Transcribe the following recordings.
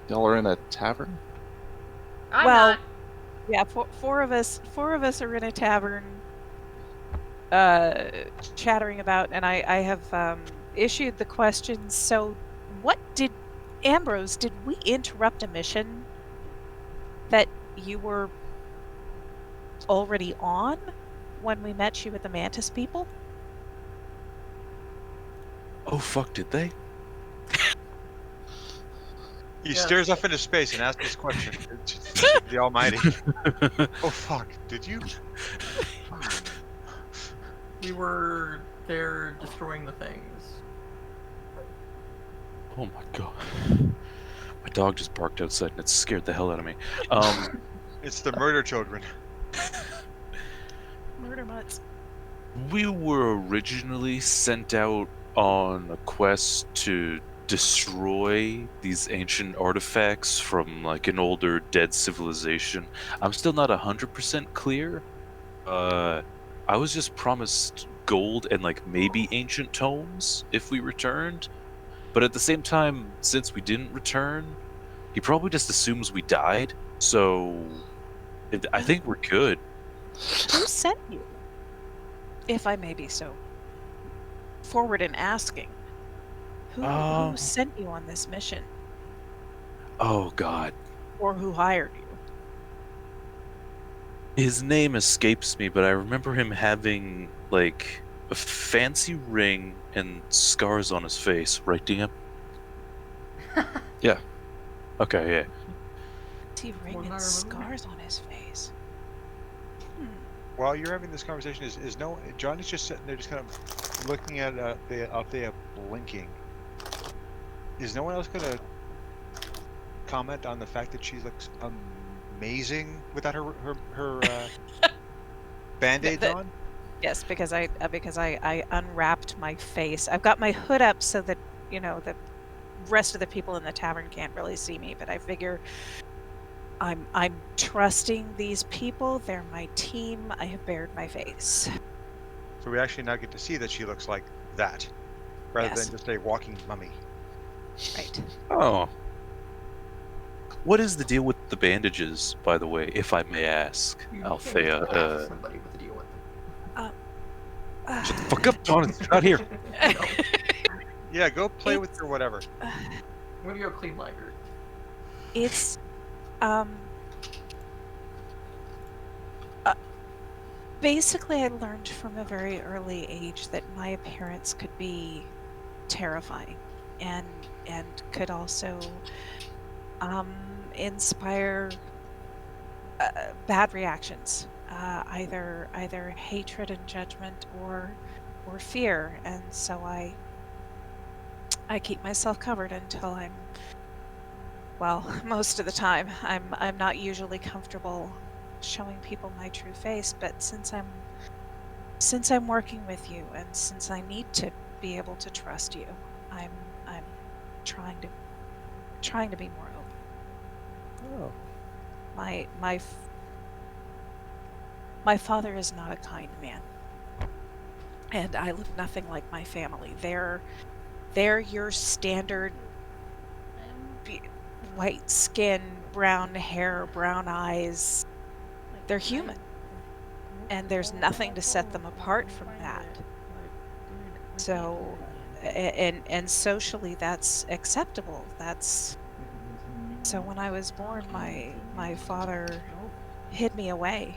Y'all are in a tavern? I'm Well, not. yeah, four of us are in a tavern, chattering about, and I have issued the questions. So, what did Ambrose? Did we interrupt a mission that you were already on when we met you with the Mantis people? Oh fuck! Did they? He Yes. stares off into space and asks this question to the Almighty. Oh fuck! Did you? We were there destroying the things. Oh my god! My dog just barked outside and it scared the hell out of me. It's the murder children. Murder mutts. We were originally sent out on a quest to destroy these ancient artifacts from like an older dead civilization. I'm still not 100% clear. I was just promised gold and like maybe ancient tomes if we returned. But at the same time, since we didn't return, he probably just assumes we died. So I think we're good. Who sent you? If I may be so forward in asking, who sent you on this mission, Oh god. or who hired you? His name escapes me, but I remember him having like a fancy ring and scars on his face, right, DM? Yeah. Okay, yeah. Fancy ring Well, and I remember. scars on his face. While you're having this conversation, is no Johnny's just sitting there, just kind of looking at the Althea blinking. Is no one else gonna comment on the fact that she looks amazing without her band-aids on? Yes, because I unwrapped my face. I've got my hood up so that the rest of the people in the tavern can't really see me. But I figure I'm trusting these people. They're my team. I have bared my face. So we actually now get to see that she looks like that, rather Yes. than just a walking mummy. Right. Oh. What is the deal with the bandages, by the way, if I may ask, You Althea? can't ask somebody what to deal with. Shut the fuck up, John. It's not here. No. Yeah, go play with your whatever. I'm gonna go clean lighter. It's basically I learned from a very early age that my appearance could be terrifying and could also inspire bad reactions, either hatred and judgment or fear, and so I keep myself covered until most of the time I'm not usually comfortable showing people my true face, but since I'm working with you and since I need to be able to trust you, I'm trying to be more open. Oh. My father is not a kind man, and I look nothing like my family. They're your standard white skin, brown hair, brown eyes. They're human, and there's nothing to set them apart from that. So, and socially, that's acceptable. So when I was born, my father hid me away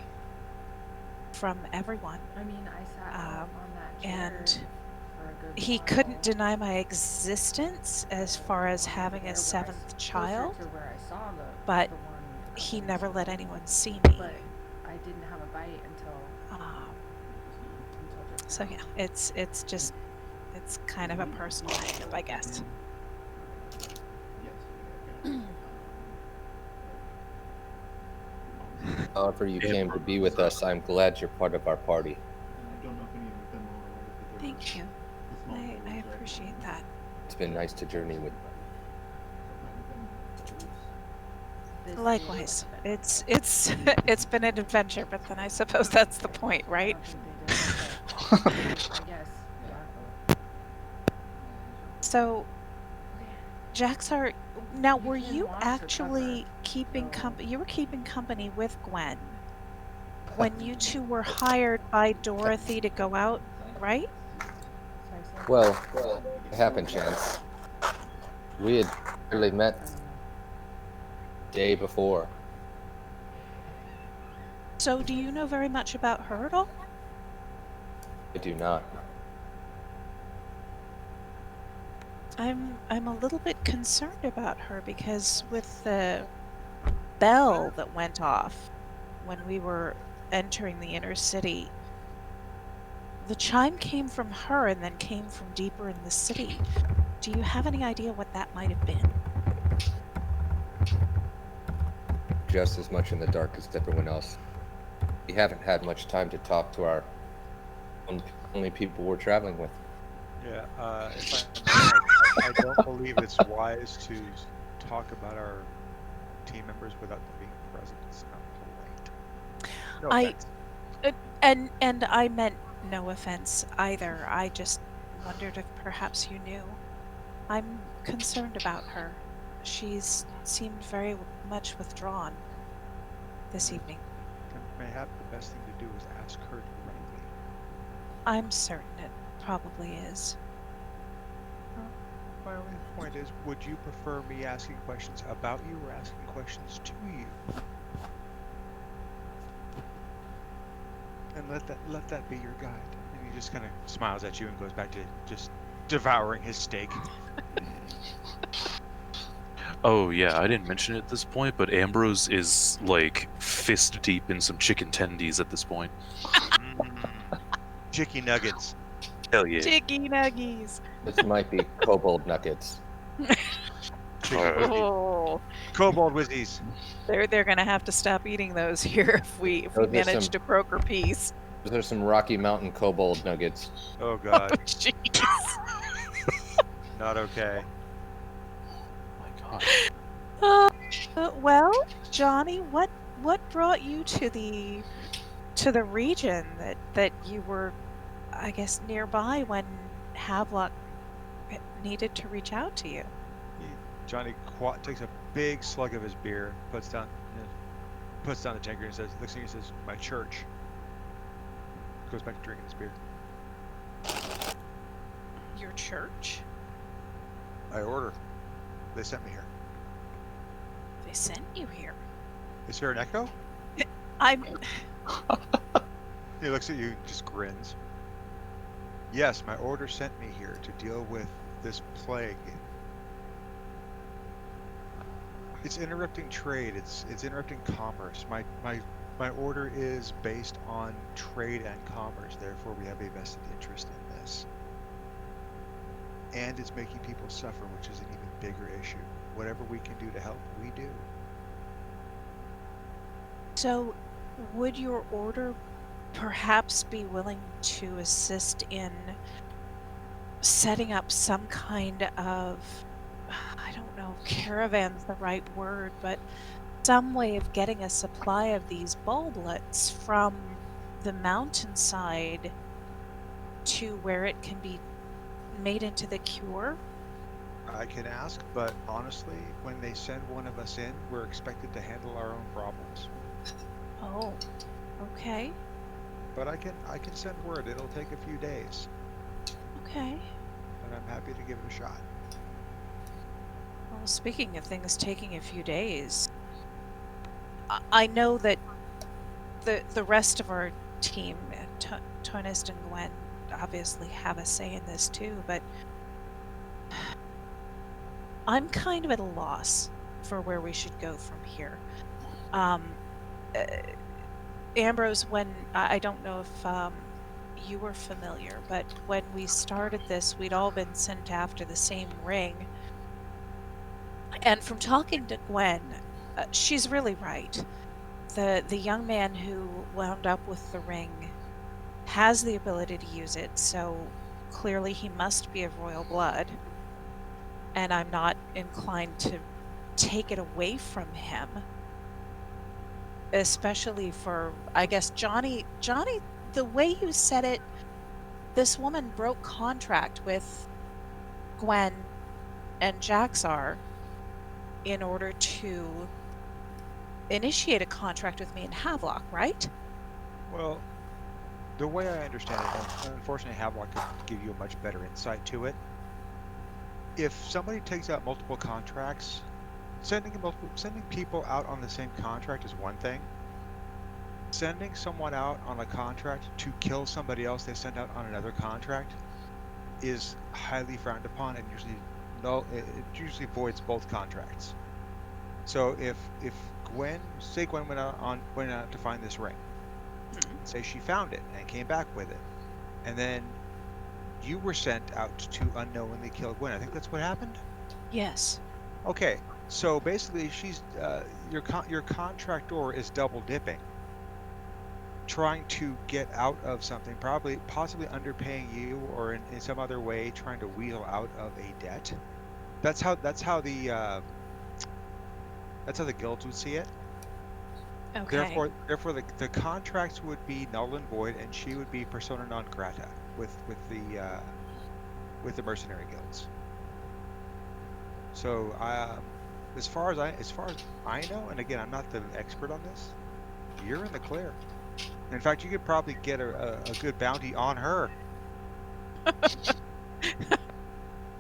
from everyone. I mean, I sat on that chair And for a good he while. couldn't deny my existence as far as having There, a but I seventh closer child, to where I saw but the one a he couple never weeks let ago. anyone see me. But I didn't have a bite until just So now. yeah, it's kind of a personal hang-up, I guess. However you came to be with us, I'm glad you're part of our party. Thank you. I appreciate that. It's been nice to journey with. This Likewise. is- It's been an adventure, but then I suppose that's the point, I right? don't think they did, but I guess, yeah. So, Jaxxar, now were can you watch her actually cover, keeping so- company? You were keeping company with Gwen when you two were hired by Dorothy to go out, right? Well, it happened, Chance. We had barely met day before. So do you know very much about her at all? I do not. I'm a little bit concerned about her because with the bell that went off when we were entering the inner city, the chime came from her and then came from deeper in the city. Do you have any idea what that might have been? Just as much in the dark as everyone else. We haven't had much time to talk to our only people we're traveling with. Yeah, if I don't believe it's wise to talk about our team members without them being present. It's not polite. No offense. And I meant no offense either. I just wondered if perhaps you knew. I'm concerned about her. She's seemed very much withdrawn this evening. Mayhap the best thing to do is ask her directly. I'm certain it probably is. My only point is, would you prefer me asking questions about you or asking questions to you? And let that be your guide. And he just kind of smiles at you and goes back to just devouring his steak. Oh yeah, I didn't mention it at this point, but Ambrose is like fist deep in some chicken tendies at this point. Chicky nuggets. Hell yeah. Chicky nuggies. This might be kobold nuggets. Oh, Kobold whizzies. they're gonna have to stop eating those here if we Those are manage some- to broker peace. There's some Rocky Mountain kobold nuggets. Oh god, Jeez. not okay. Oh my god. Well, Johnny, what brought you to the region that you were, I guess, nearby when Havelock needed to reach out to you? Johnny takes a big slug of his beer, puts down the tankard and says, looks at you and says, "My church." Goes back to drinking his beer. Your church? I order. They sent me here. They sent you here. Is there an echo? I'm. He looks at you and just grins. Yes, my order sent me here to deal with this plague. It's interrupting trade. It's interrupting commerce. My order is based on trade and commerce. Therefore, we have a vested interest in this. And it's making people suffer, which is an even bigger issue. Whatever we can do to help, we do. So, would your order perhaps be willing to assist in setting up some kind of, I don't know if caravan's the right word, but some way of getting a supply of these bulblets from the mountainside to where it can be made into the cure? I can ask, but honestly, when they send one of us in, we're expected to handle our own problems. Oh, okay, But I can send word. It'll take a few days, okay. and I'm happy to give it a shot. Well, speaking of things taking a few days, I know that the rest of our team, Teunyst and Guen, obviously have a say in this too, but I'm kind of at a loss for where we should go from here. Ambrose, when I don't know if you were familiar, but when we started this, we'd all been sent after the same ring. And from talking to Gwen, she's really right. The young man who wound up with the ring has the ability to use it, so clearly he must be of royal blood. And I'm not inclined to take it away from him. Especially for, I guess, Johnny, the way you said it, this woman broke contract with Gwen and Jaxxar in order to initiate a contract with me in Havelock, right? Well, the way I understand it, and unfortunately Havelock could give you a much better insight to it. If somebody takes out multiple contracts, sending people out on the same contract is one thing. Sending someone out on a contract to kill somebody else they sent out on another contract is highly frowned upon and it usually voids both contracts. So if Gwen went out to find this ring, say she found it and came back with it, and then you were sent out to unknowingly kill Gwen. I think that's what happened. Yes. Okay, so basically, she's your contractor is double dipping, trying to get out of something, possibly underpaying you, or in some other way trying to wheedle out of a debt. That's how the guilds would see it. Okay. Therefore, the contracts would be null and void, and she would be persona non grata with the mercenary guilds. So, as far as I know, and again, I'm not the expert on this, you're in the clear. In fact, you could probably get a good bounty on her.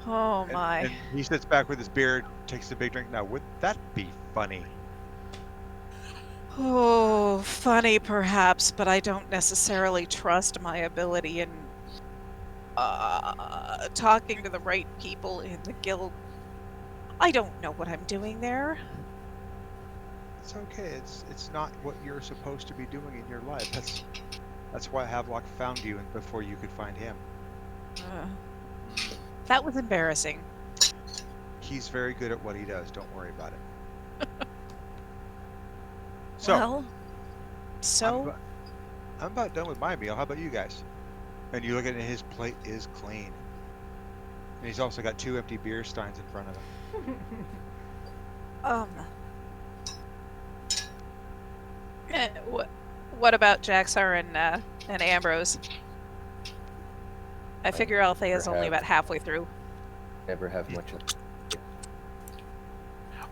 Oh my. And he sits back with his beard, takes a big drink. Now, wouldn't that be funny? Oh, funny perhaps, but I don't necessarily trust my ability in talking to the right people in the guild. I don't know what I'm doing there. It's okay. It's not what you're supposed to be doing in your life. That's why Havelock found you before you could find him. That was embarrassing. He's very good at what he does. Don't worry about it. So, I'm about done with my meal. How about you guys? And you look at it, his plate is clean. And he's also got 2 empty beer steins in front of him. What about Jaxxar and Ambrose? I figure Althea's only about halfway through. Never have much of.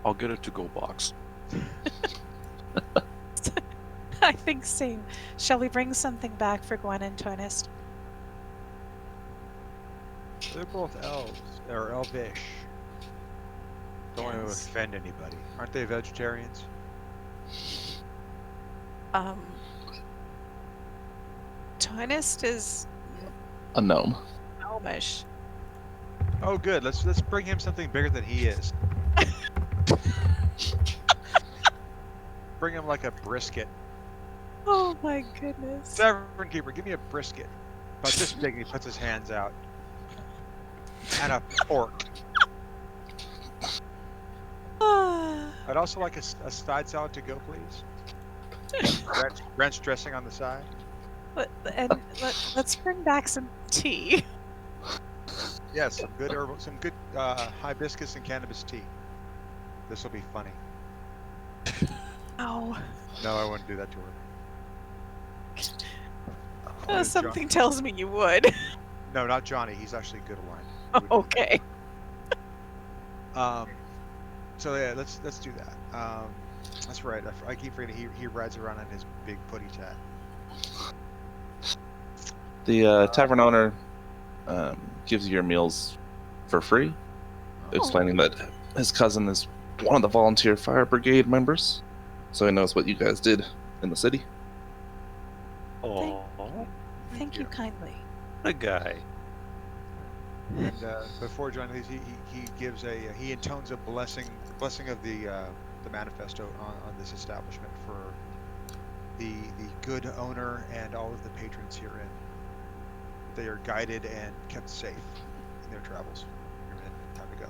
I'll get a to-go box. I think same. Shall we bring something back for Guen and Teunyst? They're both elves, or elvish. Don't want to offend anybody. Aren't they vegetarians? Teunyst is a gnome. gnomish. Oh, good. Let's bring him something bigger than he is. Bring him like a brisket. Oh my goodness. Tavern keeper, give me a brisket. About this big, and he puts his hands out. And a pork. I'd also like a side salad to go, please. Ranch dressing on the side. Let's bring back some tea. Yes, some good hibiscus and cannabis tea. This will be funny. Oh. No, I wouldn't do that to her. Something tells me you would. No, not Jonny. He's actually good aligned. Okay. So yeah, let's do that. That's right. I keep forgetting he rides around on his big putty tat. The tavern owner gives you your meals for free, explaining that his cousin is one of the volunteer fire brigade members, so he knows what you guys did in the city. Oh, Thank you kindly. a guy. And before John leaves, he intones a blessing of the manifesto on this establishment for the good owner and all of the patrons herein. They are guided and kept safe in their travels. Time to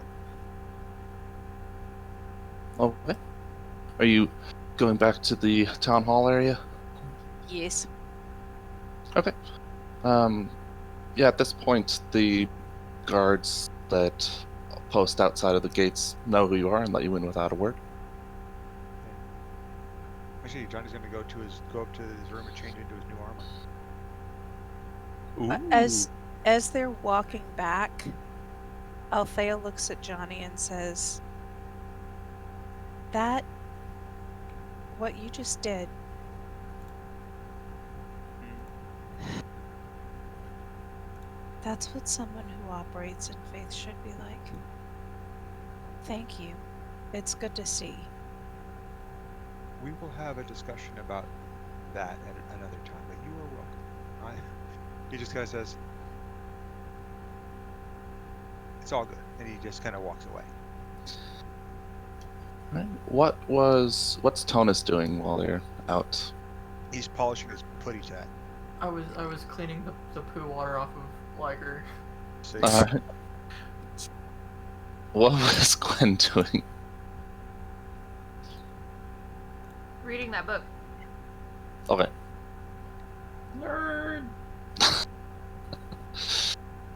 go. Okay. Are you going back to the town hall area? Yes. Okay. Yeah, at this point, the guards that post outside of the gates know who you are and let you in without a word. Actually, Johnny's going to go up to his room and change into his new armor. As they're walking back, Althea looks at Jonny and says, "That, what you just did, that's what someone who operates in faith should be like. Thank you. It's good to see." We will have a discussion about that at another time, but you are welcome. He just kind of says, "It's all good," and he just kind of walks away. Right. What's Teunyst doing while they're out? He's polishing his putty tat. I was cleaning the poo water off of Liger. So What was Gwen doing? Reading that book. Okay. Nerd.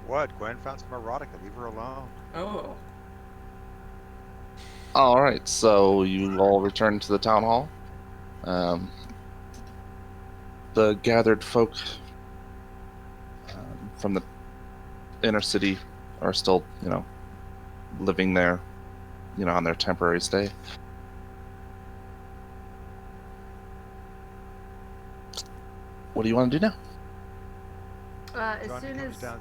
what? Gwen found some erotica. Leave her alone. Oh. All right. So you all return to the town hall. The gathered folk from the inner city are still, living there, on their temporary stay. What do you want to do now? As Jonny soon comes as down.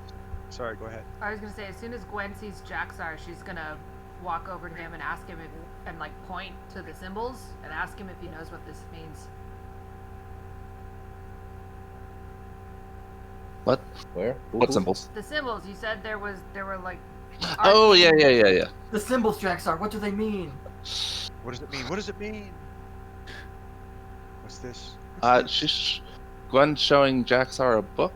Sorry, go ahead. I was gonna say, as soon as Gwen sees Jaxxar, she's gonna walk over to him and ask him and like point to the symbols and ask him if he knows what this means. What? Where? What symbols? The symbols. You said there were like. Oh, yeah. The symbols, Jaxxar. What do they mean? What does it mean? What does it mean? What's this? Gwen's showing Jaxxar a book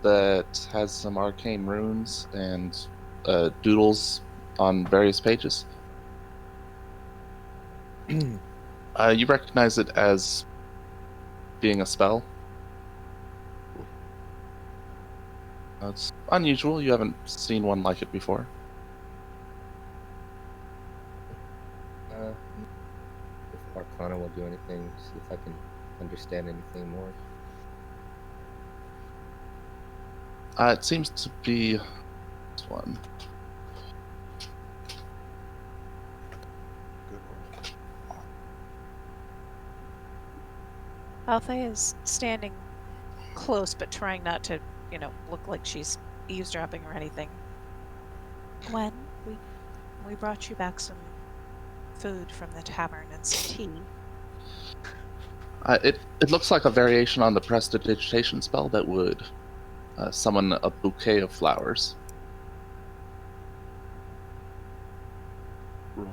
that has some arcane runes and doodles on various pages. You recognize it as being a spell. It's unusual. You haven't seen one like it before. If Arcana will do anything, see if I can understand anything more. It seems to be this one. Good one. Althea is standing close, but trying not to, look like she's eavesdropping or anything. Gwen, we brought you back some food from the tavern and some tea. It looks like a variation on the prestidigitation spell that would summon a bouquet of flowers.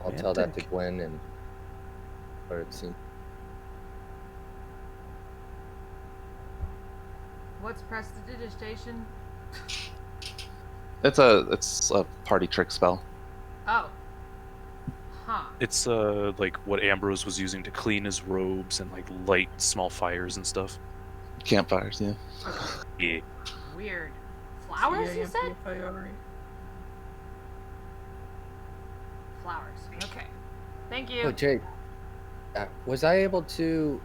I'll tell that to Gwen and what it seems. What's prestidigitation? It's a party trick spell. Oh. Huh. It's like what Ambrose was using to clean his robes and like light small fires and stuff. Campfires, yeah. Yeah. Weird. Flowers, you said? C-A-M-P-F-I-R-E. Flowers. Okay. Thank you. Oh, Jake, was I able to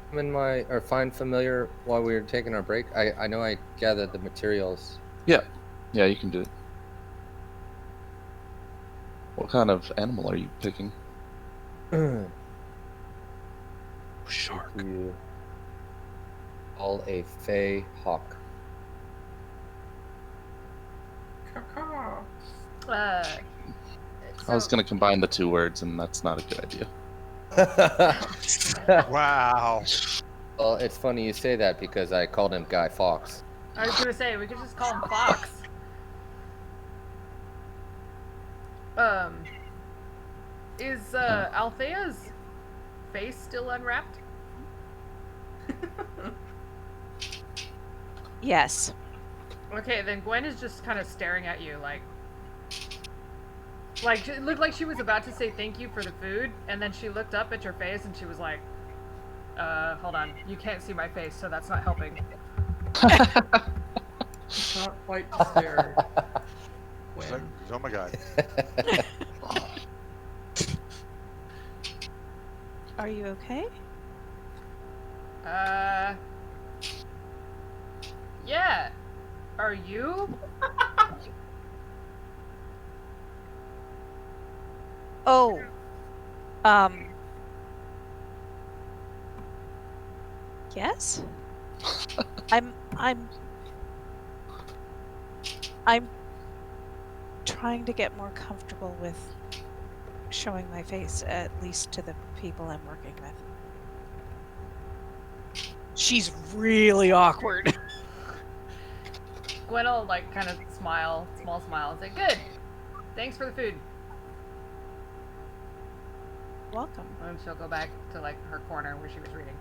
come in find familiar while we were taking our break? I know I gathered the materials. Yeah, you can do it. What kind of animal are you picking? Shark. You all a fey hawk. Caw-caw. I was going to combine the two words, and that's not a good idea. Wow. Well, it's funny you say that because I called him Guy Fawkes. I was gonna say we could just call him Fox. Is Althea's face still unwrapped? Yes. Okay, then Gwen is just kind of staring at you like it looked like she was about to say thank you for the food, and then she looked up at your face and she was like, hold on, you can't see my face, so that's not helping. It's not quite to stare. It's like, oh my god. Are you okay? Yeah. Are you? Oh. Yes? I'm trying to get more comfortable with showing my face, at least to the people I'm working with. She's really awkward. Gwen will like kind of smile, small smile, and say, "Good. Thanks for the food." Welcome. And she'll go back to like her corner where she was reading.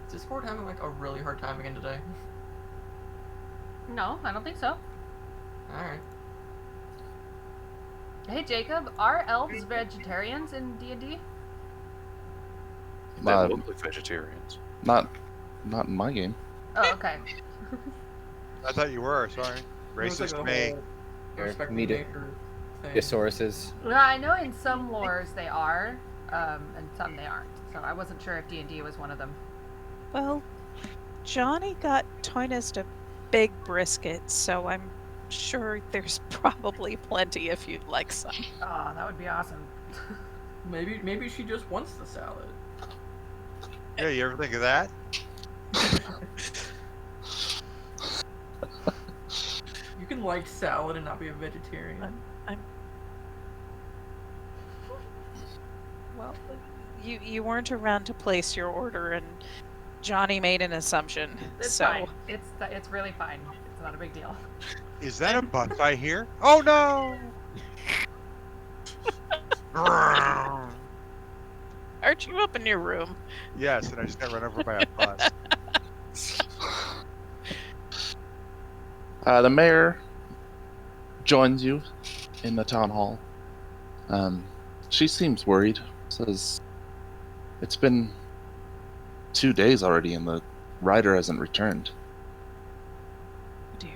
Is Discord having like a really hard time again today? No, I don't think so. Alright. Hey Jacob, are elves vegetarians in D&D? They Uh, look like vegetarians. Not in my game. Oh, okay. I thought you were. Sorry. It's like Racist a me. whole Here, respecting meet it. nature thing. Yosauruses. Well, I know in some lores they are, and some they aren't. So I wasn't sure if D&D was one of them. Well, Jonny got Teunyst a big brisket, so I'm sure there's probably plenty if you'd like some. Oh, that would be awesome. Maybe she just wants the salad. Yeah, you ever think of that? You can like salad and not be a vegetarian. Well, you weren't around to place your order, and Jonny made an assumption. It's so fine. It's really fine. It's not a big deal. Is that a bus I hear? Oh no! aren't you up in your room? Yes, and I just got run over by a bus. The mayor joins you in the town hall. She seems worried. Says it's been 2 days already, and the rider hasn't returned. Dear.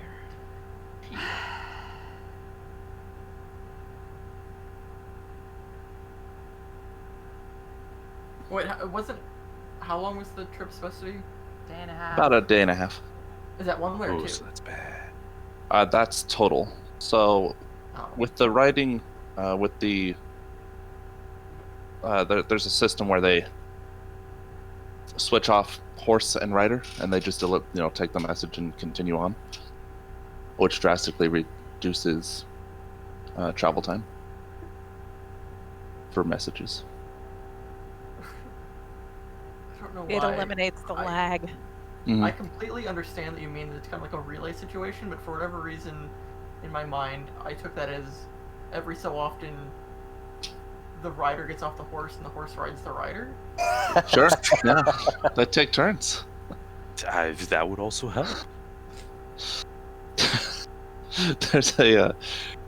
Wait, how long was the trip supposed to be? Day and a half. About a day and a half. Is that one way or Oh, two? so that's bad. That's total. So Oh. with the riding, with the there's a system where they switch off horse and rider, and they just take the message and continue on, which drastically reduces travel time for messages. I don't know It why. eliminates the lag. Mhm. I completely understand that you mean that it's kind of like a relay situation, but for whatever reason, in my mind, I took that as every so often the rider gets off the horse and the horse rides the rider. Sure. Yeah. They take turns. That would also help.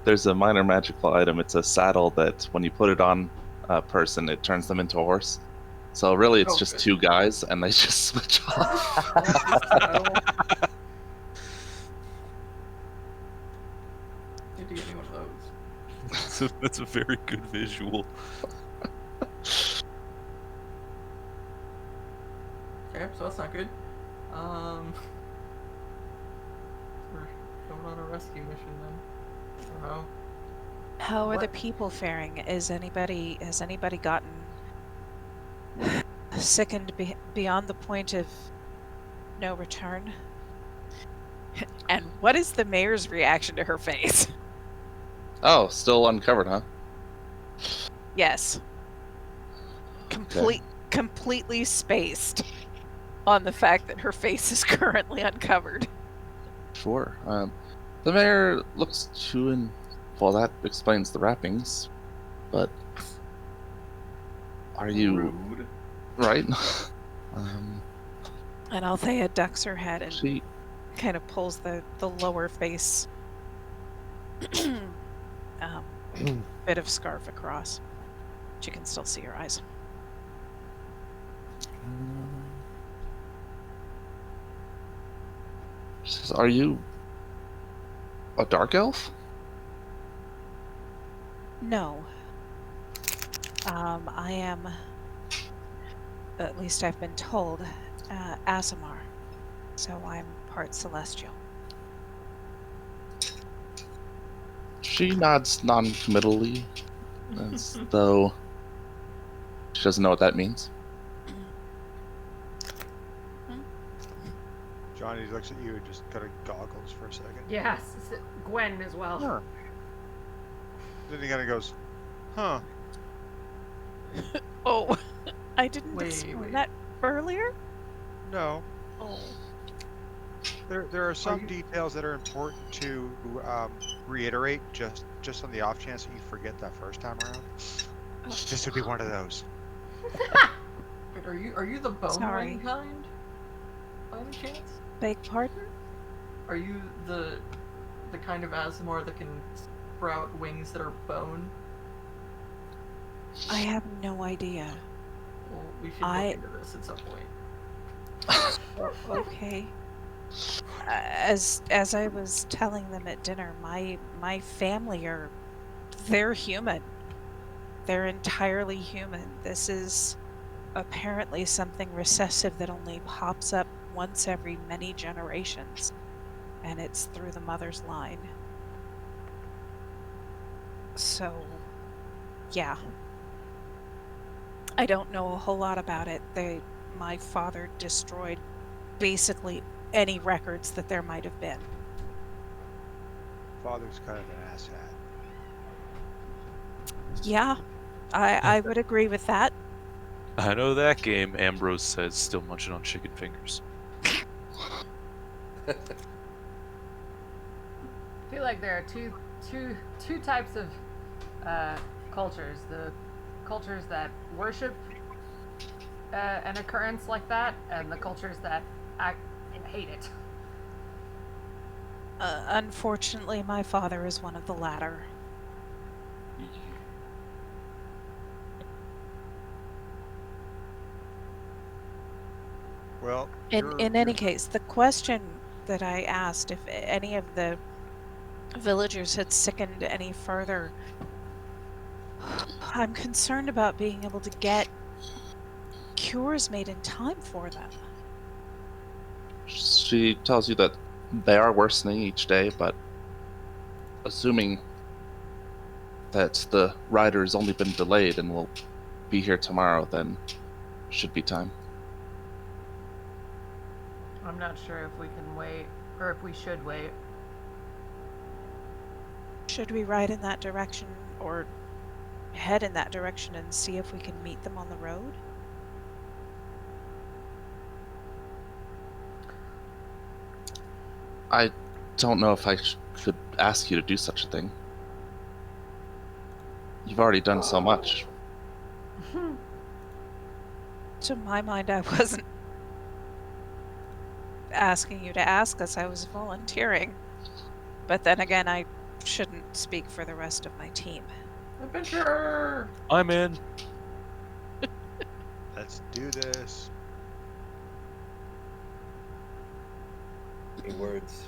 There's a minor magical item. It's a saddle that when you put it on a person, it turns them into a horse. So really, it's Oh, just good. 2 guys, and they just switch off. Need to get me one of those. That's a very good visual. Okay, so that's not good. We're going on a rescue mission then. I don't know. How are the What? people faring? Has anybody gotten sickened beyond the point of no return? And what is the mayor's reaction to her face? Oh, still uncovered, huh? Yes. Completely spaced on the fact that her face is currently uncovered. Sure. The mayor looks to and well, that explains the wrappings, but are you Rude. right? And Althea ducks her head and She kind of pulls the lower face bit of scarf across. She can still see her eyes. says, "Are you a dark elf?" No. I am, at least I've been told, Aasimar. So I'm part celestial. She nods non-committally, as though she doesn't know what that means. Johnny looks at you and just kind of goggles for a second. Yes, Gwen as well. Huh. Then he kind of goes, huh. Oh, I didn't Wait, explain wait. that earlier? No. Oh. There are some you- details that are important to reiterate, just on the off chance that you forget that first time around. This would be one of those. Wait, are you the bone Sorry. wing kind? By any chance? Beg pardon? Are you the kind of Aasimar that can sprout wings that are bone? I have no idea. Well, we should I- look into this at some point. Okay. As I was telling them at dinner, my family they're human. They're entirely human. This is apparently something recessive that only pops up once every many generations, and it's through the mother's line. So, yeah. I don't know a whole lot about it. My father destroyed basically any records that there might have been. Father's kind of an asshat. Yeah, I would agree with that. I know that game, Ambrose says, still munching on chicken fingers. I feel like there are two types of cultures. The cultures that worship an occurrence like that, and the cultures that hate it. Unfortunately, my father is one of the latter. Well, In any case, the question that I asked if any of the villagers had sickened any further, I'm concerned about being able to get cures made in time for them. She tells you that they are worsening each day, but assuming that the rider has only been delayed and will be here tomorrow, then should be time. I'm not sure if we can wait, or if we should wait. Should we ride in that direction or head in that direction and see if we can meet them on the road? I don't know if I could ask you to do such a thing. You've already done so much. To my mind, I wasn't asking you to ask us, I was volunteering. But then again, I shouldn't speak for the rest of my team. Adventure! I'm in. let's do this. Any words?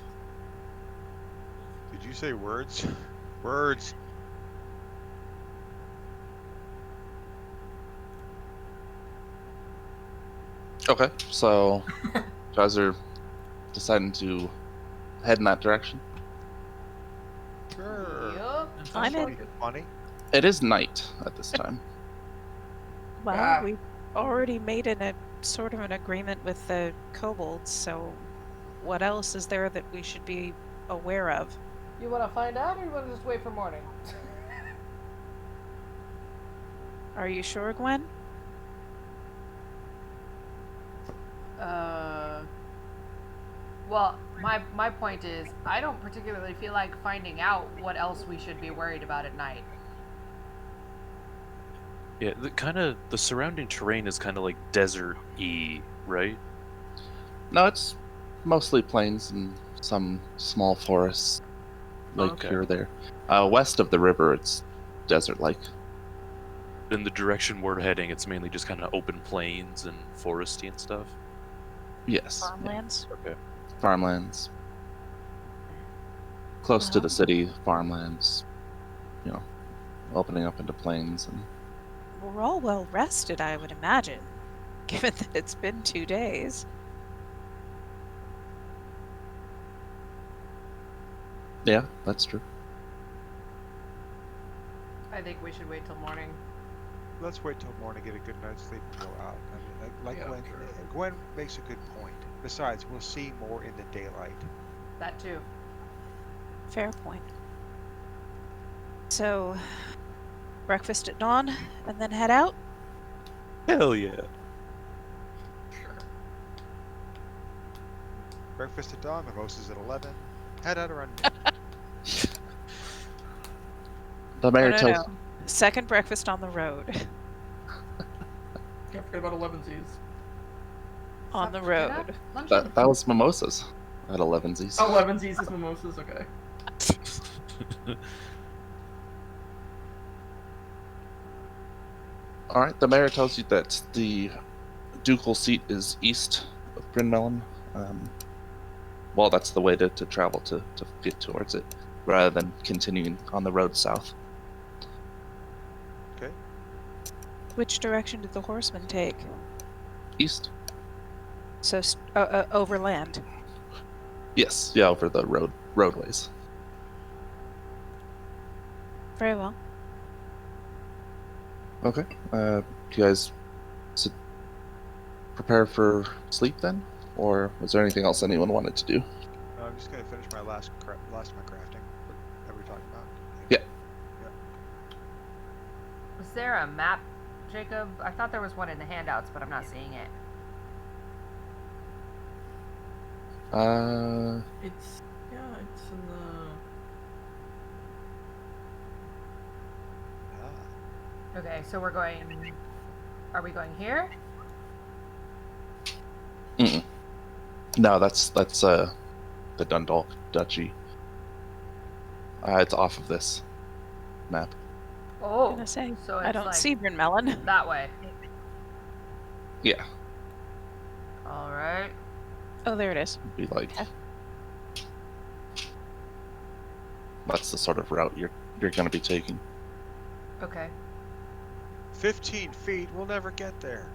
Did you say words? Words. Okay, so you guys are deciding to head in that direction. Sure. Yup. I'm in. Funny, funny. It is night at this time. Well, Ah. we already made a sort of an agreement with the kobolds, so what else is there that we should be aware of? You want to find out, or you want to just wait for morning? Are you sure, Gwen? Well, my point is, I don't particularly feel like finding out what else we should be worried about at night. Yeah, the surrounding terrain is kind of like desert-y, right? No, it's mostly plains and some small forests, like Okay. here or there. West of the river, it's desert-like. In the direction we're heading, it's mainly just kind of open plains and foresty and stuff. Yes, Farmlands? Okay. farmlands. Close to the Well. city, farmlands. You know, opening up into plains. And We're all well rested, I would imagine, given that it's been 2 days. yeah, that's true. I think we should wait till morning. Let's wait till morning, get a good night's sleep, and go out. I mean, like Yeah, Gwen, sure. Gwen makes a good point. Besides, we'll see more in the daylight. That too. Fair point. So, breakfast at dawn, and then head out? Hell yeah. Sure. Breakfast at dawn, mimosas at 11. Head out around noon. The mayor No, tells no. Second breakfast on the road. Can't forget about 11Z's. On the Lunch- road. lunch- that was mimosas at 11Z's. Oh, 11Z's is mimosas, okay. All right. The mayor tells you that the ducal seat is east of Bryn Melon. Well, that's the way to travel to get towards it, rather than continuing on the road south. Okay. Which direction did the horsemen take? East. So, overland. Yes. Yeah, over the roadways. Very well. Okay. Do you guys prepare for sleep then, or was there anything else anyone wanted to do? I'm just gonna finish my last of my crafting. That we're talking about. Yeah. Was there a map, Jacob? I thought there was one in the handouts, but I'm not seeing it. It's in the. Ah. Okay, so we're going. Are we going here? Mm-mm. No, that's the Dundalk Duchy. It's off of this map. Oh, Gonna say, so I it's don't like see Bryn Melon. that way. Yeah, All right. Oh, there it is. be like Okay. that's the sort of route you're going to be taking. Okay. 15 feet. We'll never get there.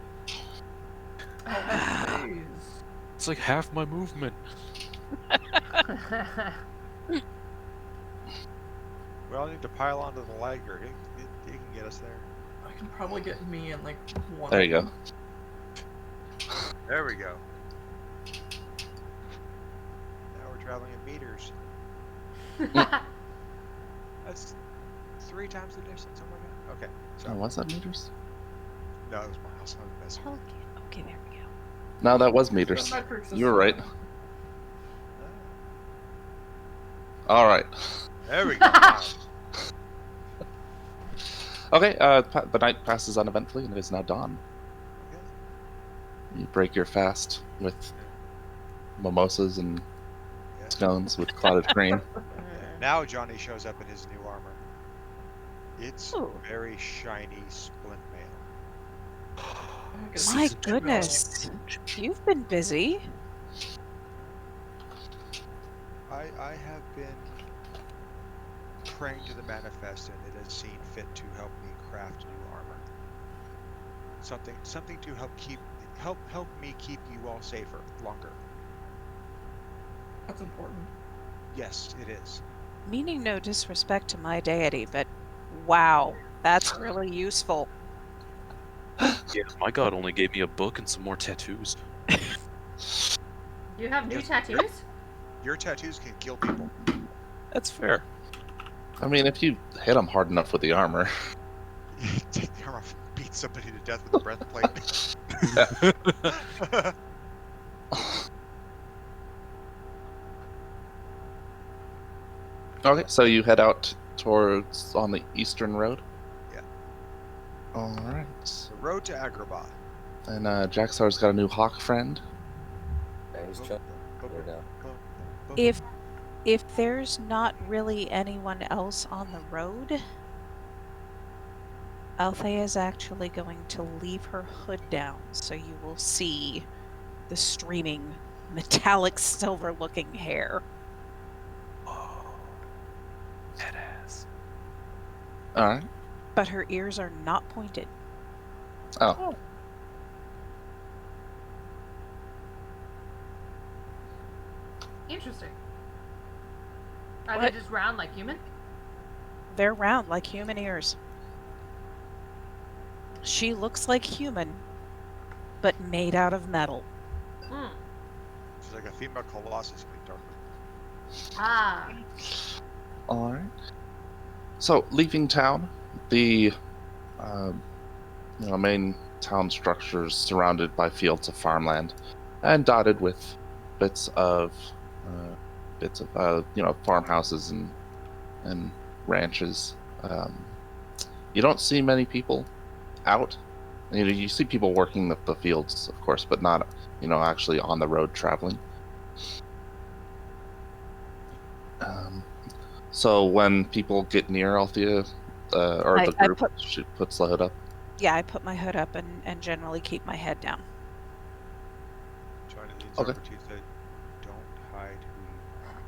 Oh, days. It's like half my movement. We all need to pile onto the liger. He can get us there. I can probably get me in like one. There you go. There we go. Now we're traveling in meters. That's 3 times the distance. Oh my god. Okay. So Oh, was that meters? no, it was miles. I'm messing. Okay, there we go. No, that was The meters. metric You were right. system. All right. There we go. Now. Okay. The night passes uneventfully, and it is now dawn. Okay. You break your fast with mimosas and Yeah. scones with clotted cream. Now Johnny shows up in his new armor. It's Ooh. very shiny splint mail. I guess My it's goodness. You've been busy. I have been praying to the manifest, and it has seen fit to help me craft new armor. Something to help me keep you all safer longer. That's important. Yes, it is. Meaning no disrespect to my deity, but wow, that's really useful. Yeah, my god only gave me a book and some more tattoos. You have new Yes. tattoos? Your tattoos can kill people. That's fair. I mean, if you hit them hard enough with the armor. Take the armor off, beat somebody to death with a breastplate. Okay, so you head out towards on the eastern road. Yeah. All right. The road to Agrabah. And Jaxxar's got a new hawk friend. Yeah, he's chilling there now. If there's not really anyone else on the road, Althea is actually going to leave her hood down, so you will see the streaming, metallic silver-looking hair. Oh, badass. All right. but her ears are not pointed. Oh, Interesting. Are What? they just round like human? They're round like human ears. She looks like human, but made out of metal. Hmm. She's like a female colossus, but darker. Ah. all right. So, leaving town, the main town structure is surrounded by fields of farmland and dotted with bits of farmhouses and ranches. You don't see many people out. You see people working the fields, of course, but not actually on the road traveling. So when people get near Althea, or the group, she puts the hood up. Yeah, I put my hood up and generally keep my head down. Johnny leans Okay. over to you and said, "Don't hide who you are.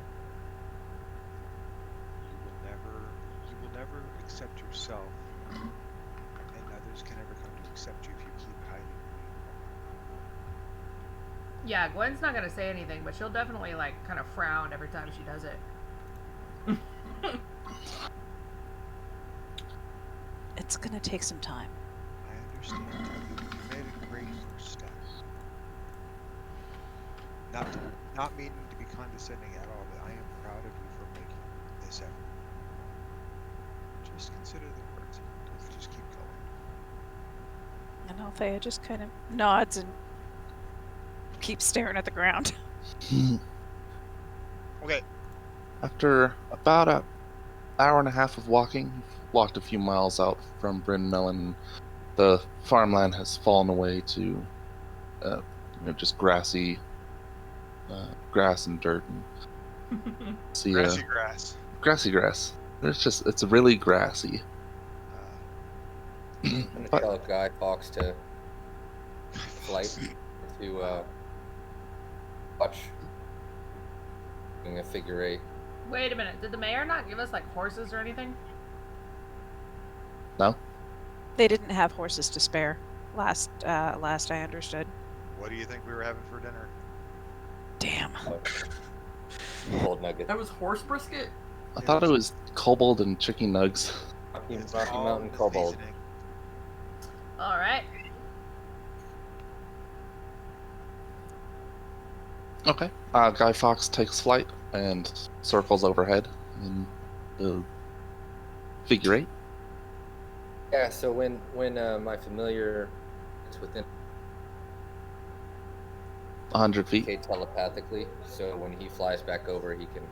You will never accept yourself, and others can never come to accept you if you keep hiding who you are." Yeah, Gwen's not gonna say anything, but she'll definitely like kind of frown every time she does it. It's gonna take some time. I understand. You made a great first step. Not meaning to be condescending at all, but I am proud of you for making this effort. Just consider the words. Let's just keep going. And Althea just kind of nods and keeps staring at the ground. Okay. After about an hour and a half of walking, you've walked a few miles out from Bryn Melon. The farmland has fallen away to just grassy grass and dirt. And see, Grassy grass. grassy grass. It's really grassy. I'm gonna But- tell Guy Fawkes to flight to watch doing a figure eight. Wait a minute, did the mayor not give us like horses or anything? No? They didn't have horses to spare. Last I understood. What do you think we were having for dinner? Damn. Cold nugget. That was horse brisket? I thought it was kobold and chicken nugs. Rocky It's Mountain all the Kobold. seasoning. Alright. Okay. Guy Fawkes takes flight and circles overhead in the figure eight. Yeah, so when my familiar is within 100 feet. communicate telepathically, so when he flies back over, he can,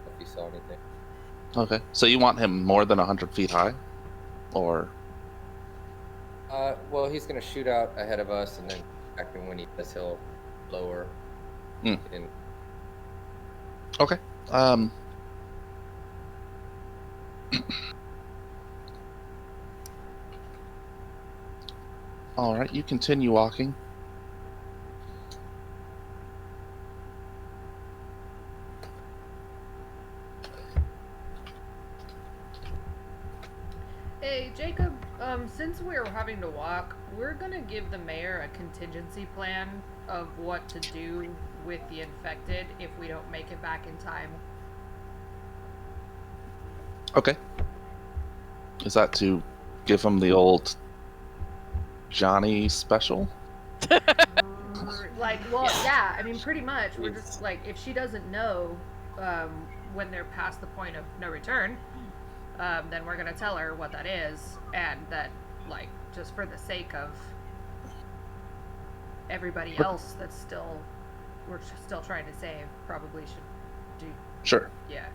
if he saw anything. Okay. So you want him more than 100 feet high? Or... Well, he's gonna shoot out ahead of us, and then after when he does, he'll lower. Hmm. In. Okay. Alright, you continue walking. Hey, Jacob, since we're having to walk, we're gonna give the mayor a contingency plan of what to do with the infected if we don't make it back in time. Okay. Is that to give him the old Jonny special? Like, well, yeah, I mean, pretty much. We're just, like, if she doesn't know when they're past the point of no return, then we're gonna tell her what that is, and that, like, just for the sake of everybody else that's we're still trying to save, probably should do, Sure. yeah.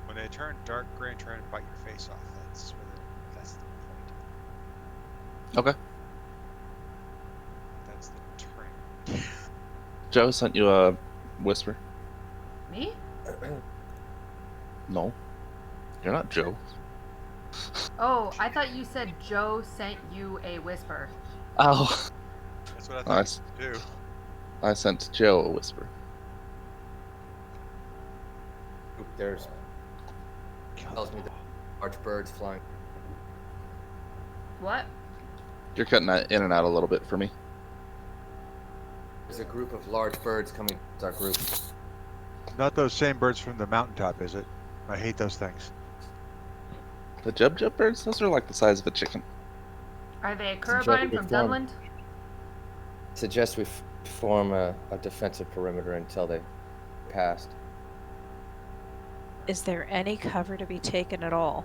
When they turn dark gray and try and bite your face off, that's the point. Okay. That's the turn. Joe sent you a whisper. Me? No. You're not Joe. Oh, I thought you said Joe sent you a whisper. Oh. That's what I thought Nice. too. I sent Joe a whisper. There's tells me that Large birds flying. What? You're cutting that in and out a little bit for me. There's a group of large birds coming to our group. Not those same birds from the mountaintop, is it? I hate those things. The jub birds, those are like the size of a chicken. Are they Enjoy Curabine the from form. Dunland? Suggest we form a defensive perimeter until they passed. Is there any cover to be taken at all?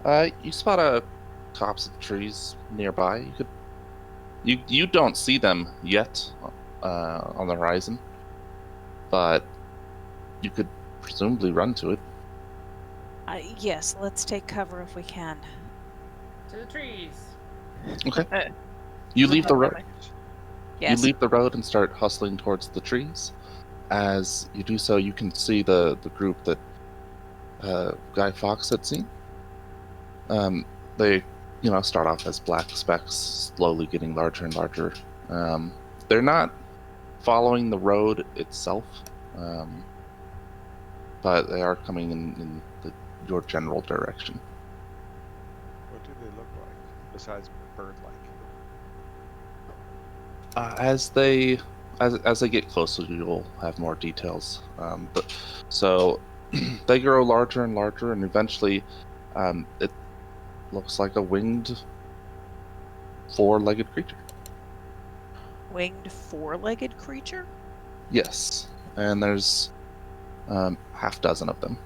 You spot a tops of trees nearby. You don't see them yet on the horizon, but you could presumably run to it. Yes, let's take cover if we can. To the trees. Okay. You leave the road. Yes. You leave the road and start hustling towards the trees. As you do so, you can see the group that Guy Fawkes had seen. They, start off as black specks, slowly getting larger and larger. They're not following the road itself, but they are coming in your general direction. What do they look like besides bird-like? As they get closer, you'll have more details. So they grow larger and larger, and eventually, it looks like a winged, four-legged creature. Winged four-legged creature? Yes, and there's half dozen of them.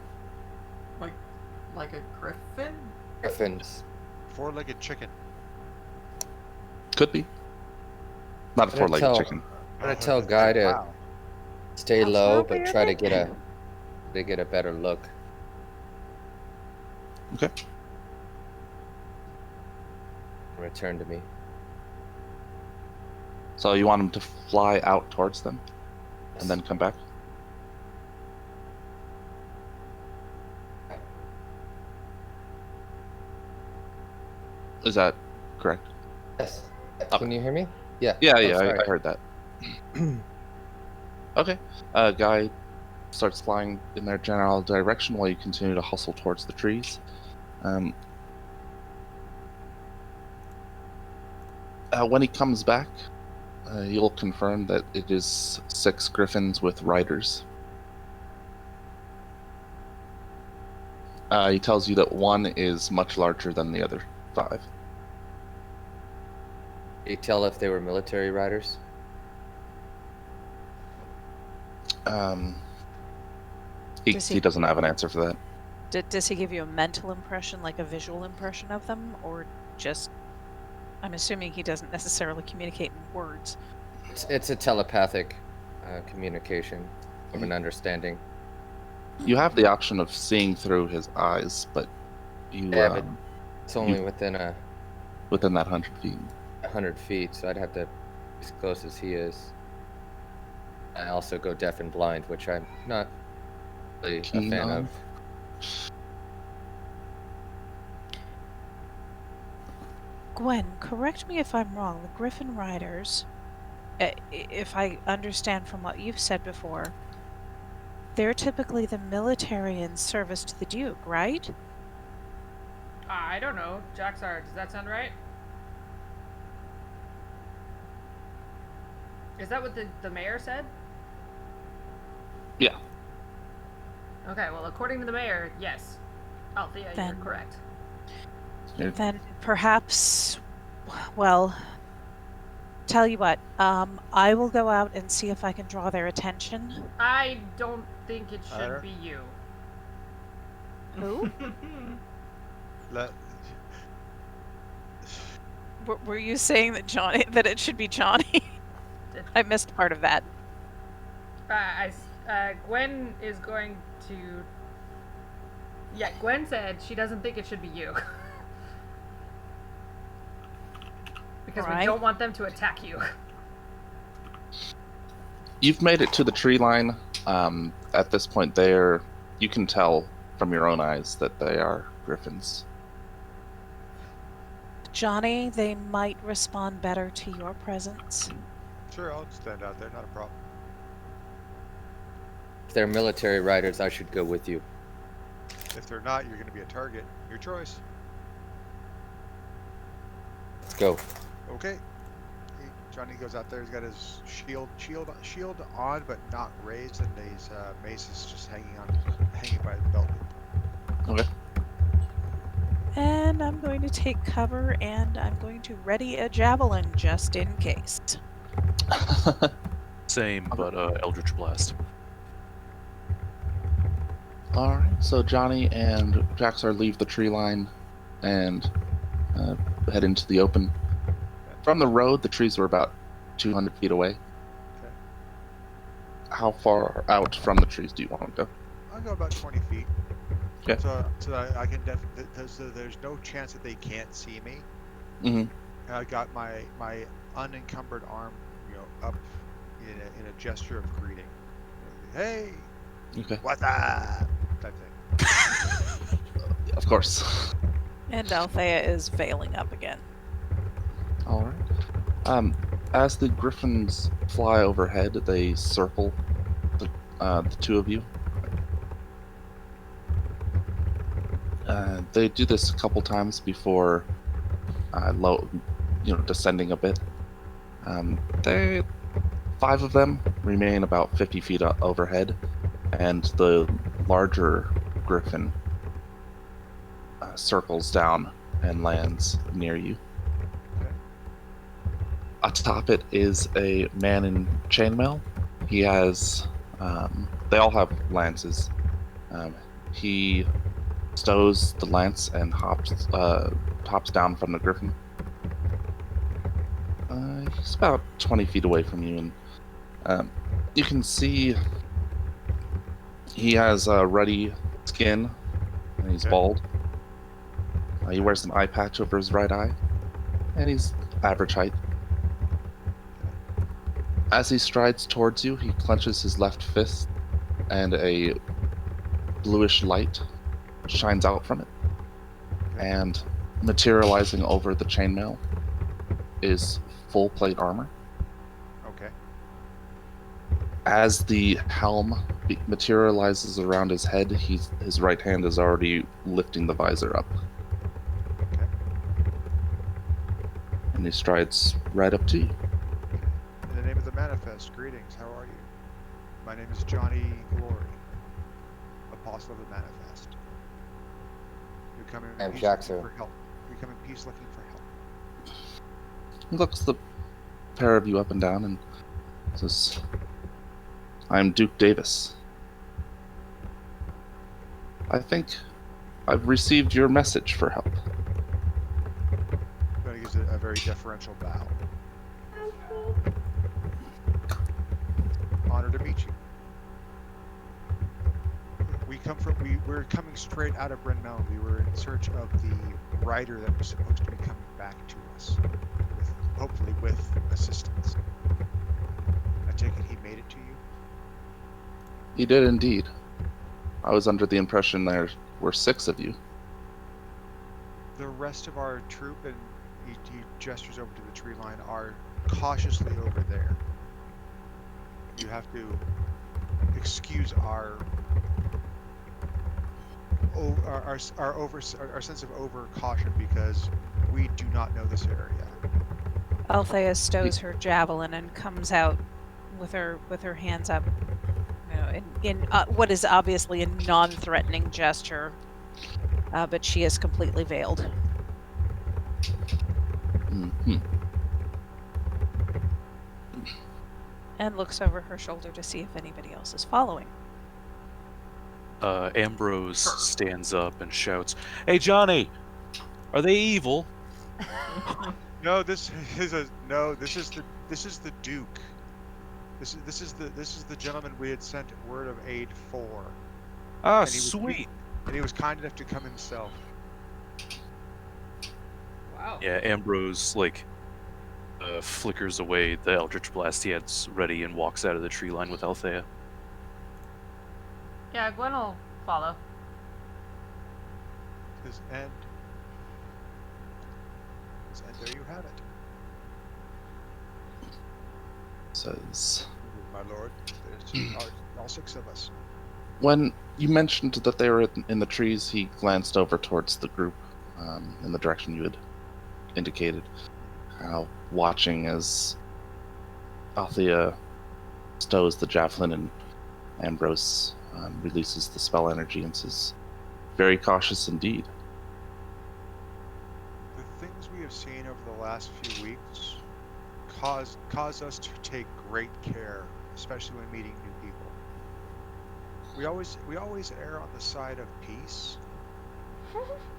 Like a griffin? Griffins. Four-legged chicken. Could be. Not a Better four-legged tell- chicken. I'm gonna tell Guy to Wow. stay How low, far but away try are to they? get a better look. Okay. Return to me. So you want them to fly out towards them, and then come back? Is that correct? Yes. Okay. Can you hear me? Yeah. Yeah, Oh, yeah, sorry. I heard that. Okay. Guy starts flying in their general direction while you continue to hustle towards the trees. When he comes back, you'll confirm that it is 6 griffins with riders. He tells you that one is much larger than the other 5. Can you tell if they were military riders? Does He he- doesn't have an answer for that. Does he give you a mental impression, like a visual impression of them, or just? I'm assuming he doesn't necessarily communicate in words. It's a telepathic communication of an understanding. You have the option of seeing through his eyes, but you Yeah, but it's only within within that 100 feet. 100 feet, so I'd have to be as close as he is. I also go deaf and blind, which I'm not really a Keen fan on. of. Gwen, correct me if I'm wrong. The Griffin Riders, if I understand from what you've said before, they're typically the military in service to the Duke, right? I don't know. Jaxxar, does that sound right? Is that what the mayor said? Yeah. Okay, well, according to the mayor, yes. Althea, you're Then- correct. Then perhaps, well, tell you what, I will go out and see if I can draw their attention. I don't think it should Alright. be you. Who? Let, Were you saying that Johnny, that it should be Johnny? I missed part of that. Gwen is going to. Yeah, Gwen said she doesn't think it should be you. Because we Alright. don't want them to attack you. You've made it to the tree line. At this point, you can tell from your own eyes that they are griffins. Johnny, they might respond better to your presence. sure, I'll stand out there, not a problem. If they're military riders, I should go with you. If they're not, you're going to be a target. Your choice. Let's go. Okay. Jonny goes out there. He's got his shield on, but not raised, and his mace is just hanging by the belt loop. Okay. And I'm going to take cover and I'm going to ready a javelin just in case. Same, but Eldritch Blast. All right. So Jonny and Jaxxar leave the tree line and head into the open. From the road, the trees were about 200 feet away. Okay. How far out from the trees do you want to go? I'll go about 20 feet. Okay. So that I can so there's no chance that they can't see me. Mm-hmm. And I got my unencumbered arm, up in a gesture of greeting. Hey, Okay. what's up? Type thing. Of course. And Althea is veiling up again. All right. As the griffins fly overhead, they circle the two of you. They do this a couple times before descending a bit. 5 of them remain about 50 feet overhead, and the larger griffin circles down and lands near you. Okay. Atop it is a man in chainmail. He has, they all have lances. He stows the lance and hops down from the griffin. He's about 20 feet away from you, and you can see he has a ruddy skin, and he's Okay. bald. He wears an eye patch over his right eye, and he's average height. As he strides towards you, he clenches his left fist, and a bluish light shines out from it. And materializing over the chainmail is full plate armor. Okay. As the helm materializes around his head, his right hand is already lifting the visor up. Okay. And he strides right up to you. In the name of the Manifest, greetings. How are you? My name is Jonny Glory, Apostle of the Manifest. You come in I'm peace Jaxxar. looking for help. You come in peace looking for help. He looks the pair of you up and down and says, "I'm Duke Davis. I think I've received your message for help." Jonny gives a very deferential bow. Honor to meet you. We're coming straight out of Bryn Mawr. We were in search of the rider that was supposed to be coming back to us, hopefully with assistance. I take it he made it to you? He did indeed. I was under the impression there were 6 of you. The rest of our troop, and he gestures over to the tree line, are cautiously over there. You have to excuse our sense of over caution because we do not know this area. Althea stows her javelin and comes out with her hands up, in what is obviously a non-threatening gesture, but she is completely veiled. Mm-hmm. And looks over her shoulder to see if anybody else is following. Ambrose stands up and shouts, "Hey, Jonny! Are they evil?" No, this is the Duke. This is the gentleman we had sent word of aid for. Ah, And he was- sweet. And he was kind enough to come himself. Wow. Yeah, Ambrose flickers away the Eldritch Blast he had ready and walks out of the tree line with Althea. Yeah, Gwen will follow. And there you have it. Says, My lord, there's all 6 of us. When you mentioned that they were in the trees, he glanced over towards the group in the direction you had indicated, watching as Althea stows the javelin and Ambrose releases the spell energy and is very cautious indeed. The things we have seen over the last few weeks cause us to take great care, especially when meeting new people. We always err on the side of peace,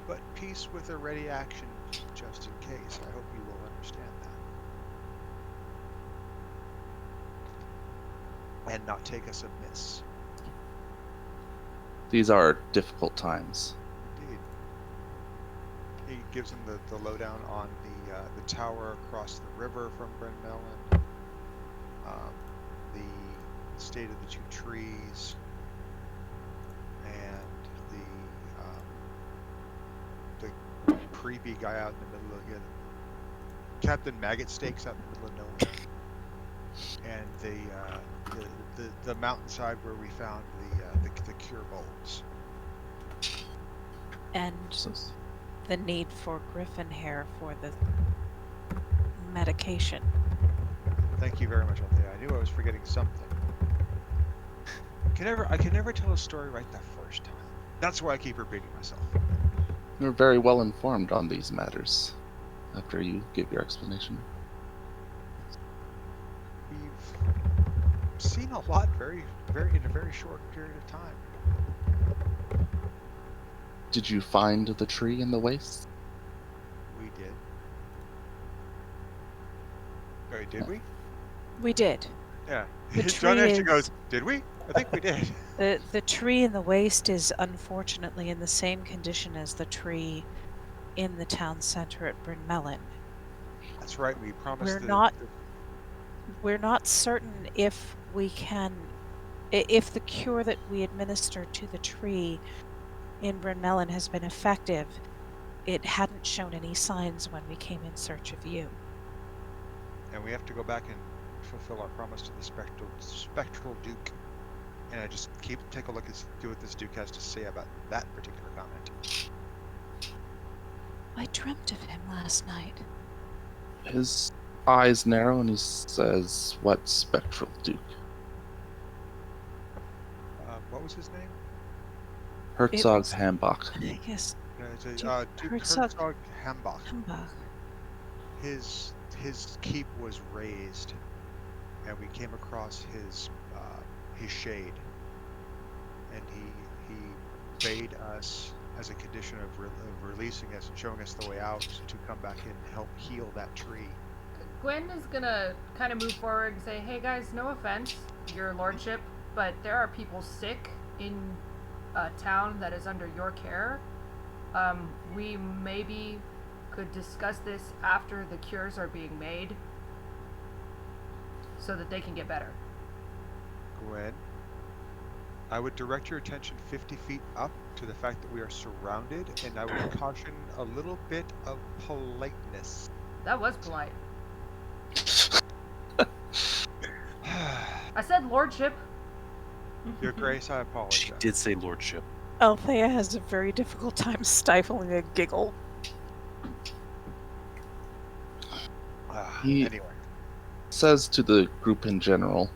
but peace with a ready action just in case. I hope you will understand that. And not take us amiss. These are difficult times. Indeed. He gives him the lowdown on the tower across the river from Bryn Melon, the state of the two trees, and the creepy guy out in the middle of Captain Maggot Steaks out in the middle of nowhere, and the mountainside where we found the kobolds. And the need for griffin hair for the medication. Thank you very much, Althea. I knew I was forgetting something. I can never tell a story right the first time. That's why I keep repeating myself. You're very well informed on these matters after you give your explanation. We've seen a lot in a very short period of time. Did you find the tree in the waste? We did. Wait, did we? We did. Yeah. The John tree actually is- goes, did we? I think we did. The tree in the waste is unfortunately in the same condition as the tree in the town center at Bryn Melon. That's right. We promised. We're not certain if if the cure that we administered to the tree in Bryn Melon has been effective. It hadn't shown any signs when we came in search of you. And we have to go back and fulfill our promise to the spectral Duke. And I just take a look and see what this Duke has to say about that particular comment. I dreamt of him last night. His eyes narrow and he says, "What spectral Duke?" What was his name? Herzog's Hambach. Yes, Duke Herzog Herzog Hambach. Hambach. His keep was raised, and we came across his shade, and he bade us, as a condition of releasing us and showing us the way out, to come back and help heal that tree. Gwen is gonna kind of move forward and say, "Hey guys, no offense, your lordship, but there are people sick in a town that is under your care. We maybe could discuss this after the cures are being made, so that they can get better." Gwen, I would direct your attention 50 feet up to the fact that we are surrounded, and I would caution a little bit of politeness. That was polite. I said lordship. Your Grace, I She apologize. did say lordship. Althea has a very difficult time stifling a giggle. Anyway. Says to the group in general,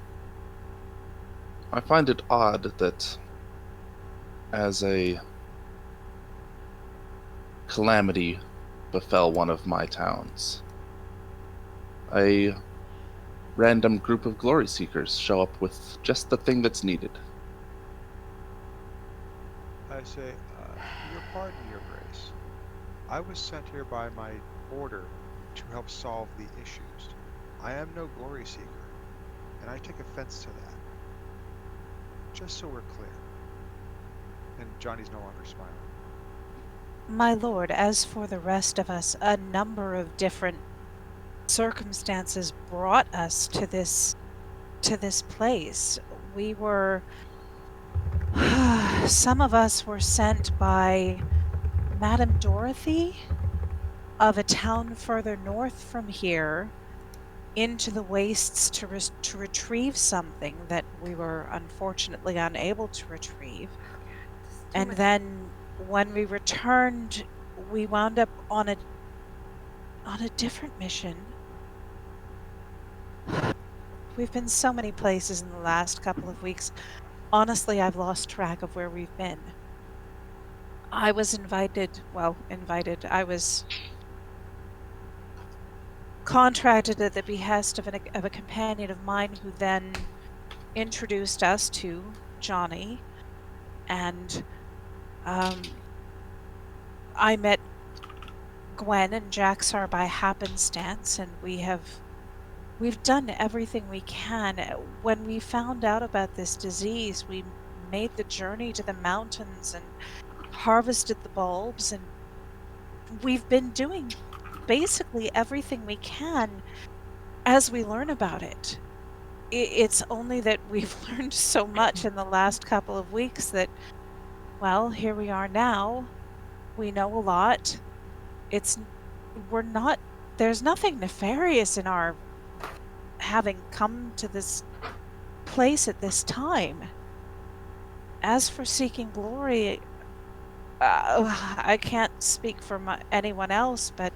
"I find it odd that as a calamity befell one of my towns, a random group of glory seekers show up with just the thing that's needed." I say, your pardon, your Grace. I was sent here by my order to help solve the issues. I am no glory seeker, and I take offense to that. Just so we're clear. And Johnny's no longer smiling. My lord, as for the rest of us, a number of different circumstances brought us to this place. We were some of us were sent by Madame Dorothy of a town further north from here into the wastes to retrieve something that we were unfortunately unable to retrieve. And then when we returned, we wound up on a different mission. We've been so many places in the last couple of weeks. Honestly, I've lost track of where we've been. I was I was contracted at the behest of a companion of mine who then introduced us to Jonny, and I met Guen and Jaxxar by happenstance, and we've done everything we can. When we found out about this disease, we made the journey to the mountains and harvested the bulbs, and we've been doing basically everything we can as we learn about it. It's only that we've learned so much in the last couple of weeks that, well, here we are now. We know a lot. There's nothing nefarious in our having come to this place at this time. As for seeking glory, I can't speak for anyone else, but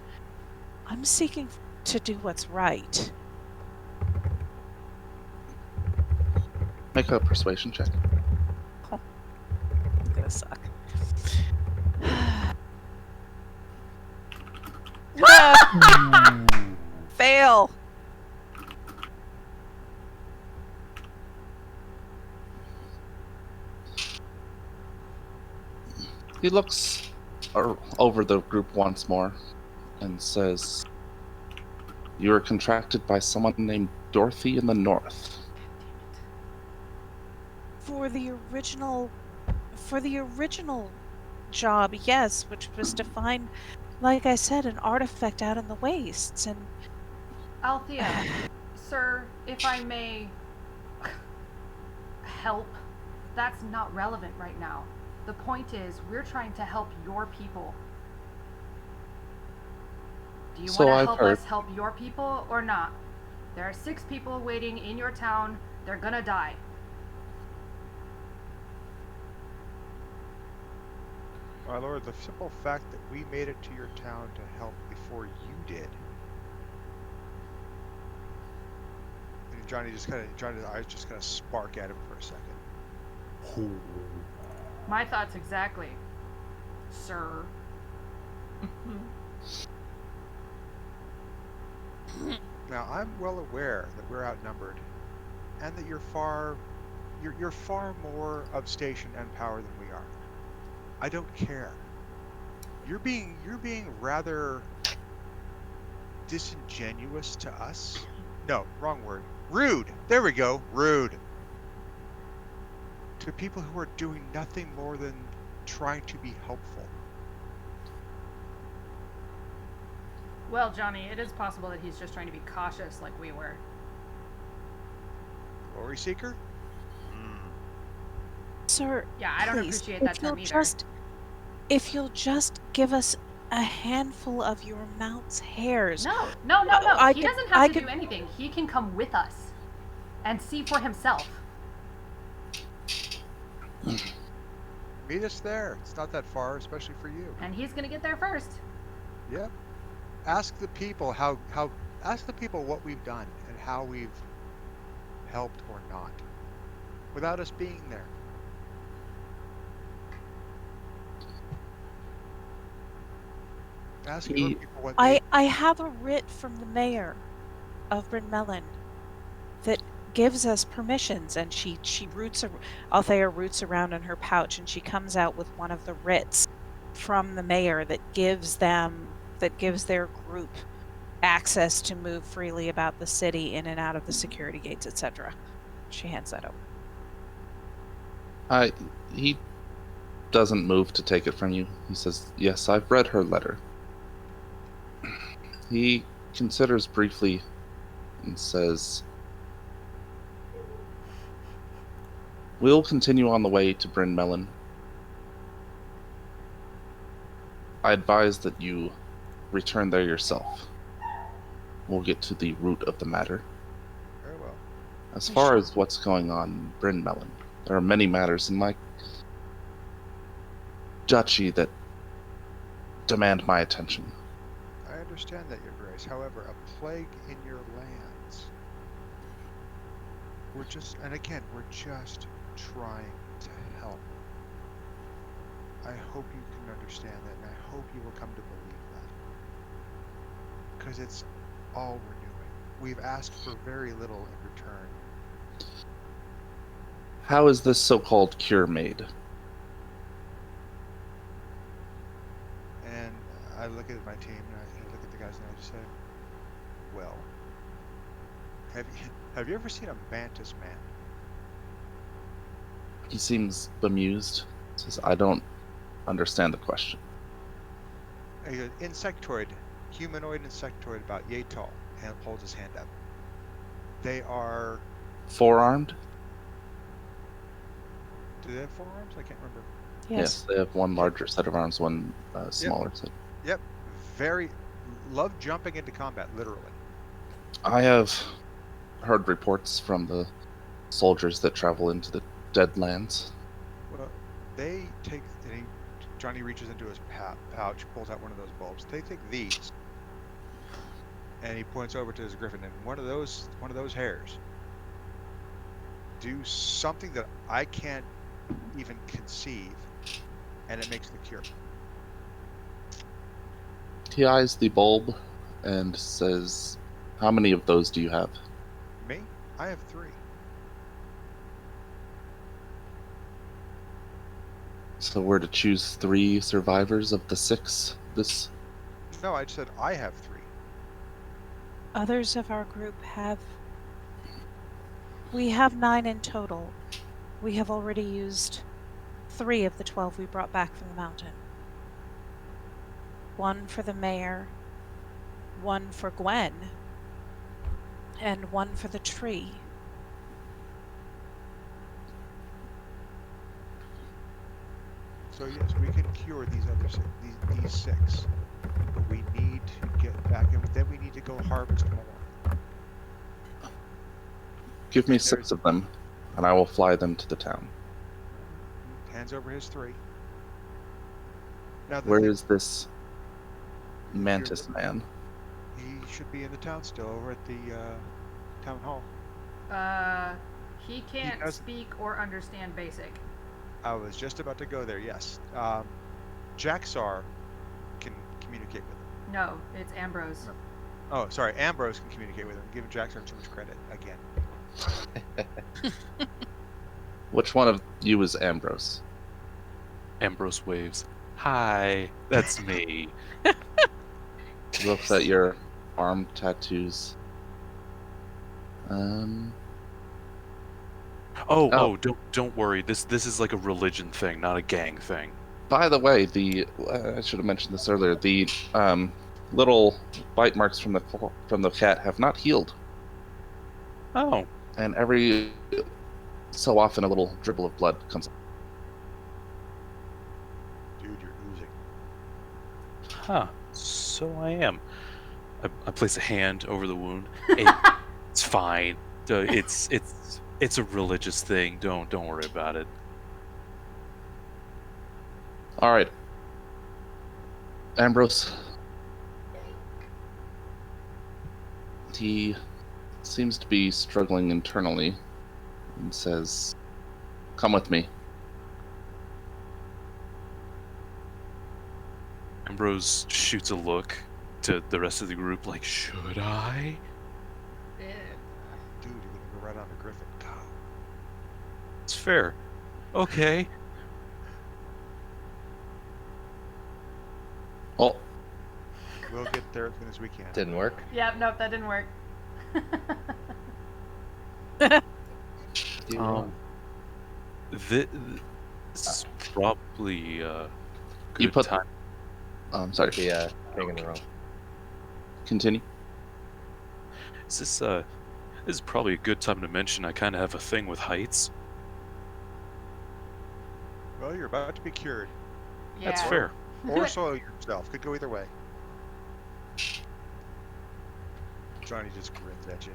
I'm seeking to do what's right. Make a persuasion check. It's gonna suck. Fail. He looks over the group once more and says, "You were contracted by someone named Dorothy in the north." For the original job, yes, which was to find, like I said, an artifact out in the wastes. And Althea, sir, if I may help, that's not relevant right now. The point is, we're trying to help your people. Do you want to help us help your people or not? There are 6 people waiting in your town. They're gonna die. My lord, the simple fact that we made it to your town to help before you did. And Johnny's eyes just kind of spark at him for a second. My thoughts exactly, sir. Now, I'm well aware that we're outnumbered, and that you're far more of station and power than we are. I don't care. You're being rather disingenuous to us. No, wrong word. Rude. There we go. Rude. To people who are doing nothing more than trying to be helpful. Well, Jonny, it is possible that he's just trying to be cautious like we were. Glory seeker? Sir, yeah, I don't please, appreciate that term either. If you'll just give us a handful of your mount's hairs. No. He doesn't have to do anything. He can come with us and see for himself. Meet us there. It's not that far, especially for you. And he's gonna get there first. Yep. Ask the people ask the people what we've done and how we've helped or not, without us being there. Ask your people what I have a writ from the mayor of Bryn Melon that gives us permissions, and Althea roots around in her pouch, and she comes out with one of the writs from the mayor that gives their group access to move freely about the city, in and out of the security gates, etc. She hands that over. He doesn't move to take it from you. He says, "Yes, I've read her letter." He considers briefly and says, "We'll continue on the way to Bryn Melon. I advise that you return there yourself. we'll get to the root of the matter. Very well. As far as what's going on in Bryn Melon, there are many matters in my duchy that demand my attention. I understand that, Your Grace. However, a plague in your lands. We're just trying to help. I hope you can understand that, and I hope you will come to believe that. Because it's all we're doing. We've asked for very little in return. How is this so-called cure made? And I look at my team, and I look at the guys, and I just say, well, have you ever seen a mantis man? He seems bemused. Says, I don't understand the question. An insectoid, humanoid insectoid about yay tall, and holds his hand up. They are... Four-armed? Do they have forearms? I can't remember. Yes, they have one larger set of arms, one smaller set. Yep. Very... Love jumping into combat, literally. I have heard reports from the soldiers that travel into the Deadlands. Well, they take... Johnny reaches into his pouch, pulls out one of those bulbs. They take these, and he points over to his griffin, and one of those hairs do something that I can't even conceive, and it makes the cure. He eyes the bulb and says, how many of those do you have? Me? I have 3. So we're to choose 3 survivors of the 6? This... No, I just said I have 3. Others of our group have... We have 9 in total. We have already used 3 of the 12 we brought back from the mountain. 1 for the mayor, 1 for Guen, and 1 for the tree. So yes, we can cure these other these 6, but we need to get back, and then we need to go harvest more. Give me 6 of them, and I will fly them to the town. Hands over his 3. Now, Where is this mantis man? He should be in the town still, over at the town hall. He can't does- speak or understand basic. I was just about to go there. Yes, Jaxxar can communicate with him. No, it's Ambrose. Oh, sorry, Ambrose can communicate with him. Giving Jaxxar too much credit again. Which one of you is Ambrose? Ambrose waves. Hi, that's me. He looks at your arm tattoos. Oh, don't worry. This is like a religion thing, not a gang thing. By the way, I should have mentioned this earlier. The little bite marks from the cat have not healed, Oh, and every so often a little dribble of blood comes. Dude, you're oozing. huh. So I am. I place a hand over the wound. It's fine. It's a religious thing. Don't worry about it. All right, Ambrose. He seems to be struggling internally, and says, "Come with me." Ambrose shoots a look to the rest of the group, like, should I? Dude, you're gonna go right on the griffin. Go. It's fair. Okay. Oh, We'll get there as soon as we can. Didn't work. Yeah, nope, that didn't work. This is probably a You good put- time. sorry. The thing in the room. Continue. This is probably a good time to mention I kind of have a thing with heights. Well, you're about to be cured. Yeah. That's fair. Or soil yourself. Could go either way. Johnny just grins at you.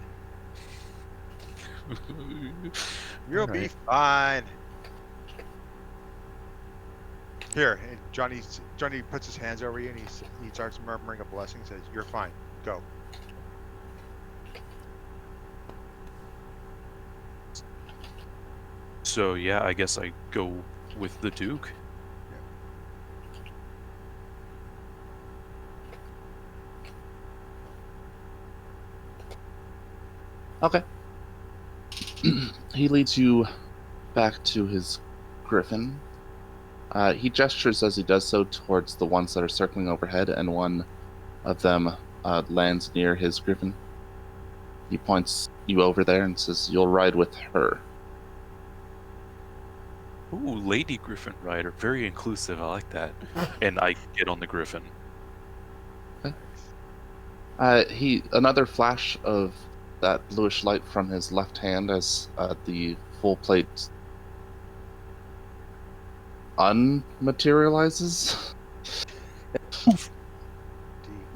You'll be Alright. fine. Here, and Johnny puts his hands over you and he starts murmuring a blessing. Says, "You're fine. Go." So yeah, I guess I go with the Duke. Okay. He leads you back to his griffin. He gestures as he does so towards the ones that are circling overhead, and one of them lands near his griffin. He points you over there and says, "You'll ride with her." Ooh, Lady Griffin Rider. Very inclusive. I like that. And I get on the Griffin. Another flash of that bluish light from his left hand as the full plate unmaterializes,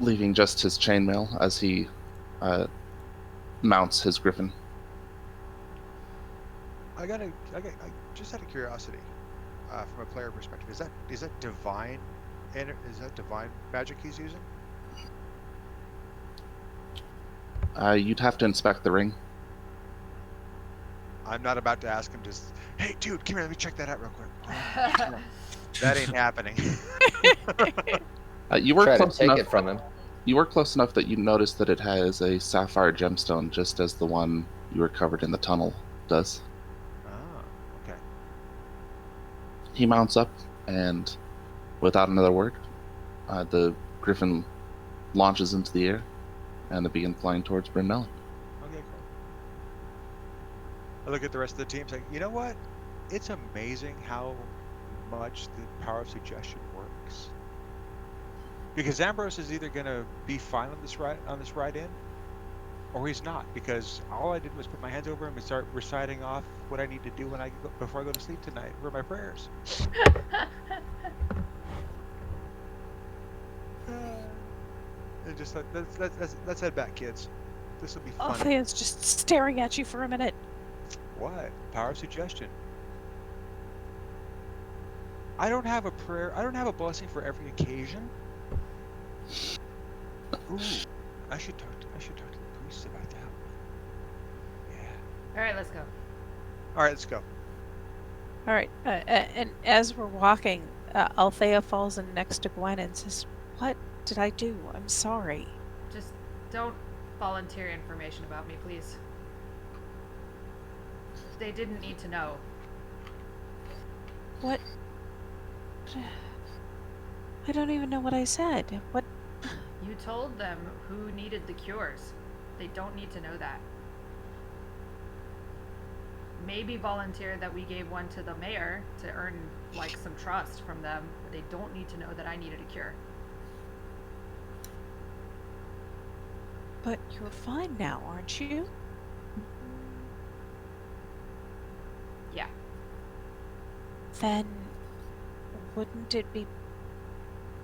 leaving just his chainmail as he mounts his griffin. I just out of curiosity, from a player perspective, is that divine? Is that divine magic he's using? You'd have to inspect the ring. I'm not about to ask him to. Hey, dude, come here. Let me check that out real quick. That ain't happening. You were Try to close take enough. it from him. You were close enough that you noticed that it has a sapphire gemstone, just as the one you recovered in the tunnel does. Oh, okay. He mounts up, and without another word, the griffin launches into the air, and they begin flying towards Bryn Mawr. Okay, cool. I look at the rest of the team, saying, "You know what? It's amazing how much the power of suggestion works." Because Ambrose is either gonna be fine on this ride in, or he's not. Because all I did was put my hands over him and start reciting off what I need to do before I go to sleep tonight for my prayers. And just let's head back, kids. This will be fun. Althea's just staring at you for a minute. What? Power of suggestion. I don't have a prayer. I don't have a blessing for every occasion. Ooh, I should talk to the priest about that one. Yeah. All right, let's go. All right, let's go. All right, and as we're walking, Althea falls in next to Gwen and says, "What did I do? I'm sorry." Just don't volunteer information about me, please. They didn't need to know. What? I don't even know what I said. What? You told them who needed the cures. They don't need to know that. Maybe volunteer that we gave one to the mayor to earn, like, some trust from them, but they don't need to know that I needed a cure. But you're fine now, aren't you? Yeah. Then wouldn't it be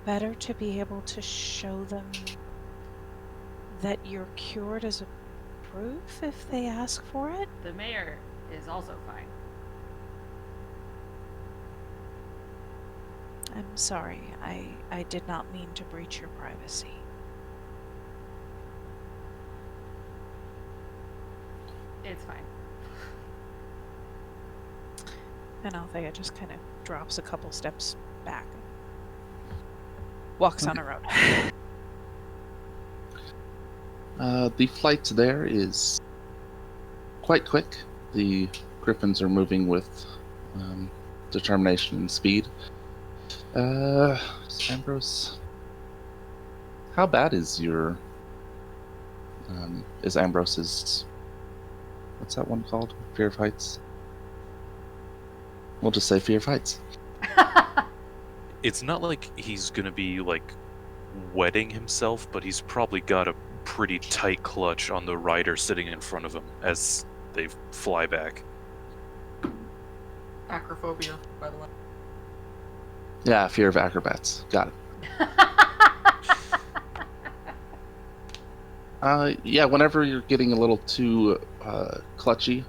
better to be able to show them that you're cured as a proof if they ask for it? The mayor is also fine. I'm sorry. I did not mean to breach your privacy. It's fine. And Althea just kind of drops a couple steps back and walks on her own. The flight there is quite quick. The griffins are moving with determination and speed. Ambrose, how bad is your is Ambrose's, what's that one called? Fear of heights? We'll just say fear of heights. It's not like he's gonna be like wetting himself, but he's probably got a pretty tight clutch on the rider sitting in front of him as they fly back. Acrophobia, by the way. Yeah, fear of acrobats. Got it. Yeah, whenever you're getting a little too clutchy,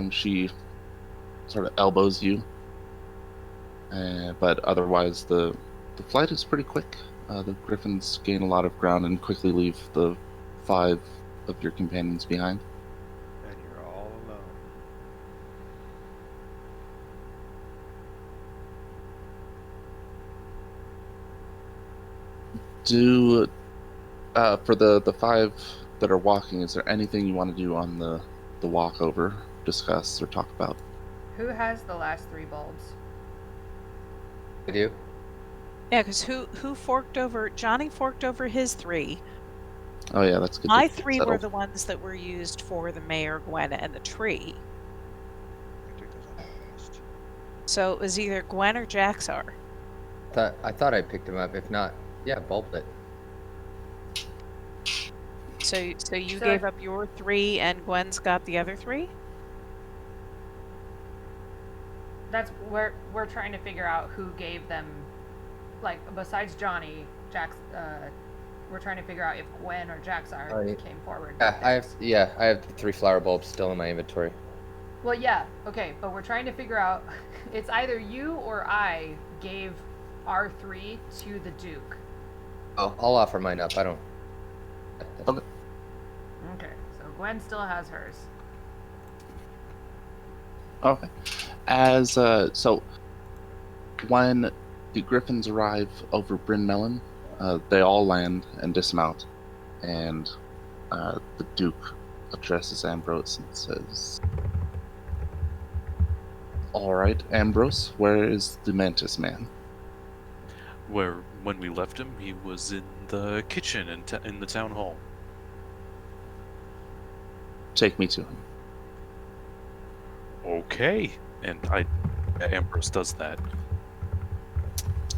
she sort of elbows you. But otherwise, the flight is pretty quick. The griffins gain a lot of ground and quickly leave the 5 of your companions behind. And you're all alone. Do for the 5 that are walking, is there anything you want to do on the walk over, discuss or talk about? Who has the last 3 bulbs? I do. Yeah, because who forked over? Johnny forked over his 3. Oh yeah, that's good. My to 3 were settle. the ones that were used for the mayor, Gwen, and the tree. I took those on the list. So it was either Gwen or Jaxxar. I thought I picked him up. If not, yeah, bulbed it. So you So- gave up your 3 and Gwen's got the other 3? That's where we're trying to figure out who gave them, like, besides Johnny, we're trying to figure out if Gwen or Jaxxar Right. came forward. Yeah, with theirs. I have the 3 flower bulbs still in my inventory. Well, yeah, okay, but we're trying to figure out, it's either you or I gave our 3 to the Duke. I'll offer mine up. I don't. Okay. Okay, so Gwen still has hers. Okay. As so, when the griffins arrive over Bryn Melon, they all land and dismount, and the Duke addresses Ambrose and says, "All right, Ambrose, where is the Mantis Man?" When we left him, he was in the kitchen in the town hall. Take me to him. Okay, and Ambrose does that.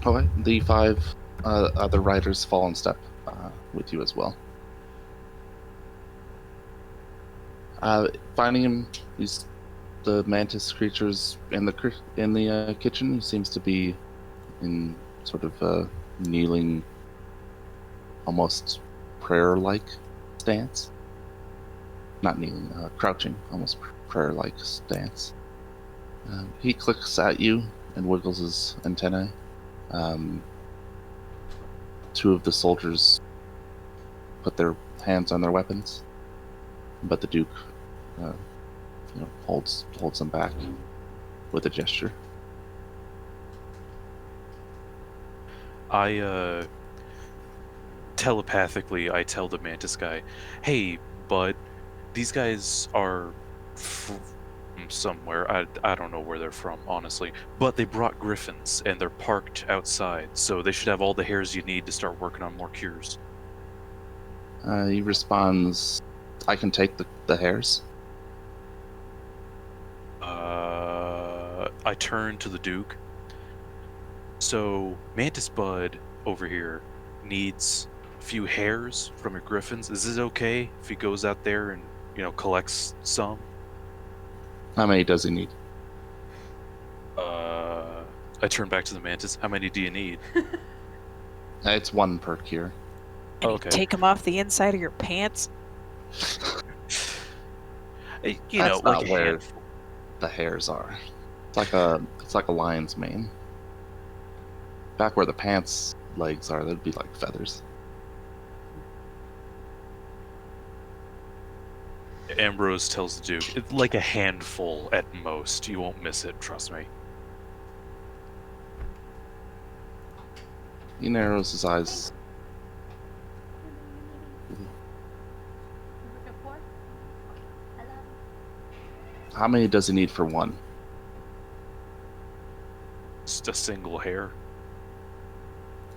Okay. The 5 other riders fall in step with you as well. Finding him, he's the mantis creatures in the kitchen. He seems to be in sort of a kneeling, almost prayer-like stance. Not kneeling, crouching, almost prayer-like stance. He clicks at you and wiggles his antennae. 2 of the soldiers put their hands on their weapons, but the Duke, holds them back with a gesture. I telepathically I tell the mantis guy, "Hey, bud, these guys are from somewhere. I don't know where they're from, honestly, but they brought griffins and they're parked outside, so they should have all the hairs you need to start working on more cures." He responds, "I can take the hairs." I turn to the Duke. So Mantis Bud over here needs a few hairs from your griffins. Is it okay if he goes out there and collects some? How many does he need? I turn back to the Mantis. How many do you need? It's 1 per cure. And Okay. you take them off the inside of your pants? You That's know, not like a where handful. the hairs are. It's like a lion's mane. Back where the pants legs are, that'd be like feathers. Ambrose tells the Duke, "It's like a handful at most. You won't miss it, trust me." He narrows his eyes. How many does he need for 1? Just a single hair.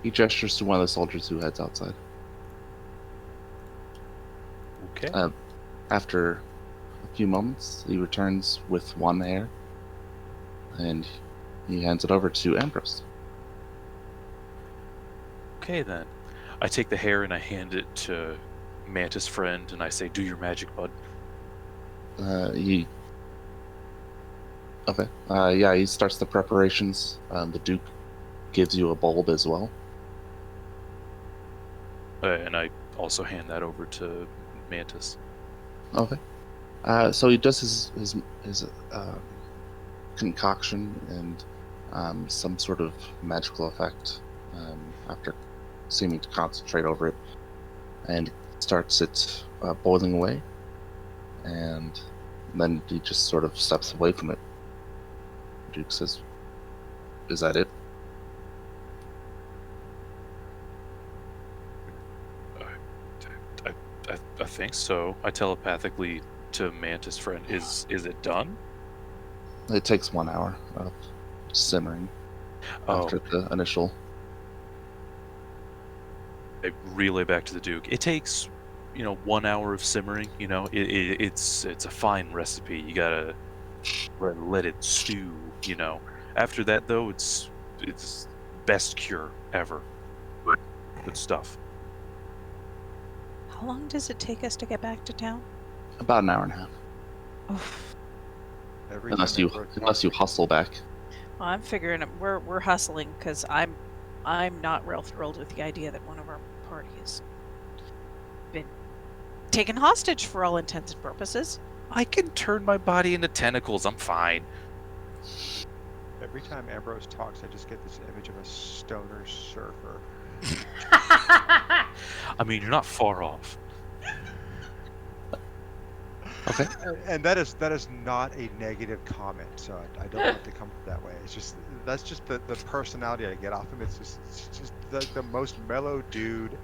He gestures to one of the soldiers who heads outside. Okay. After a few moments, he returns with 1 hair, and he hands it over to Ambrose. Okay then. I take the hair and I hand it to Mantis friend and I say, "Do your magic, bud." He starts the preparations. The Duke gives you a bulb as well. And I also hand that over to Mantis. Okay. So he does his concoction and some sort of magical effect after seeming to concentrate over it, and starts it boiling away, and then he just sort of steps away from it. Duke says, "Is that it?" I think so. I telepathically to Mantis friend, is it done? It takes 1 hour of simmering after the initial. I relay back to the Duke. It takes, 1 hour of simmering. It's a fine recipe. You gotta let it stew. After that though, it's best cure ever. Good stuff. How long does it take us to get back to town? About an hour and a half, Oof. Every unless time you hustle back. Well, I'm figuring we're hustling because I'm not real thrilled with the idea that one of our party has been taken hostage for all intents and purposes. I can turn my body into tentacles. I'm fine. Every time Ambrose talks, I just get this image of a stoner surfer. I mean, you're not far off. Okay. And that is not a negative comment, so I don't want it to come that way. It's just that's just the personality I get off him. It's just the most mellow dude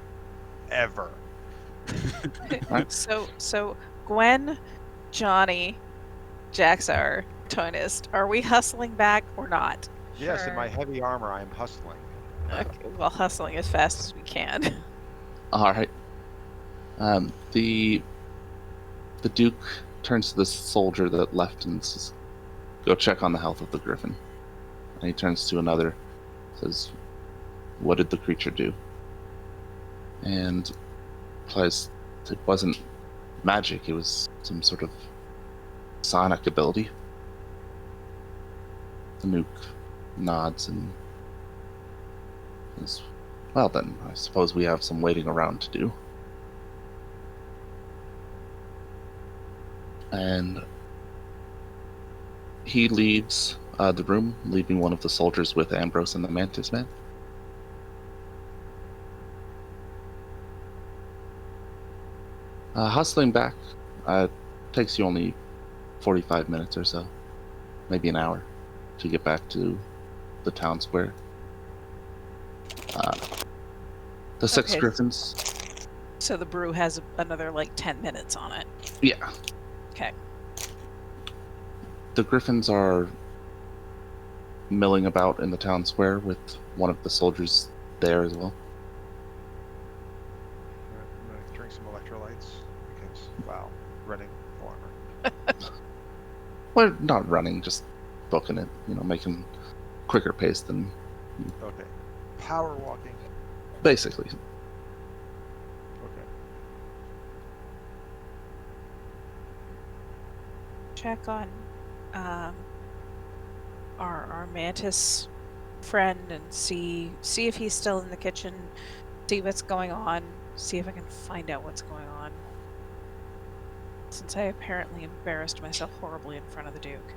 ever. Right. So Gwen, Jonny, Jaxxar, Teunyst, are we hustling back or not? Yes, in Sure. my heavy armor, I am hustling. Okay, well, hustling as fast as we can. All right. The Duke turns to the soldier that left and says, "Go check on the health of the griffin." And he turns to another, says, "What did the creature do?" And replies, "It wasn't magic. It was some sort of sonic ability." The Nuke nods and says, "Well then, I suppose we have some waiting around to do." And he leaves the room, leaving one of the soldiers with Ambrose and the Mantis Man. Hustling back takes you only 45 minutes or so, maybe an hour, to get back to the town square. The six Okay. griffins. So the brew has another 10 minutes on it. Yeah. Okay. The griffins are milling about in the town square with one of the soldiers there as well. I'm gonna drink some electrolytes because wow, running longer. We're not running, just booking it, making quicker pace than Okay, power walking. basically. Okay. Check on our mantis friend and see if he's still in the kitchen, see what's going on, see if I can find out what's going on. Since I apparently embarrassed myself horribly in front of the Duke.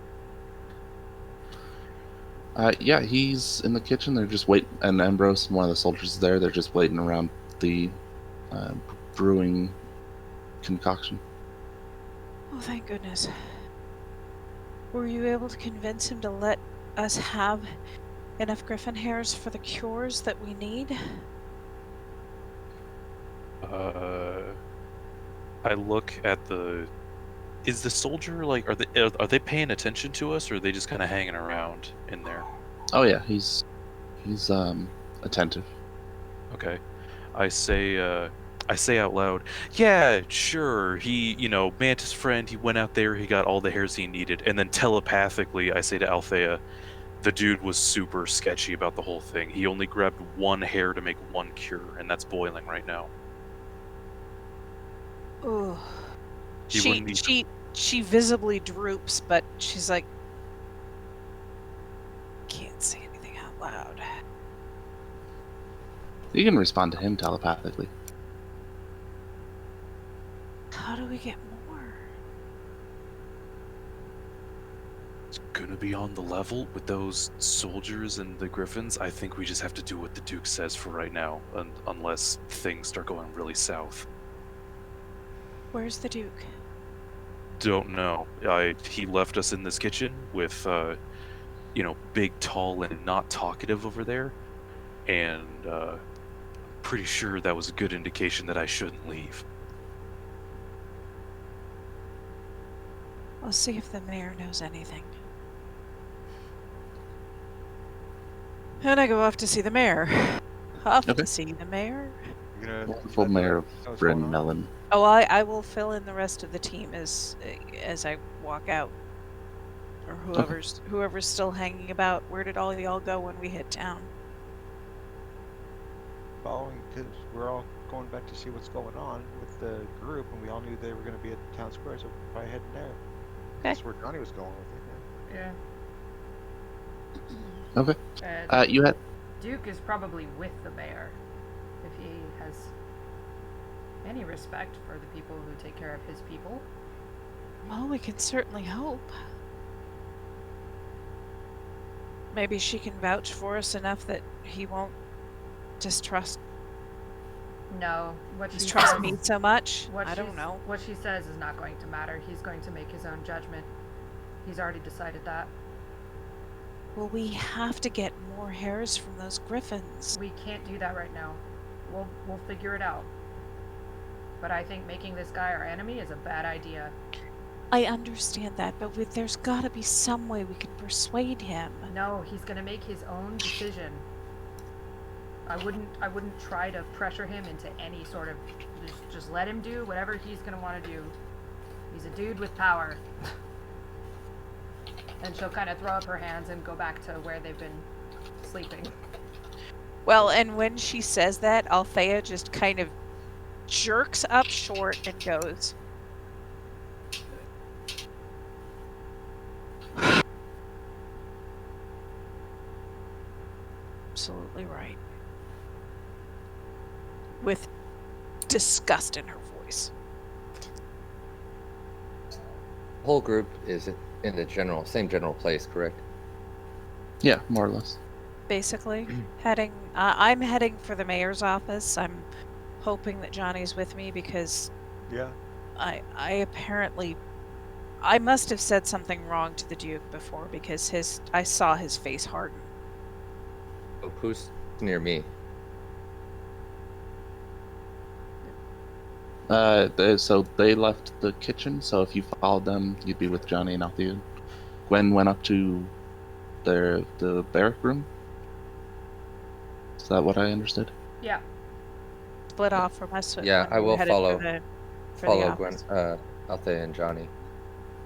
Yeah, he's in the kitchen. They're just waiting, and Ambrose and one of the soldiers is there. They're just waiting around the brewing concoction. Oh, thank goodness. Were you able to convince him to let us have enough griffin hairs for the cures that we need? I look at is the soldier are they paying attention to us, or are they just kind of hanging around in there? Oh yeah, he's attentive. Okay. I say out loud, "Yeah, sure. He, Mantis friend, he went out there, he got all the hairs he needed." And then telepathically, I say to Althea, "The dude was super sketchy about the whole thing. He only grabbed one hair to make one cure, and that's boiling right now." Ooh. He wouldn't even- She visibly droops, but she's like, can't say anything out loud. You can respond to him telepathically. how do we get more? It's gonna be on the level with those soldiers and the griffins. I think we just have to do what the Duke says for right now, unless things start going really south. Where's the Duke? Don't know. He left us in this kitchen with, big, tall, and not talkative over there, and I'm pretty sure that was a good indication that I shouldn't leave. I'll see if the mayor knows anything. And I go off to see the mayor. Off Okay. to see the mayor. You're gonna Wonderful let mayor them of know what's Bryn going on? Mellon. Oh, I will fill in the rest of the team as I walk out, or whoever's still hanging about. Where did all y'all go when we hit town? Following, because we're all going back to see what's going on with the group, and we all knew they were going to be at town square, so we're probably heading there. That's where Jonny was going with it. Yeah. Okay. Uh, You had Duke is probably with the mayor, if he has any respect for the people who take care of his people. Well, we can certainly hope. Maybe she can vouch for us enough that he won't distrust No, what she distrust me says, so much. what I don't she's- know. What she says is not going to matter. He's going to make his own judgment. He's already decided that. Well, we have to get more hairs from those griffins. We can't do that right now. We'll figure it out. But I think making this guy our enemy is a bad idea. I understand that, but there's got to be some way we can persuade him. No, he's gonna make his own decision. I wouldn't try to pressure him into any sort of. Just let him do whatever he's gonna want to do. He's a dude with power. And she'll kind of throw up her hands and go back to where they've been sleeping. Well, and when she says that, Althea just kind of jerks up short and goes, absolutely right. With disgust in her voice. The whole group is in the same general place, correct? Yeah, more or less. Basically, I'm heading for the mayor's office. I'm hoping that Johnny's with me because Yeah. I must have said something wrong to the Duke before because I saw his face harden. Oh, who's near me? So they left the kitchen, so if you followed them, you'd be with Jonny and Althea. Gwen went up to the barrack room. Is that what I understood? Yeah. Split off from us. Yeah, when I we were will headed follow- for the Follow Gwen, office. Althea and Jonny.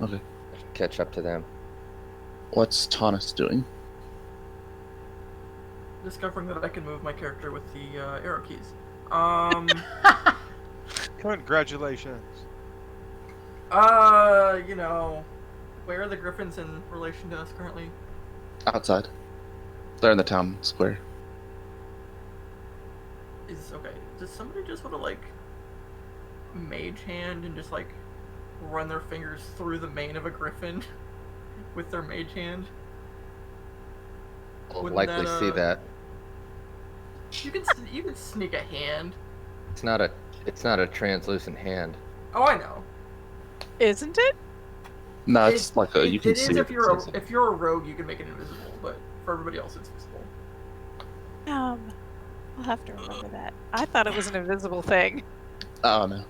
Okay. I should catch up to them. What's Teunyst doing? Discovering that I can move my character with the arrow keys. Congratulations. Where are the griffins in relation to us currently? Outside. They're in the town square. Does somebody just want to mage hand and just run their fingers through the mane of a griffin with their mage hand? We'll Wouldn't likely that, see that. You can sneak a hand. It's not a translucent hand. Oh, I know. Isn't it? No, it's like you can it see is it. if you're a rogue, you can make it invisible, but for everybody else, it's visible. I'll have to remember that. I thought it was an invisible thing. Oh no.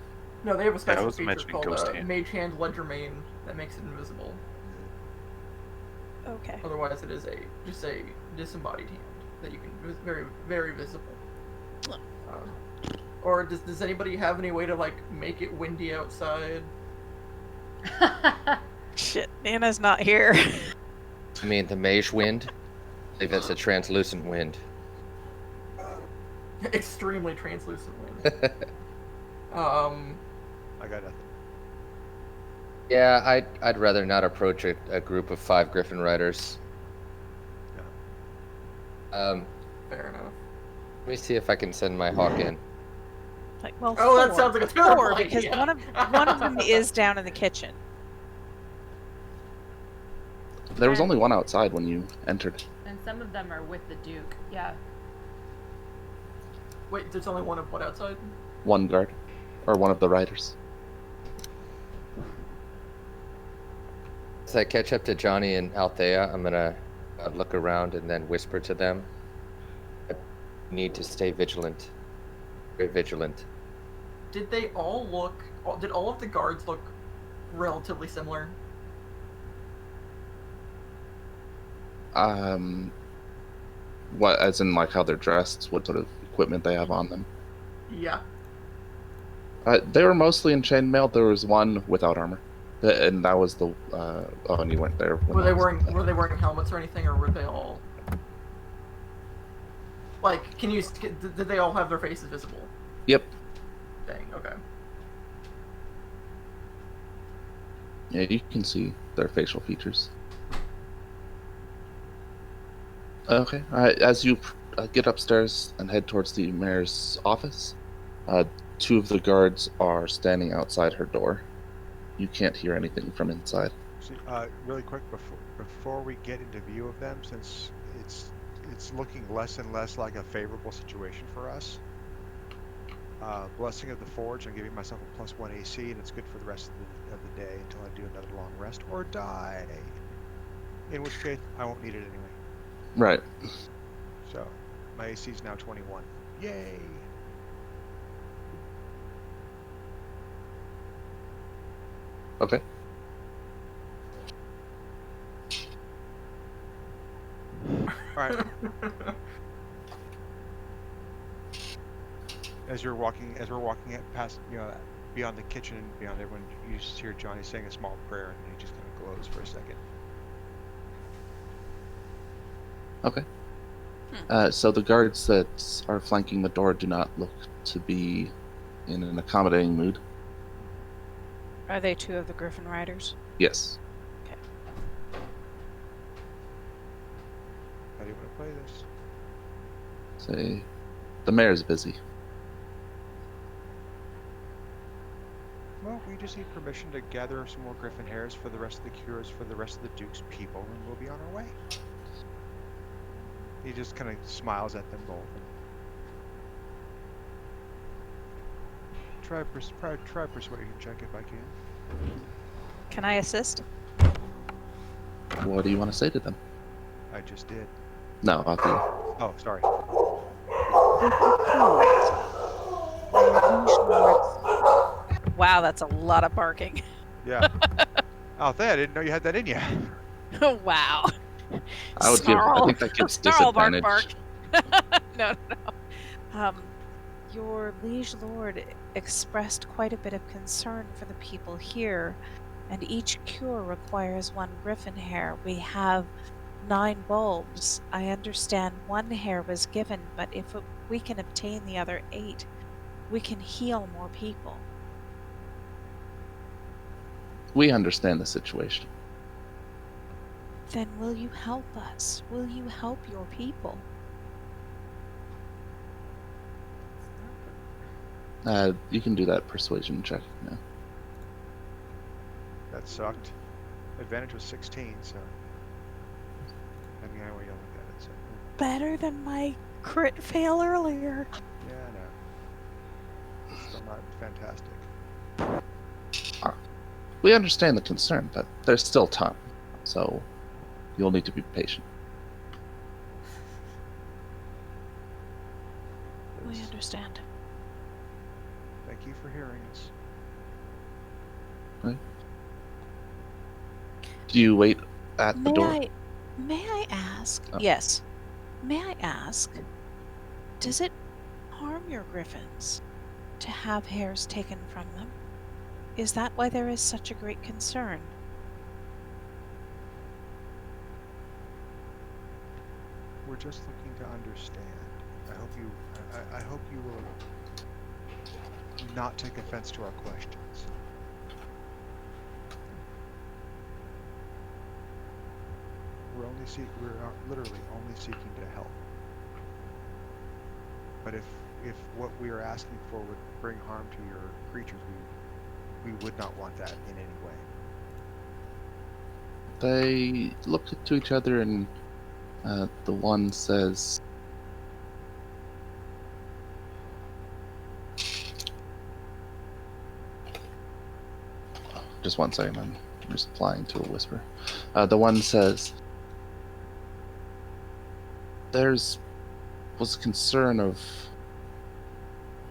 No, they have a I special was feature imagining called Ghost Hand. Mage Hand Ledger Mane that makes it invisible. Okay. Otherwise, it is just a disembodied hand that you can very, very visible. Or does anybody have any way to make it windy outside? Shit, Nana's not here. I mean, the mage wind? I believe it's a translucent wind. Extremely translucent wind. I got nothing. Yeah, I'd rather not approach a group of 5 Griffin Riders. Yeah. Fair enough. Let me see if I can send my hawk in. Like, well, Oh, that four. sounds like a terrible Four, idea. because one of them is down in the kitchen. There was And- only one outside when you entered. And some of them are with the Duke. Yeah. Wait, there's only one of what outside? One guard, or one of the riders. As I catch up to Jonny and Althea, I'm gonna look around and then whisper to them. I need to stay vigilant. Very vigilant. Did they all look? Did all of the guards look relatively similar? What, as in like how they're dressed, what sort of equipment they have on them? Yeah. They were mostly in chainmail. There was one without armor, and that was the. Oh, and you weren't there. when Were they that was- wearing helmets or anything, or were they all? Like, did they all have their faces visible? Yep. Dang. Okay. Yeah, you can see their facial features. Okay. As you get upstairs and head towards the mayor's office, two of the guards are standing outside her door. You can't hear anything from inside. See, really quick before we get into view of them, since it's looking less and less like a favorable situation for us. Blessing of the Forge. I'm giving myself a +1 AC, and it's good for the rest of the day until I do another long rest or die. In which case, I won't need it anyway. Right. So, my AC is now 21. Yay! Okay. Alright. As we're walking past, beyond the kitchen and beyond everyone, you just hear Jonny saying a small prayer, and he just kind of glows for a second. Okay. So the guards that are flanking the door do not look to be in an accommodating mood. Are they two of the Griffin Riders? Yes. How do you want to play this? Say, the mayor's busy. Well, we just need permission to gather some more griffin hairs for the rest of the cures for the rest of the Duke's people, and we'll be on our way. He just kind of smiles at them both. Try persuasion check if I can. Can I assist? What do you want to say to them? I just did. No, Althea. Oh, sorry. Wow, that's a lot of barking. Yeah. Althea, I didn't know you had that in you. Wow. I think that gives Snarl, bark, disadvantage. bark. No. Your liege lord expressed quite a bit of concern for the people here, and each cure requires 1 griffin hair. We have 9 bulbs. I understand 1 hair was given, but if we can obtain the other 8, we can heal more people. We understand the situation. Then will you help us? Will you help your people? You can do that persuasion check now. That sucked. Advantage was 16, so. Depending on how you look at it, so. Better than my crit fail earlier. Yeah, I know. It's still not fantastic. We understand the concern, but there's still time, so you'll need to be patient. We understand. Thank you for hearing us. Do you wait at the door? May I ask? Oh. Yes. May I ask? Does it harm your griffins to have hairs taken from them? Is that why there is such a great concern? We're just looking to understand. I hope you will not take offense to our questions. We're literally only seeking to help. But if if what we are asking for would bring harm to your creatures, we would not want that in any way. They look to each other, and the one says, just one second, I'm replying to a whisper. The one says, was concern of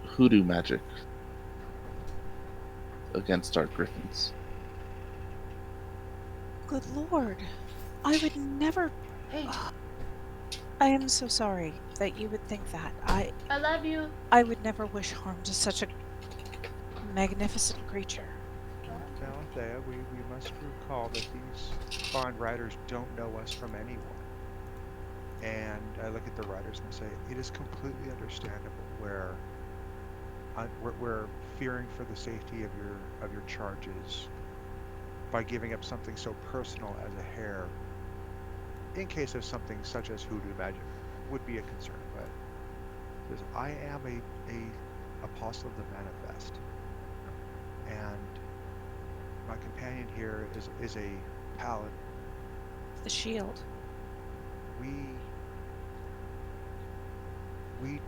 hoodoo magic against our griffins. Good lord. I would never. Hey, I am so sorry that you would think that. I love you. I would never wish harm to such a magnificent creature. Now, Althea, we must recall that these bond riders don't know us from anyone. And I look at the riders and I say, it is completely understandable where we're fearing for the safety of your charges by giving up something so personal as a hair, in case of something such as hoodoo magic, would be a concern. But because I am a apostle of the manifest, and my companion here is a paladin. The shield. We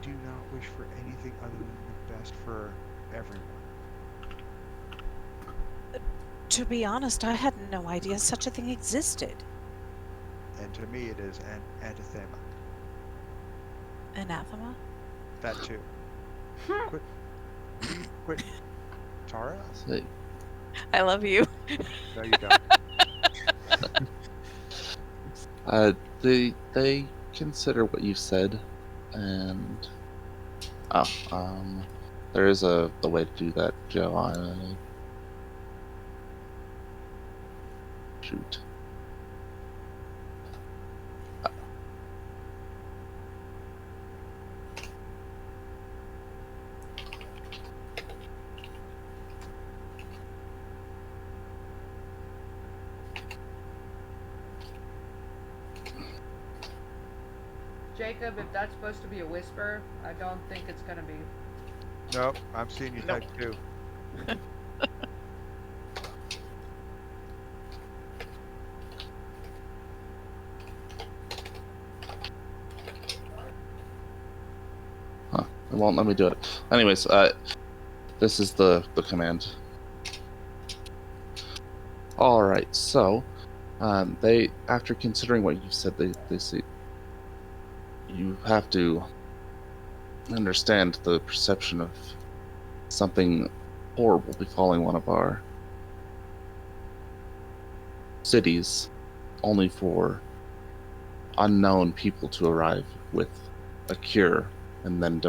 do not wish for anything other than the best for everyone. To be honest, I had no idea such a thing existed. And to me, it is an anathema. Anathema? That too. Quit. Tara? So, I love you. No, you don't. they consider what you said, and there is a way to do that, Joe. Shoot. Jacob, if that's supposed to be a whisper, I don't think it's gonna be. Nope, I'm seeing you type 2. It won't let me do it. Anyways, this is the command. Alright, so they, after considering what you said, they say you have to understand the perception of something horrible befalling one of our cities, only for unknown people to arrive with a cure and then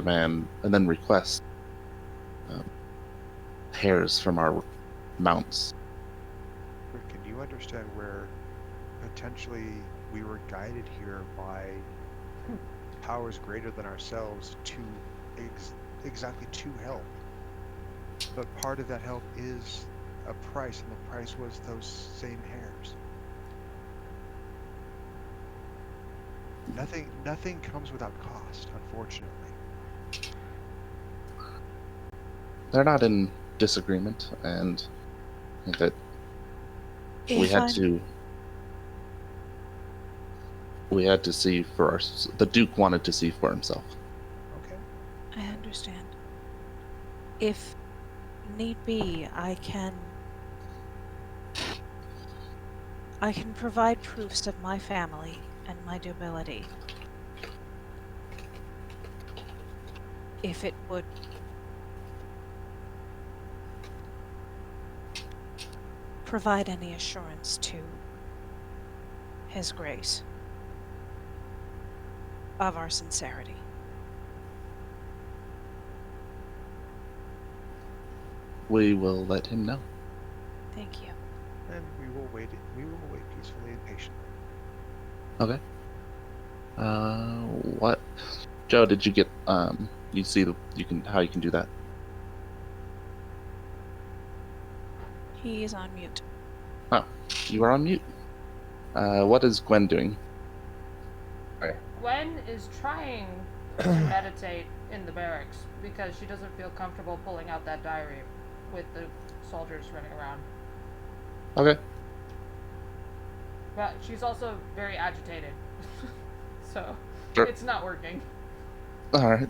request hairs from our mounts. But can you understand where potentially we were guided here by powers greater than ourselves to exactly to help? But part of that help is a price, and the price was those same hairs. Nothing comes without cost, unfortunately. They're not in disagreement, and I think that we had to see for our. The Duke wanted to see for himself. Okay. I understand. If need be, I can provide proofs of my family and my nobility. If it would provide any assurance to His Grace of our sincerity. We will let him know. Thank you. And we will wait peacefully and patiently. Okay. What? Joe, did you get you see how you can do that? He is on mute. Oh, you are on mute. What is Gwen doing? Gwen is trying to meditate in the barracks because she doesn't feel comfortable pulling out that diary with the soldiers running around. Okay. But she's also very agitated. So, Sure. it's not working. All right.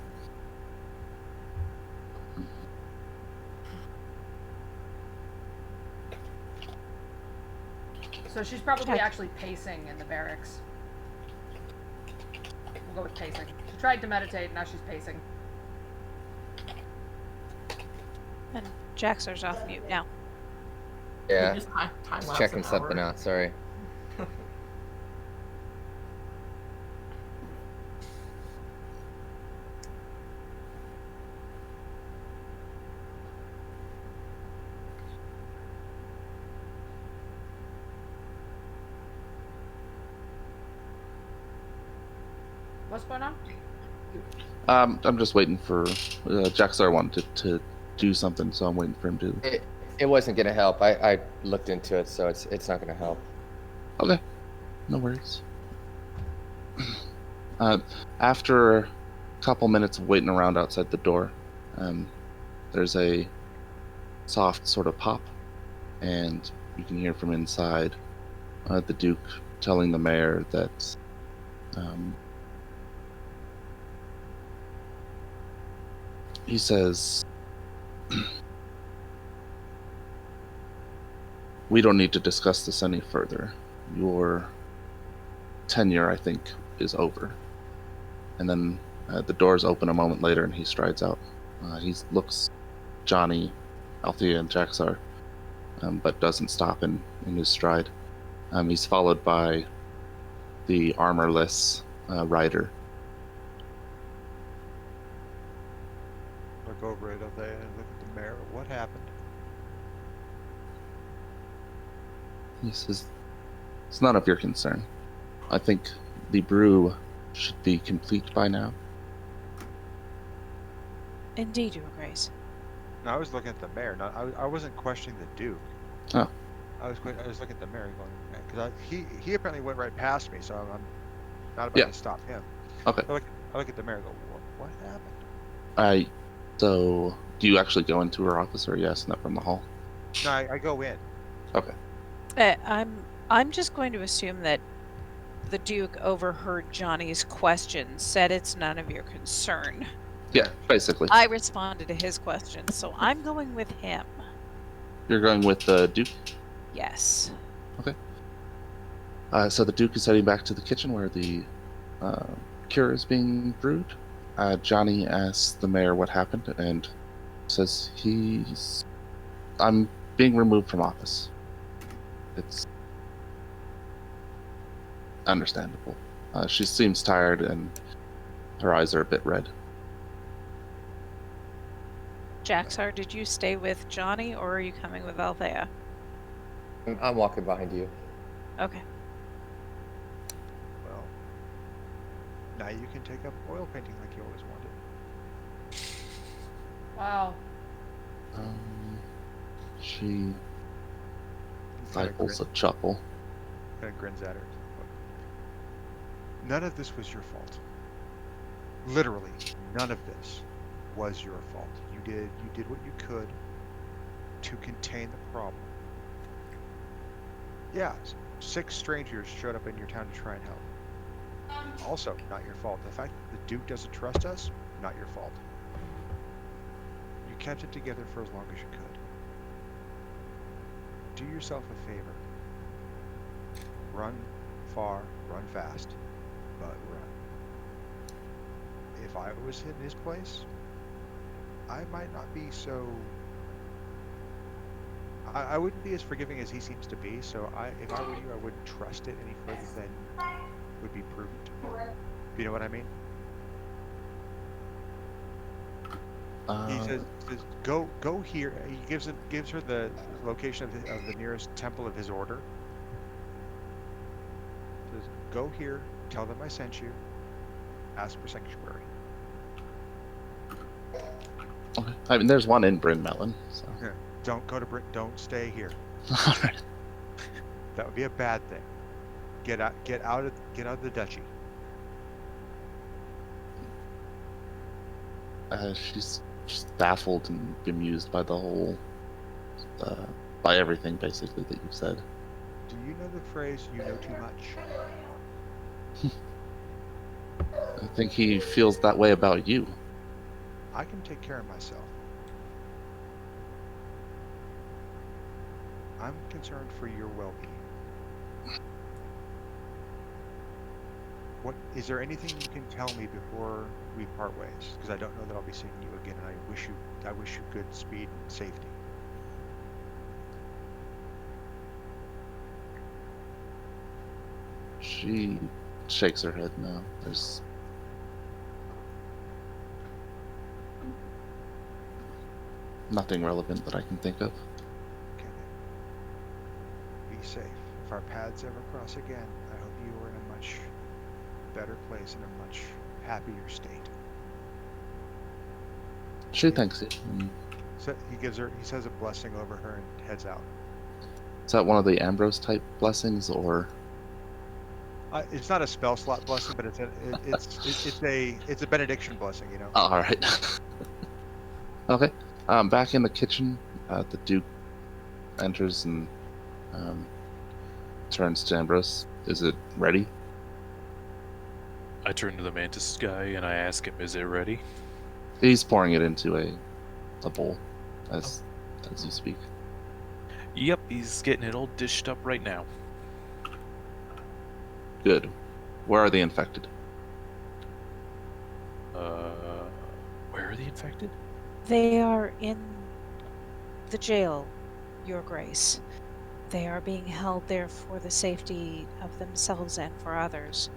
So she's probably Okay. actually pacing in the barracks. We'll go with pacing. She tried to meditate, now she's pacing. And Jaxxar's off mute now. Yeah, Just time just lapse checking an something hour. out. Sorry. What's going on? I'm just waiting for Jaxxar wanted to do something, so I'm waiting for him to. It wasn't gonna help. I looked into it, so it's not gonna help. Okay, no worries. After a couple minutes of waiting around outside the door, there's a soft sort of pop, and you can hear from inside the Duke telling the mayor that he says, "We don't need to discuss this any further. Your tenure, I think, is over." And then the doors open a moment later, and he strides out. He looks Jonny, Althea, and Jaxxar, but doesn't stop in his stride. He's followed by the armorless rider. Look over it up there and look at the mayor. What happened? He says, "It's none of your concern. I think the brew should be complete by now." Indeed, Your Grace. No, I was looking at the mayor. Not, I wasn't questioning the Duke. Oh. I was looking at the mayor going, because he apparently went right past me, so I'm not about Yeah. to stop him. Okay. I look at the mayor and go, what happened? So, do you actually go into her office, or are you asking that from the hall? No, I go in. Okay. I'm just going to assume that the Duke overheard Johnny's question, said it's none of your concern. Yeah, basically. I responded to his question, so I'm going with him. You're going with the Duke? Yes. So the Duke is heading back to the kitchen where the cure is being brewed. Jonny asks the mayor what happened and says I'm being removed from office. It's understandable. She seems tired and her eyes are a bit red. Jaxxar, did you stay with Jonny or are you coming with Althea? I'm walking behind you. Okay. Well, now you can take up oil painting like you always wanted. Wow. She He kinda stifles a chuckle. kind of grins at her. None of this was your fault. Literally, none of this was your fault. You did what you could to contain the problem. Yeah, 6 strangers showed up in your town to try and help. Also, not your fault. The fact that the Duke doesn't trust us, not your fault. You kept it together for as long as you could. Do yourself a favor. Run far, run fast, but run. If I was in his place, I might not be so... I wouldn't be as forgiving as he seems to be, so if I were you, I wouldn't trust it any further than would be prudent. You know what I mean? He says, go here. He gives her the location of the nearest temple of his order. Says, go here, tell them I sent you, ask for sanctuary. Okay. I mean, there's one in Bryn Melon, so. Yeah. Don't go to don't stay here. Alright. That would be a bad thing. Get out of the duchy. She's just baffled and bemused by the whole, by everything basically that you've said. Do you know the phrase "you know too much"? I think he feels that way about you. I can take care of myself. I'm concerned for your well-being. What is there anything you can tell me before we part ways? Because I don't know that I'll be seeing you again, and I wish you good speed and safety. She shakes her head no. There's nothing relevant that I can think of. Okay. Be safe. If our paths ever cross again, I hope you are in a much better place, in a much happier state. She thanks you. So he says a blessing over her and heads out. Is that one of the Ambrose type blessings, or? It's not a spell slot blessing, but it's a benediction blessing, you know. Oh, all right. Okay. Back in the kitchen, the Duke enters and turns to Ambrose. Is it ready? I turn to the mantis guy and I ask him, "Is it ready?" He's pouring it into a bowl as you speak. Yep, he's getting it all dished up right now. Good. Where are the infected? Where are the infected? They are in the jail, Your Grace. They are being held there for the safety of themselves and for others.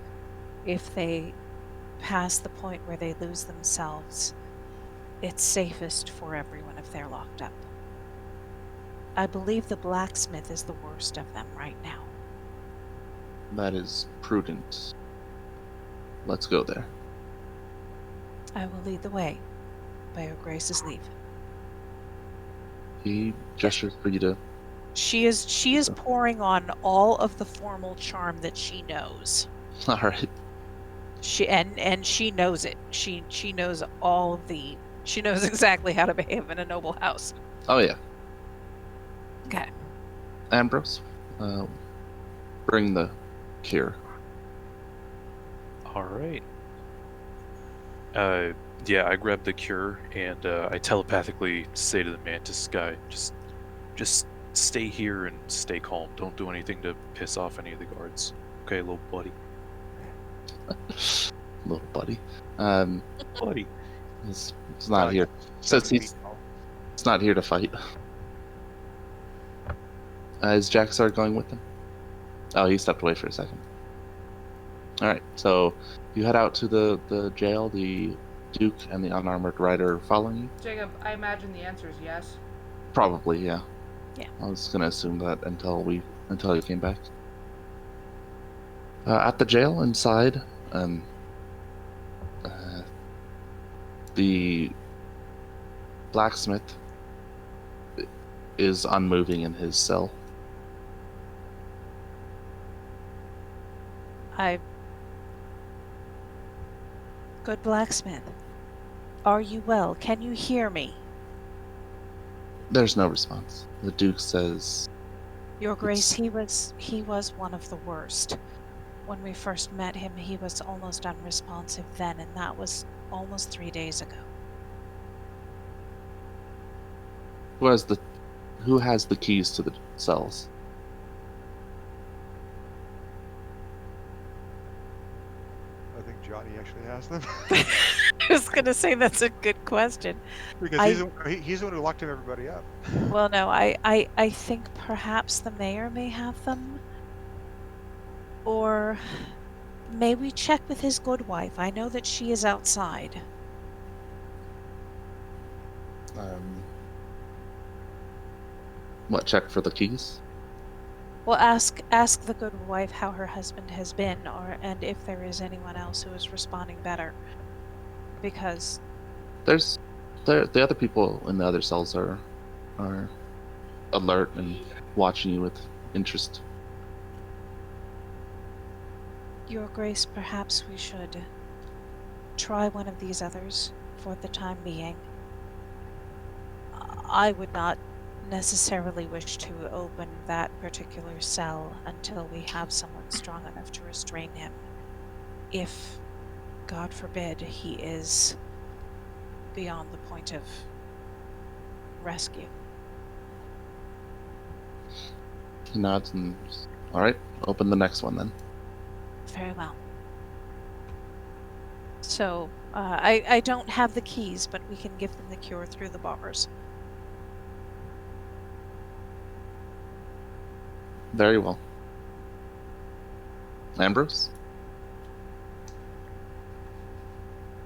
If they pass the point where they lose themselves, it's safest for everyone if they're locked up. I believe the blacksmith is the worst of them right now. That is prudent. Let's go there. I will lead the way, by Your Grace's leave. He gestures for you to. She is pouring on all of the formal charm that she knows. All right. And she knows it. She knows all of the. She knows exactly how to behave in a noble house. Oh yeah. Okay. Ambrose, bring the cure. All right. Yeah, I grab the cure and I telepathically say to the mantis guy, just stay here and stay calm. Don't do anything to piss off any of the guards. Okay, little buddy. Little buddy. Buddy. He's not here. Says he's not here to fight. Is Jaxxar going with them? Oh, he stepped away for a second. Alright, so you head out to the jail, the Duke and the unarmored rider following you? Jacob, I imagine the answer is yes. Probably, yeah. Yeah. I was gonna assume that until you came back. At the jail inside, the blacksmith is unmoving in his cell. Good blacksmith. Are you well? Can you hear me? There's no response. The Duke says, Your Grace, he was one of the worst. When we first met him, he was almost unresponsive then, and that was almost 3 days ago. Who has the keys to the cells? I think Jonny actually has them. I was gonna say that's a good question. Because he's the one who locked everybody up. Well, no, I think perhaps the mayor may have them. Or may we check with his good wife? I know that she is outside. What, check for the keys? Well, ask the good wife how her husband has been, and if there is anyone else who is responding better. Because the other people in the other cells are alert and watching you with interest. Your Grace, perhaps we should try one of these others for the time being. I would not necessarily wish to open that particular cell until we have someone strong enough to restrain him. If, God forbid, he is beyond the point of rescue. He nods and, all right, open the next one then. Very well. So, I don't have the keys, but we can give them the cure through the bars. Very well. Ambrose?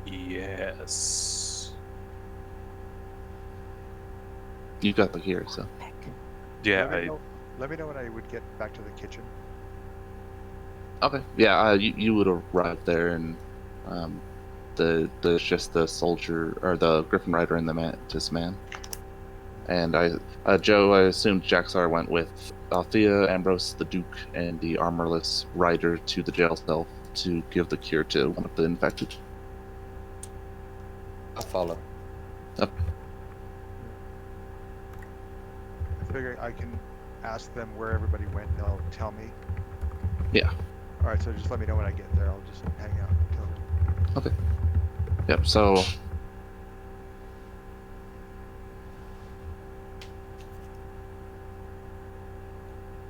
Yes. You got the gear, so. Yeah, Let me know when I would get back to the kitchen. Okay. Yeah, you would arrive there, and there's just the soldier or the Griffin Rider and this man. And Joe, I assumed Jaxxar went with Althea, Ambrose, the Duke, and the armorless rider to the jail cell to give the cure to one of the infected. I'll follow. I figure I can ask them where everybody went, and they'll tell me. Yeah. All right, so just let me know when I get there. I'll just hang out until then. Okay. Yep. So.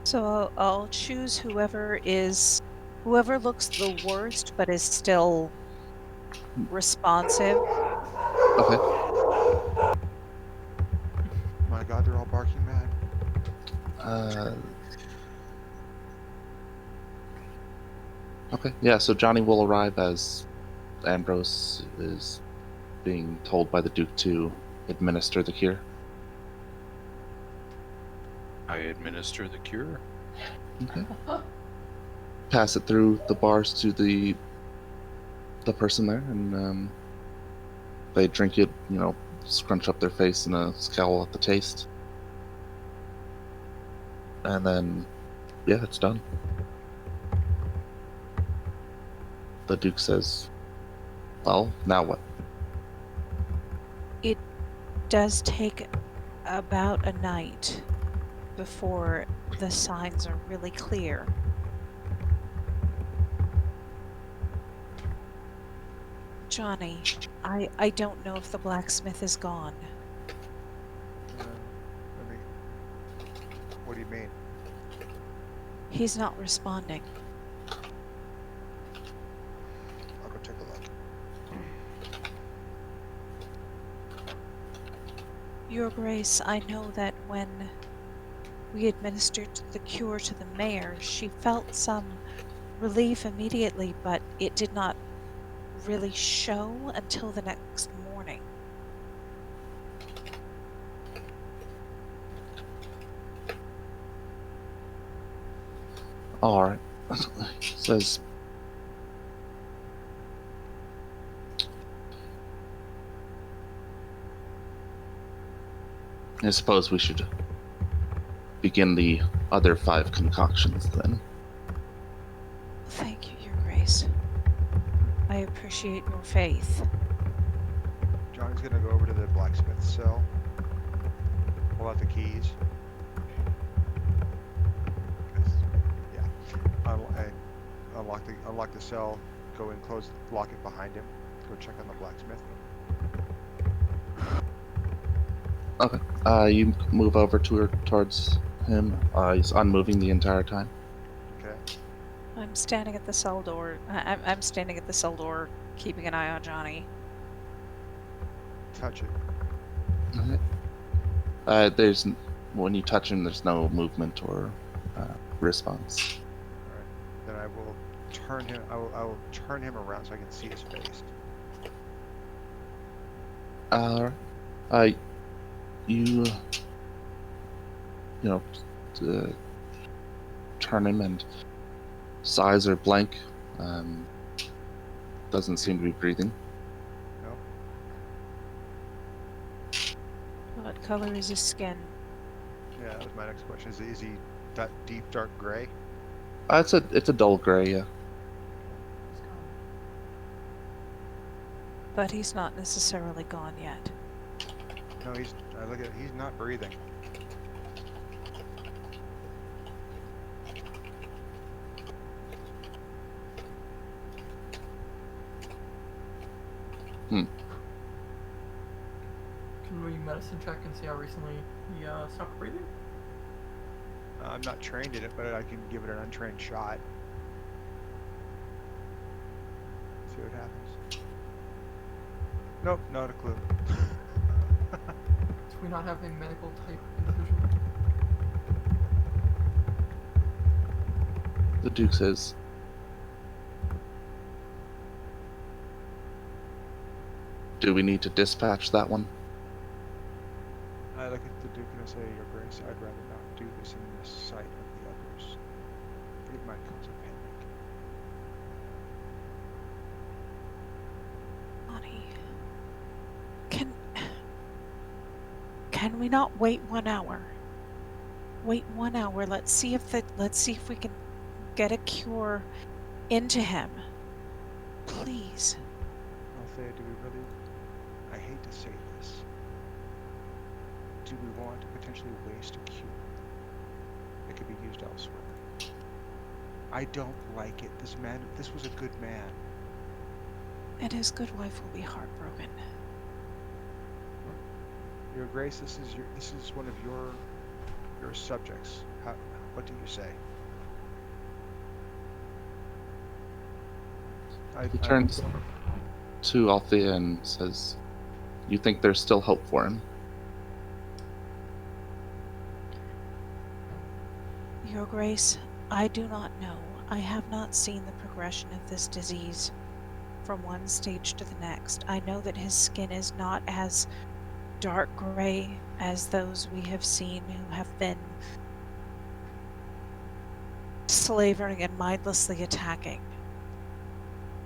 So I'll choose whoever looks the worst but is still responsive. Okay. My God, they're all barking mad. Okay. Yeah. So Jonny will arrive as Ambrose is being told by the Duke to administer the cure. I administer the cure. Okay. Pass it through the bars to the person there, and they drink it. Scrunch up their face in a scowl at the taste, and then, yeah, it's done. The Duke says, "Well, now what?" It does take about a night before the signs are really clear. Jonny, I don't know if the blacksmith is gone. What do you mean? He's not responding. I'll go take a look. Your Grace, I know that when we administered the cure to the mayor, she felt some relief immediately, but it did not really show until the next morning. All right. Says, I suppose we should begin the other 5 concoctions then. Thank you, Your Grace. I appreciate your faith. Johnny's gonna go over to the blacksmith cell, pull out the keys. Unlock the cell, go and lock it behind him, go check on the blacksmith. Okay. You move over towards him. He's unmoving the entire time. Okay. I'm standing at the cell door. I'm standing at the cell door, keeping an eye on Jonny. Touch it. Okay. When you touch him, there's no movement or response. Alright. Then I will turn him. I will turn him around so I can see his face. Alright. You turn him, and his eyes are blank. Doesn't seem to be breathing. No. What color is his skin? Yeah, that was my next question. Is he that deep dark gray? It's a dull gray, yeah. But he's not necessarily gone yet. No, I look at it, he's not breathing. Can we medicine check and see how recently he stopped breathing? I'm not trained in it, but I can give it an untrained shot. See what happens. Nope, not a clue. Do we not have a medical type individual? The Duke says, do we need to dispatch that one? I look at the Duke and I say, Your Grace, I'd rather not do this in the sight of the others. It might cause a panic. Honey, can we not wait 1 hour? Wait 1 hour. Let's see if we can get a cure into him. Please. Althea, do we really? I hate to say this. Do we want to potentially waste a cure that could be used elsewhere? I don't like it. This was a good man. And his good wife will be heartbroken. Your Grace, this is one of your subjects. What do you say? He turns to Althea and says, you think there's still hope for him? Your Grace, I do not know. I have not seen the progression of this disease from one stage to the next. I know that his skin is not as dark gray as those we have seen who have been slavering and mindlessly attacking.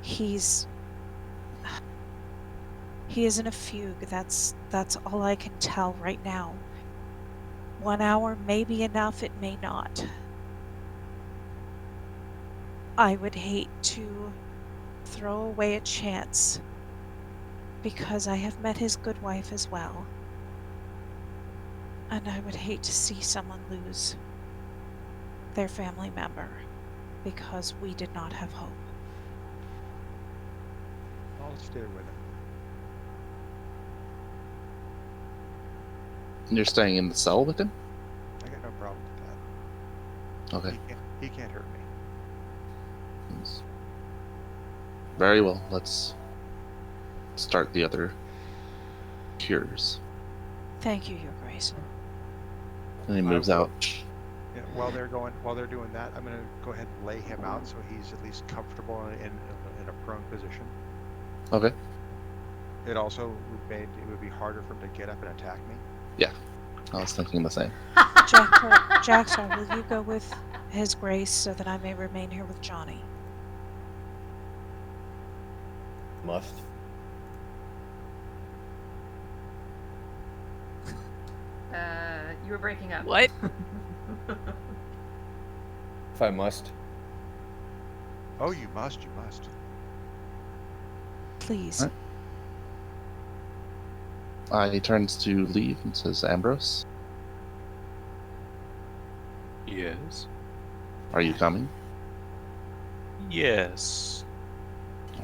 He is in a fugue. That's all I can tell right now. 1 hour may be enough, it may not. I would hate to throw away a chance because I have met his good wife as well. And I would hate to see someone lose their family member because we did not have hope. I'll stay with him. You're staying in the cell with him? I got no problem with that. Okay. He can't hurt me. Very well. Let's start the other cures. Thank you, Your Grace. And he moves out. Yeah, while they're doing that, I'm gonna go ahead and lay him out so he's at least comfortable in a prone position. Okay. It also would be harder for him to get up and attack me. Yeah. I was thinking the same. Jaxxar, will you go with His Grace so that I may remain here with Jonny? Must. You were breaking up. What? If I must. Oh, you must. Please. He turns to leave and says, Ambrose, Yes. are you coming? Yes.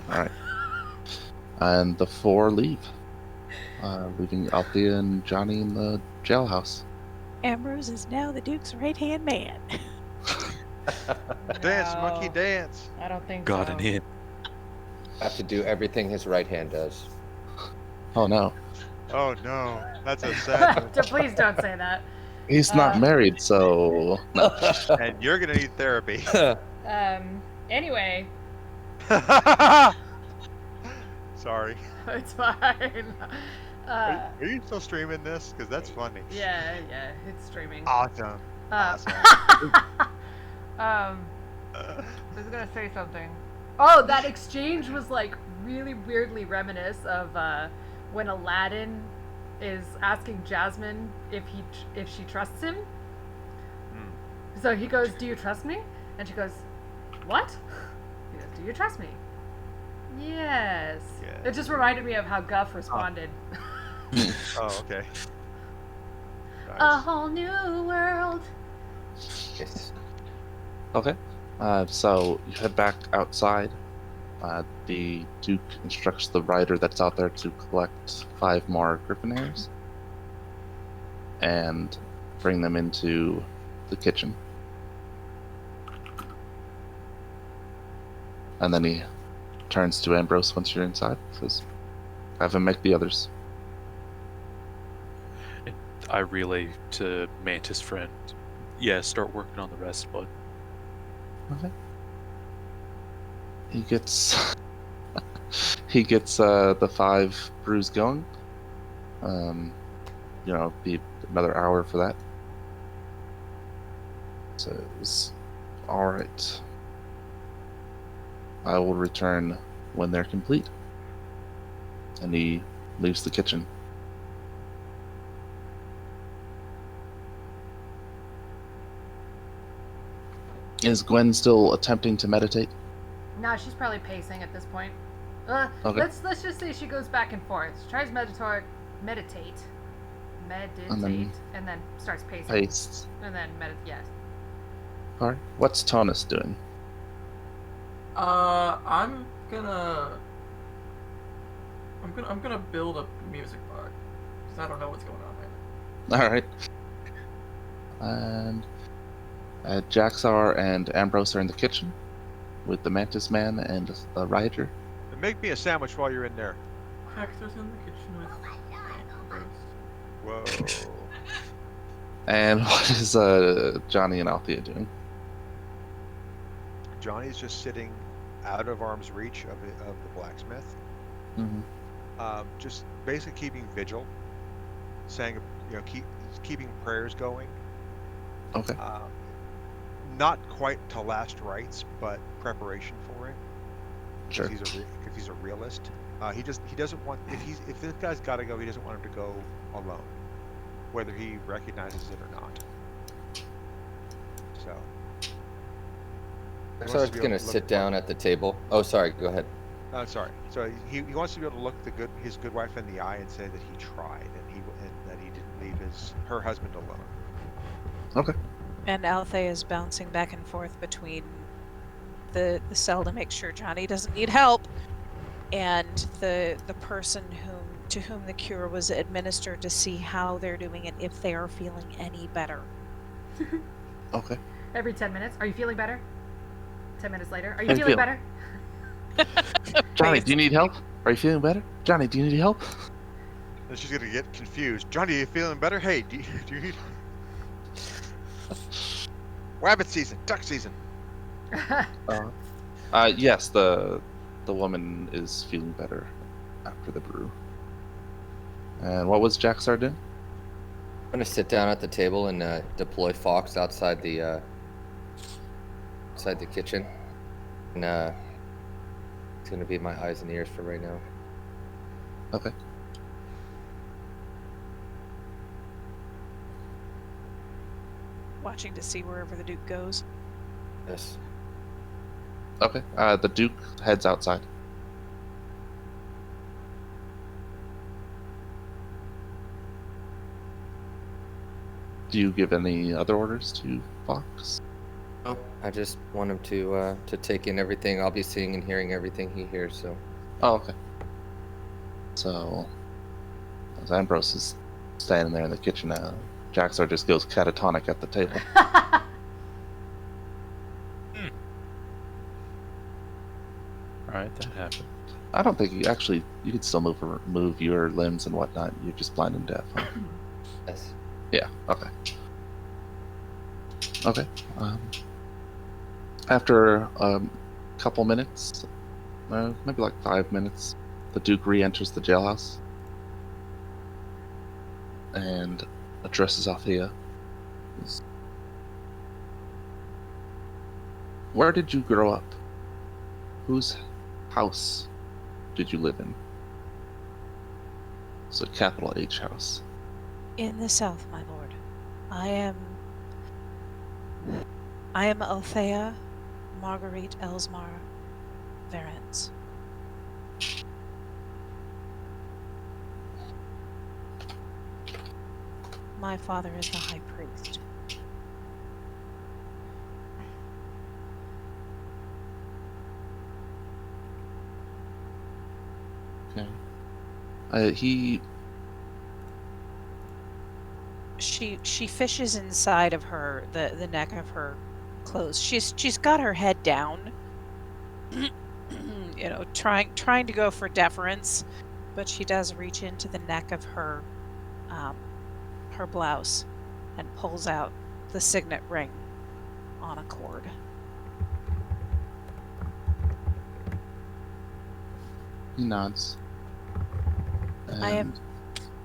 Alright. And the four leave, leaving Althea and Jonny in the jailhouse. Ambrose is now the Duke's right-hand man. Dance, No, monkey, dance. I don't think Got so. an in. Have to do everything his right hand does. Oh no. Oh no, that's a sad one. Please don't say that. He's not married, so... No. And you're gonna need therapy. Anyway, Sorry. it's fine. Are you still streaming this? Because that's funny. Yeah, it's streaming. Awesome. Awesome. I was gonna say something. Oh, that exchange was like really weirdly reminiscent of when Aladdin is asking Jasmine if she trusts him. So he goes, "Do you trust me?" And she goes, "What?" He goes, "Do you trust me?" Yes. Yeah. It just reminded me of how Guff responded. Oh, okay. A Nice. whole new world. Yes. Okay. So you head back outside. The Duke instructs the rider that's out there to collect 5 more griffin hairs and bring them into the kitchen. And then he turns to Ambrose once you're inside. Says, "Have him make the others." I relay to Mantis friend. Yeah, start working on the rest, bud. Okay. He gets the 5 brews going. Be another hour for that. Says, "All right. I will return when they're complete." And he leaves the kitchen. Is Gwen still attempting to meditate? No, she's probably pacing at this point. Okay. Let's just say she goes back and forth. She tries meditate, and then starts pacing. Paste. And then yes. Alright. What's Teunyst doing? I'm gonna build a music box because I don't know what's going on right now. Alright. And Jaxxar and Ambrose are in the kitchen with the Mantis Man and the rider. And make me a sandwich while you're in there. Hector's in the kitchen with Ambrose. Whoa. And what is Jonny and Althea doing? Johnny's just sitting out of arm's reach of the blacksmith. Mm-hmm. Just basically keeping vigil, saying, keeping prayers going. Okay. Not quite to last rites, but preparation for it. Sure. Because he's a realist. He doesn't want if this guy's got to go, he doesn't want him to go alone, whether he recognizes it or not. So. So I was gonna sit down at the table. Oh, sorry. Go ahead. Sorry. So he wants to be able to look his good wife in the eye and say that he tried and that he didn't leave her husband alone. Okay. And Althea is bouncing back and forth between the cell to make sure Jonny doesn't need help and the person to whom the cure was administered to see how they're doing and if they are feeling any better. Okay. Every 10 minutes. Are you feeling better? 10 minutes later. Are you I'm feeling feeling- better? Johnny, do you need help? Are you feeling better? Johnny, do you need help? Then she's gonna get confused. Johnny, are you feeling better? Hey, do you need rabbit season, duck season? Yes, the woman is feeling better after the brew. And what was Jaxxar doing? I'm gonna sit down at the table and deploy Fox outside the kitchen, and it's gonna be my eyes and ears for right now. Okay. Watching to see wherever the Duke goes. Yes. Okay. The Duke heads outside. Do you give any other orders to Fox? Oh, I just want him to take in everything. I'll be seeing and hearing everything he hears. So. Oh, okay. So, as Ambrose is standing there in the kitchen now, Jaxxar just goes catatonic at the table. Alright, that happened. I don't think you could still move your limbs and whatnot. You're just blind and deaf. Huh? Yes. Yeah. Okay. Okay. After a couple minutes, maybe like 5 minutes, the Duke re-enters the jailhouse and addresses Althea. Where did you grow up? Whose house did you live in? It's a capital H house. In the south, my lord. I am Althea Marguerite Elsmar Verens. My father is the high priest. Okay. She fishes inside of her the neck of her clothes. She's got her head down, you know, trying to go for deference, but she does reach into the neck of her blouse and pulls out the signet ring on a cord. He nods. I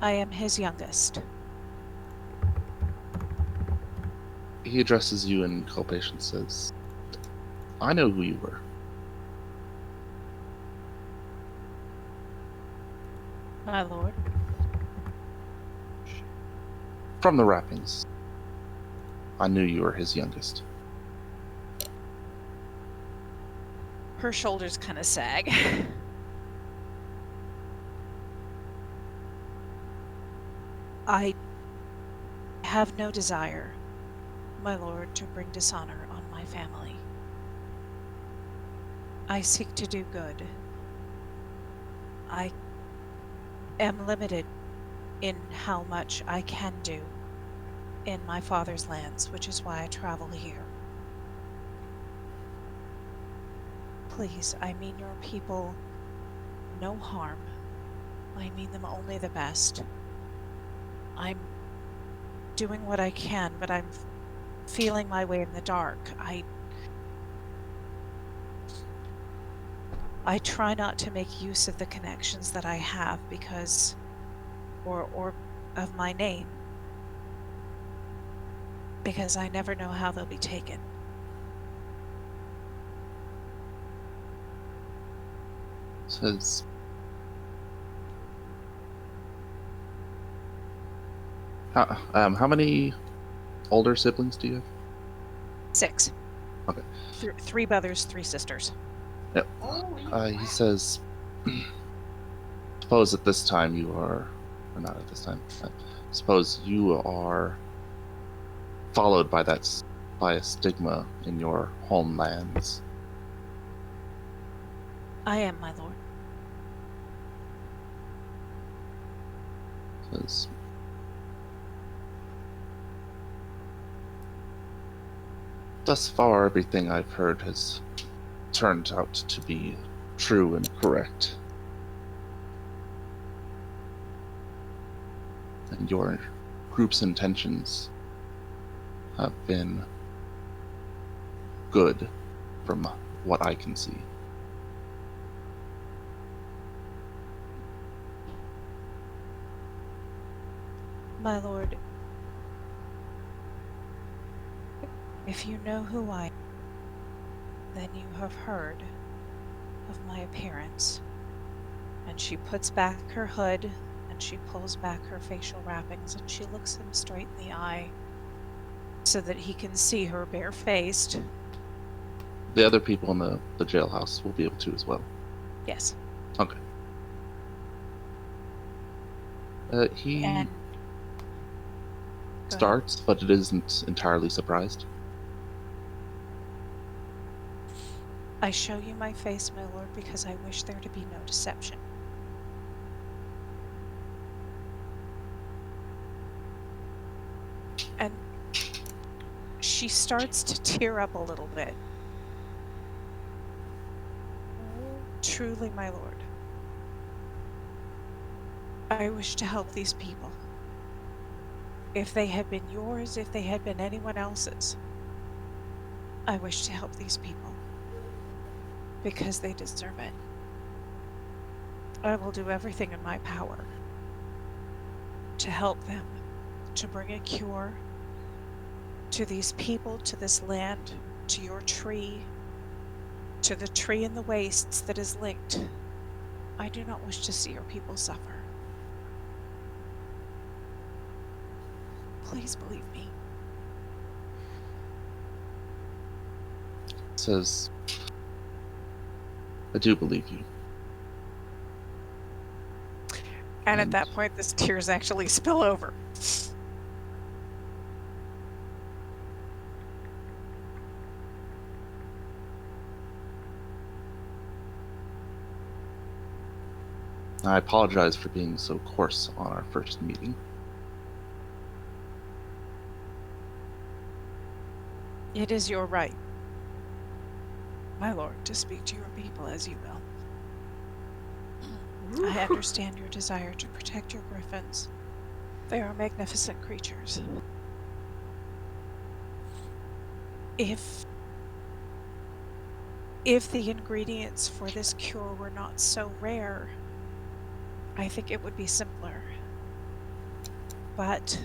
am his youngest. He addresses you in culpation, says, I know who you were. My lord. From the wrappings. I knew you were his youngest. Her shoulders kind of sag. I have no desire, my lord, to bring dishonor on my family. I seek to do good. I am limited in how much I can do in my father's lands, which is why I travel here. Please, I mean your people no harm. I mean them only the best. I'm doing what I can, but I'm feeling my way in the dark. I try not to make use of the connections that I have because, or of my name, because I never know how they'll be taken. Says, how many older siblings do you have? 6. Okay. 3 brothers, 3 sisters. Yep. He says, suppose at this time you are, or not at this time, suppose you are followed by a stigma in your homelands. I am, my lord. Says, thus far, everything I've heard has turned out to be true and correct. And your group's intentions have been good from what I can see. My lord, if you know who I am, then you have heard of my appearance. And she puts back her hood, and she pulls back her facial wrappings, and she looks him straight in the eye so that he can see her bare-faced. The other people in the jailhouse will be able to as well. Yes. Okay. He And starts, but it isn't entirely surprised. I show you my face, my lord, because I wish there to be no deception. And she starts to tear up a little bit. Truly, my lord, I wish to help these people. If they had been yours, if they had been anyone else's, I wish to help these people. Because they deserve it. I will do everything in my power to help them, to bring a cure to these people, to this land, to your tree, to the tree in the wastes that is linked. I do not wish to see your people suffer. Please believe me. Says, I do believe you. And at that point, the tears actually spill over. I apologize for being so coarse on our first meeting. It is your right, my lord, to speak to your people as you will. I understand your desire to protect your griffins. They are magnificent creatures. If the ingredients for this cure were not so rare, I think it would be simpler. But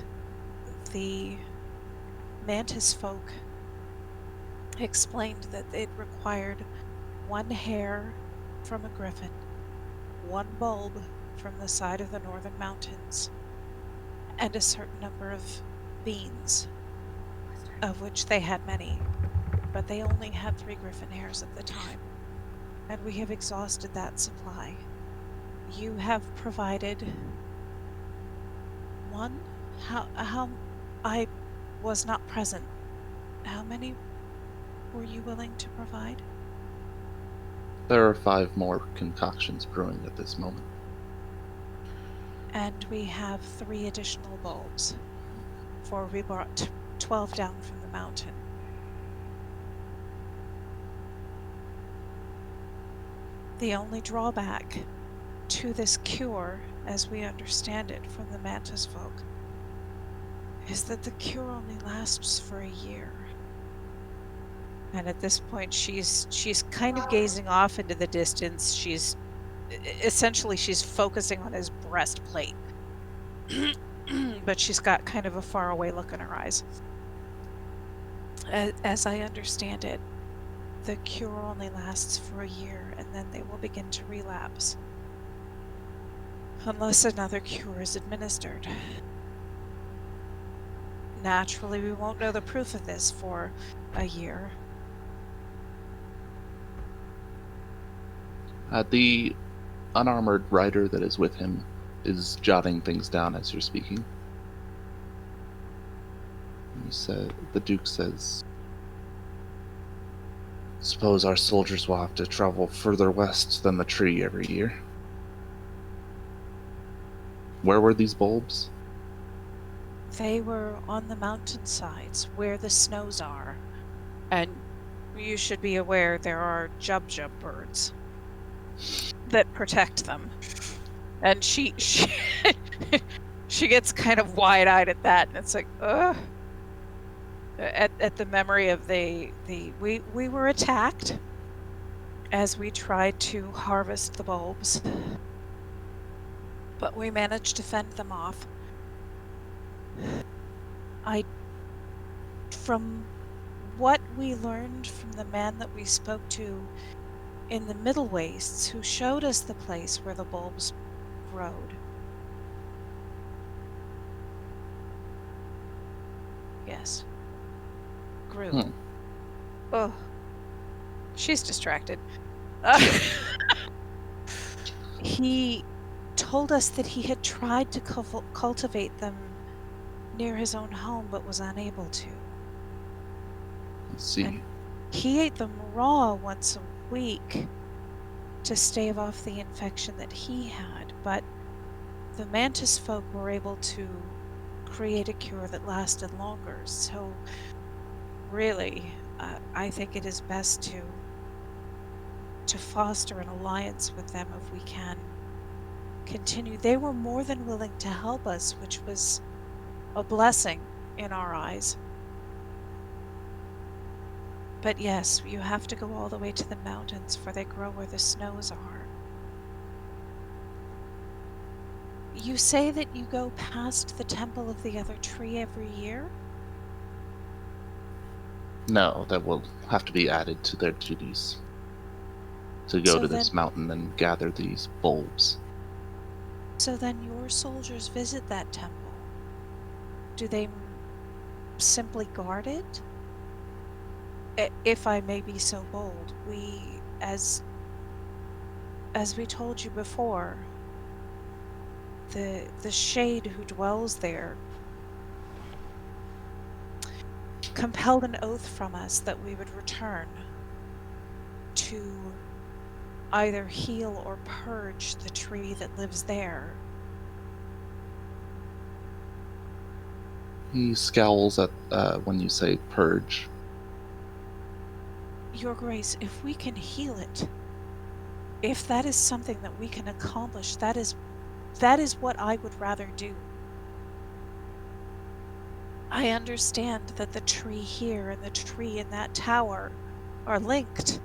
the mantis folk explained that it required one hair from a griffin, one bulb from the side of the northern mountains, and a certain number of beans, of which they had many, but they only had 3 griffin hairs at the time, and we have exhausted that supply. You have provided one? How I was not present. How many were you willing to provide? There are 5 more concoctions brewing at this moment. And we have 3 additional bulbs, for we brought 12 down from the mountain. The only drawback to this cure, as we understand it from the mantis folk, is that the cure only lasts for a year. And at this point, she's kind of gazing off into the distance. She's focusing on his breastplate, but she's got kind of a faraway look in her eyes. As I understand it, the cure only lasts for a year, and then they will begin to relapse, unless another cure is administered. Naturally, we won't know the proof of this for a year. The unarmored rider that is with him is jotting things down as you're speaking. The Duke says, "Suppose our soldiers will have to travel further west than the tree every year." Where were these bulbs? They were on the mountainsides where the snows are. And you should be aware there are jub birds that protect them. And she she gets kind of wide-eyed at that, and it's like, ugh. At the memory of we were attacked as we tried to harvest the bulbs, but we managed to fend them off. From what we learned from the man that we spoke to in the Middle Wastes, who showed us the place where the bulbs growed. Yes. Grew. Oh. She's distracted. He told us that he had tried to cultivate them near his own home, but was unable to. Let's see. And he ate them raw once a week to stave off the infection that he had, but the mantis folk were able to create a cure that lasted longer. So really, I think it is best to foster an alliance with them if we can continue. They were more than willing to help us, which was a blessing in our eyes. But yes, you have to go all the way to the mountains, for they grow where the snows are. You say that you go past the temple of the other tree every year? No, that will have to be added to their duties. To go So to this then- mountain and gather these bulbs. So then your soldiers visit that temple. Do they simply guard it? If I may be so bold, we, as we told you before, the shade who dwells there compelled an oath from us that we would return to either heal or purge the tree that lives there. He scowls at when you say purge. Your Grace, if we can heal it, if that is something that we can accomplish, that is what I would rather do. I understand that the tree here and the tree in that tower are linked,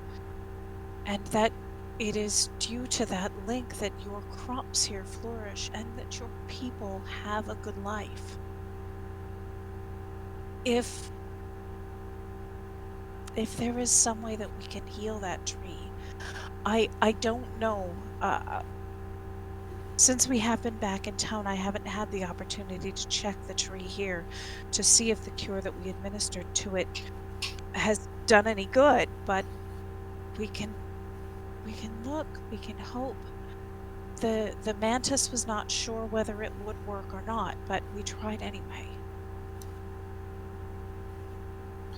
and that it is due to that link that your crops here flourish and that your people have a good life. If there is some way that we can heal that tree, I don't know. Since we have been back in town, I haven't had the opportunity to check the tree here to see if the cure that we administered to it has done any good, but we can look, we can hope. The mantis was not sure whether it would work or not, but we tried anyway.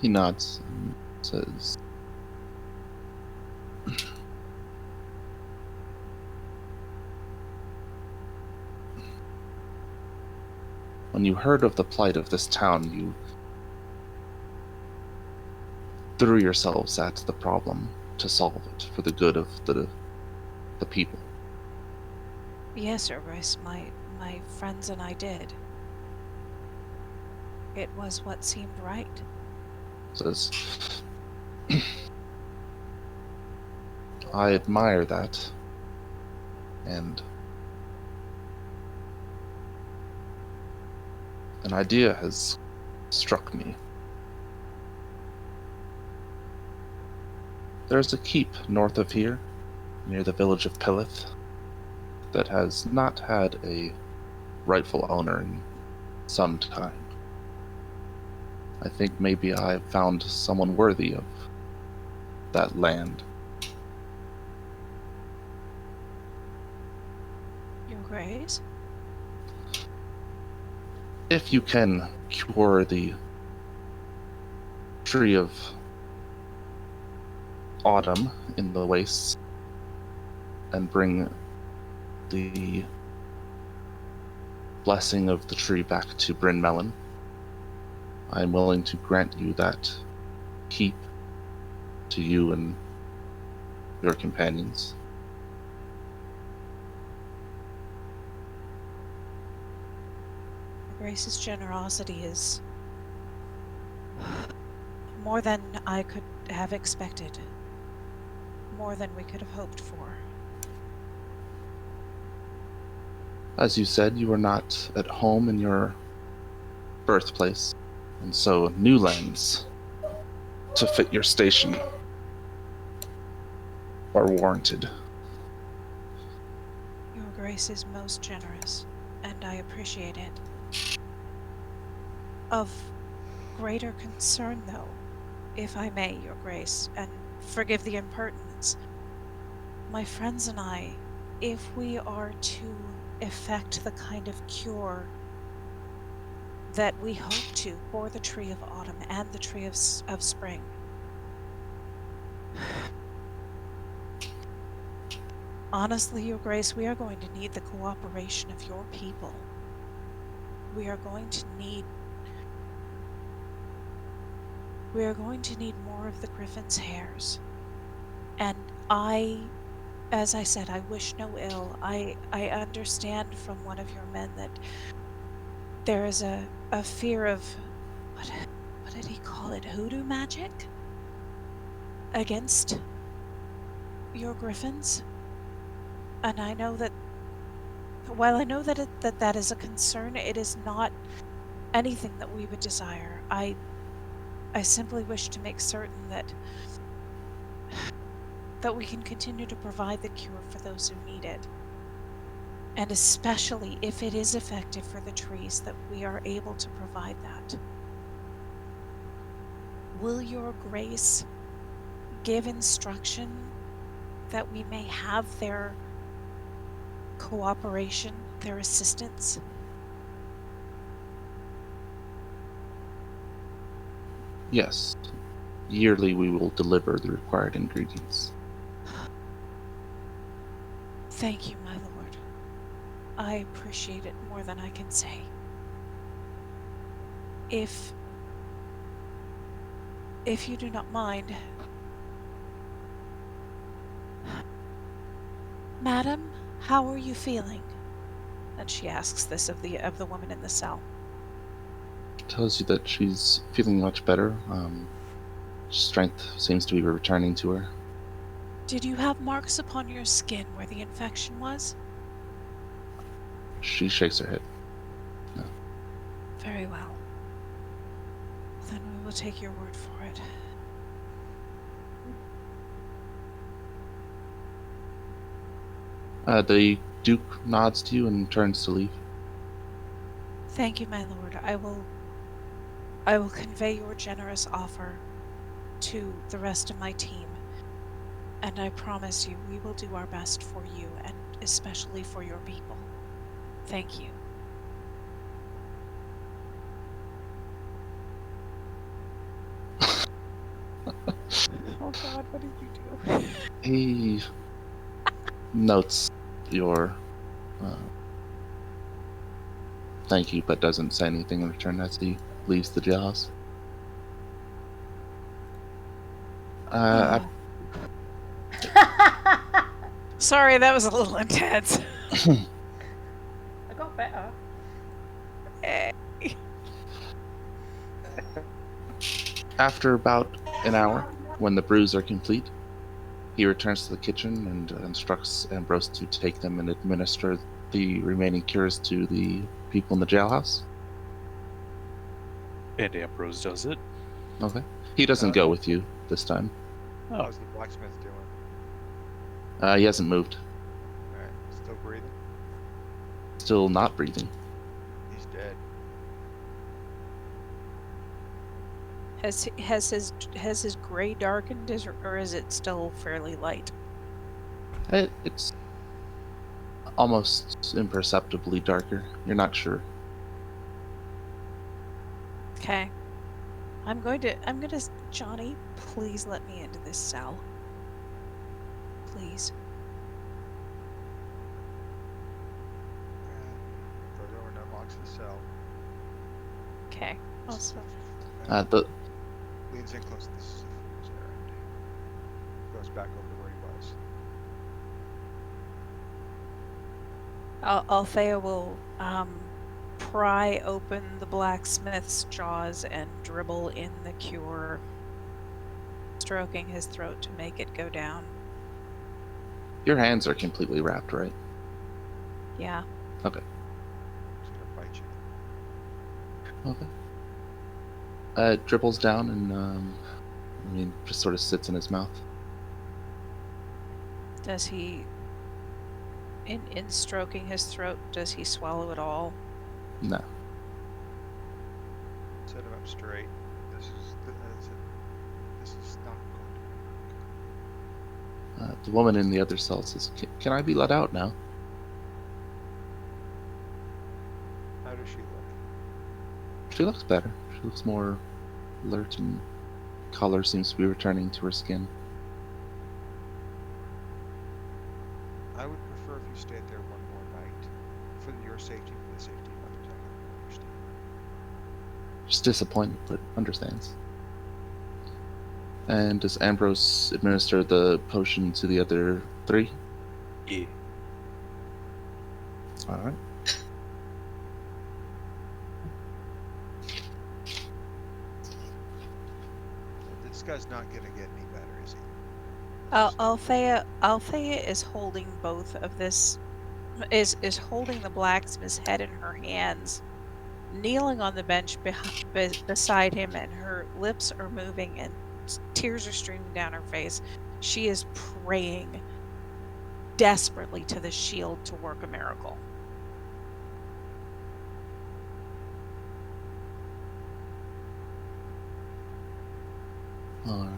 He nods and says, when you heard of the plight of this town, you threw yourselves at the problem to solve it for the good of the people. Yes, Sir Grace, my friends and I did. It was what seemed right. Says, I admire that, and an idea has struck me. There's a keep north of here, near the village of Pillith, that has not had a rightful owner in some time. I think maybe I've found someone worthy of that land. Your Grace? If you can cure the tree of autumn in the wastes and bring the blessing of the tree back to Bryn Melon, I am willing to grant you that keep to you and your companions. Grace's generosity is more than I could have expected, more than we could have hoped for. As you said, you are not at home in your birthplace, and so new lands to fit your station are warranted. Your Grace is most generous, and I appreciate it. Of greater concern, though, if I may, Your Grace, and forgive the impertinence, my friends and I, if we are to effect the kind of cure that we hope to for the tree of autumn and the tree of spring, honestly, Your Grace, we are going to need the cooperation of your people. We are going to need more of the griffin's hairs. And as I said, I wish no ill. I understand from one of your men that there is a fear of, what did he call it, hoodoo magic? Against your griffins? And I know that, while I know that that is a concern, it is not anything that we would desire. I simply wish to make certain that we can continue to provide the cure for those who need it. And especially if it is effective for the trees, that we are able to provide that. Will Your Grace give instruction that we may have their cooperation, their assistance? Yes. Yearly we will deliver the required ingredients. Thank you, my lord. I appreciate it more than I can say. If you do not mind, Madam, how are you feeling? And she asks this of the woman in the cell. Tells you that she's feeling much better. Strength seems to be returning to her. Did you have marks upon your skin where the infection was? She shakes her head. No. Very well. Then we will take your word for it. The Duke nods to you and turns to leave. Thank you, my lord. I will convey your generous offer to the rest of my team, and I promise you we will do our best for you and especially for your people. Thank you. Oh God, what did you do? He notes your thank you, but doesn't say anything in return as he leaves the jaws. Sorry, that was a little intense. I got better. After about an hour, when the brews are complete, he returns to the kitchen and instructs Ambrose to take them and administer the remaining cures to the people in the jailhouse. And Ambrose does it. Okay. He doesn't go with you this time. Oh. How's the blacksmith doing? He hasn't moved. Alright, still breathing? Still not breathing. He's dead. Has his gray darkened, or is it still fairly light? It's almost imperceptibly darker. You're not sure. Okay. I'm gonna Jonny, please let me into this cell. Please. Goes over and unlocks the cell. Okay. Also. The Leans in close to the syphilis errand. Goes back over to where he was. Althea will pry open the blacksmith's jaws and dribble in the cure, stroking his throat to make it go down. your hands are completely wrapped, right? Yeah. Okay. He's gonna bite you. Okay. It dribbles down and just sort of sits in his mouth. Does he, in stroking his throat, does he swallow it all? No. Set him up straight. This is not going to The woman in the other cell says, "Can I be let out now?" work. How does she look? She looks better. She looks more alert and color seems to be returning to her skin. I would prefer if you stayed there one more night. For your safety, for the safety of others. I can understand. She's disappointed, but understands. And does Ambrose administer the potion to the other three? Yeah. Alright. This guy's not gonna get any better, is he? Althea is holding both of this, is holding the blacksmith's head in her hands, kneeling on the bench beside him, and her lips are moving and tears are streaming down her face. She is praying desperately to the shield to work a miracle. Alright.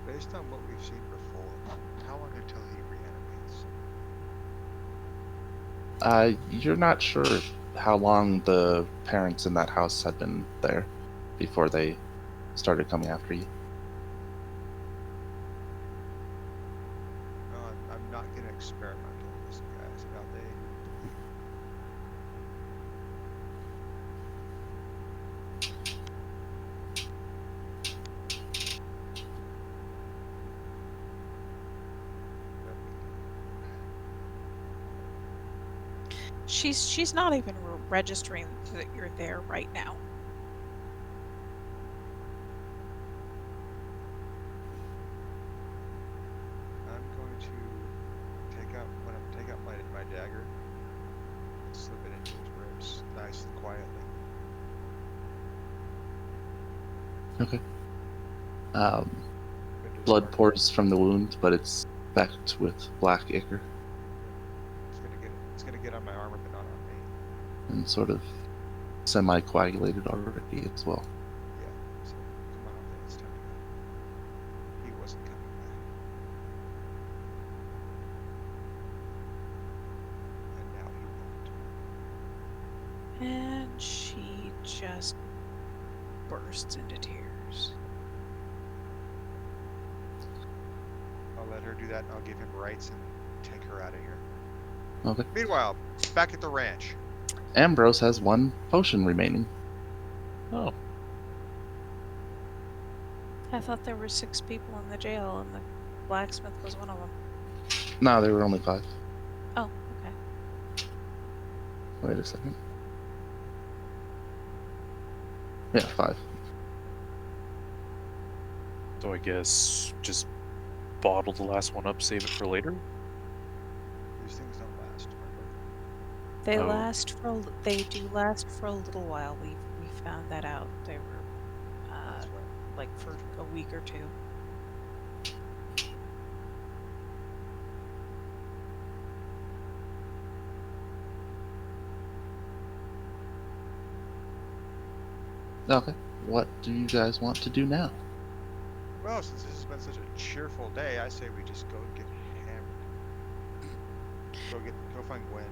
Based on what we've seen before, how long until he reanimates? You're not sure how long the parents in that house had been there before they started coming after you. I'm not gonna experimental. This guy's about the. She's not even registering that you're there right now. I'm going to take out my dagger, slip it into his ribs, nice and quietly. Okay. Into his Blood heart. pours from the wound, but it's backed with black ichor It's gonna get on my armor, but not on me. and sort of semi-coagulated already as well. Yeah. So come on, Althea, it's time to go. He wasn't coming back. And now he won't. And she just bursts into tears. I'll let her do that, and I'll give him rights and take her out of here. Okay. Meanwhile, back at the ranch. Ambrose has 1 potion remaining. Oh, I thought there were 6 people in the jail and the blacksmith was one of them. No, there were only 5. Oh, okay. Wait a second. Yeah, 5. so I guess just bottle the last one up, save it for later. These things don't last. Remember? They Oh. they do last for a little while. We found that out. They were That's right. like for a week or 2. Okay. What do you guys want to do now? Well, since this has been such a cheerful day, I say we just go and get hammered. Go find Gwen.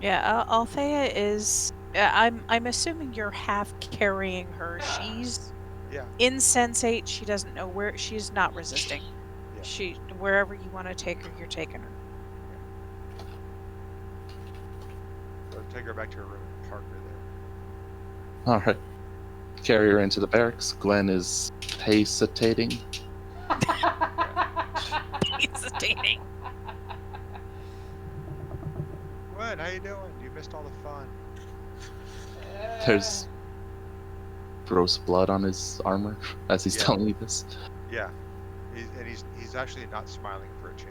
Yeah, Althea is. I'm assuming you're half carrying her. She's Yeah. insensate. She doesn't know where. She's not resisting. Yeah. She wherever you want to take her, you're taking her. So take her back to her room and park her there. Alright. Carry her into the barracks. Gwen is hesitating. Hesitating. Gwen, how you doing? You missed all the fun. There's gross blood on his armor as he's Yeah. telling you this. Yeah. He's actually not smiling for a change.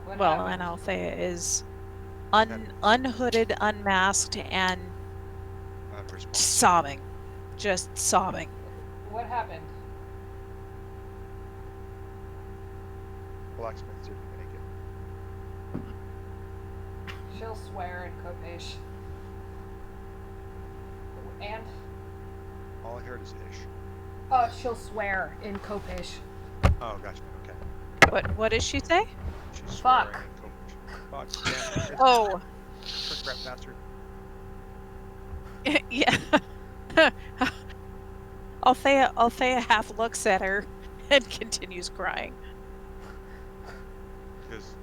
What Well, happened? and Althea is unhooded, unmasked, and Unresponsive. sobbing, just sobbing. What happened? Blacksmith didn't make it. She'll swear in Kopesh. And? All I heard is ish. Oh, she'll swear in Kopesh. Oh, gotcha. Okay. What does she say? She's Fuck. swearing in Coach. Fuck. Damn it. Oh, Trick rat bastard. yeah. Althea half looks at her and continues crying. Because,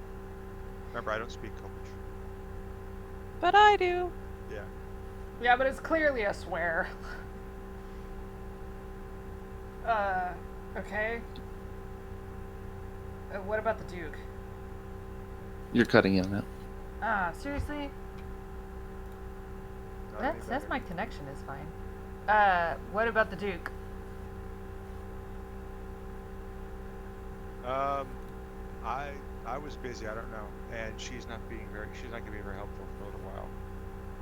remember, I don't speak Coach. But I do. Yeah. Yeah, but it's clearly a swear. Okay. What about the Duke? You're cutting in now. Ah, seriously? Not any That's better. my connection is fine. What about the Duke? I was busy. I don't know, and she's not gonna be very helpful for a little while.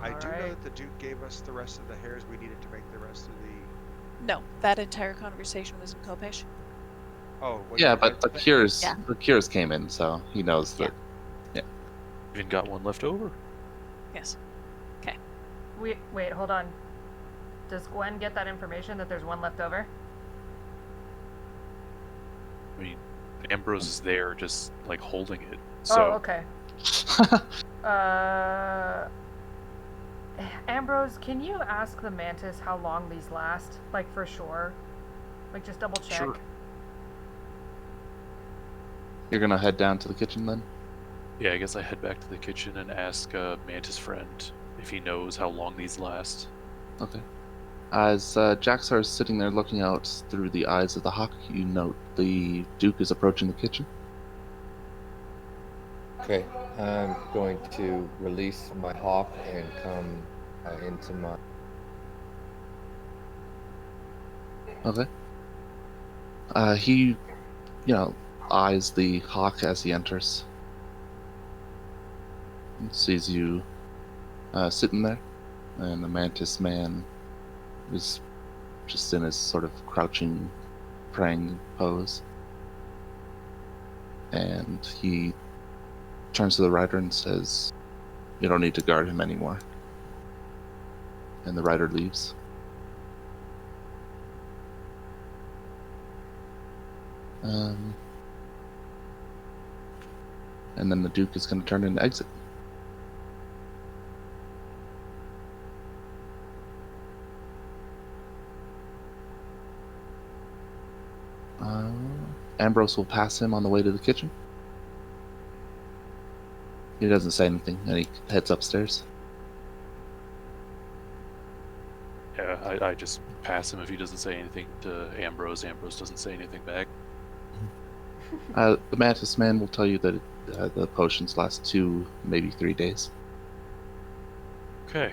I do know Alright. that the Duke gave us the rest of the hairs we needed to make the rest of the. No, that entire conversation was in Kopesh. Oh. Well, Yeah, but the cures Yeah. the cures came in, so he knows that. Even got one left over. Yes. Wait, hold on. Does Gwen get that information that there's one left over? I mean, Ambrose is there, just like holding it. So Oh, okay. Ambrose, can you ask the Mantis how long these last? Like, for sure? Like, just double check. Sure. You're gonna head down to the kitchen then? Yeah, I guess I head back to the kitchen and ask Mantis friend if he knows how long these last. Okay. As Jaxxar is sitting there looking out through the eyes of the hawk, you note the Duke is approaching the kitchen. Okay, I'm going to release my hawk and come into my. Okay. He, eyes the hawk as he enters. And sees you sitting there, and the mantis man is just in his sort of crouching, praying pose. And he turns to the rider and says, "You don't need to guard him anymore." And the rider leaves. And then the Duke is going to turn and exit. Ambrose will pass him on the way to the kitchen. He doesn't say anything, and he heads upstairs. Yeah, I just pass him if he doesn't say anything to Ambrose. Ambrose doesn't say anything back. The Mantis Man will tell you that the potions last 2, maybe 3 days. Okay.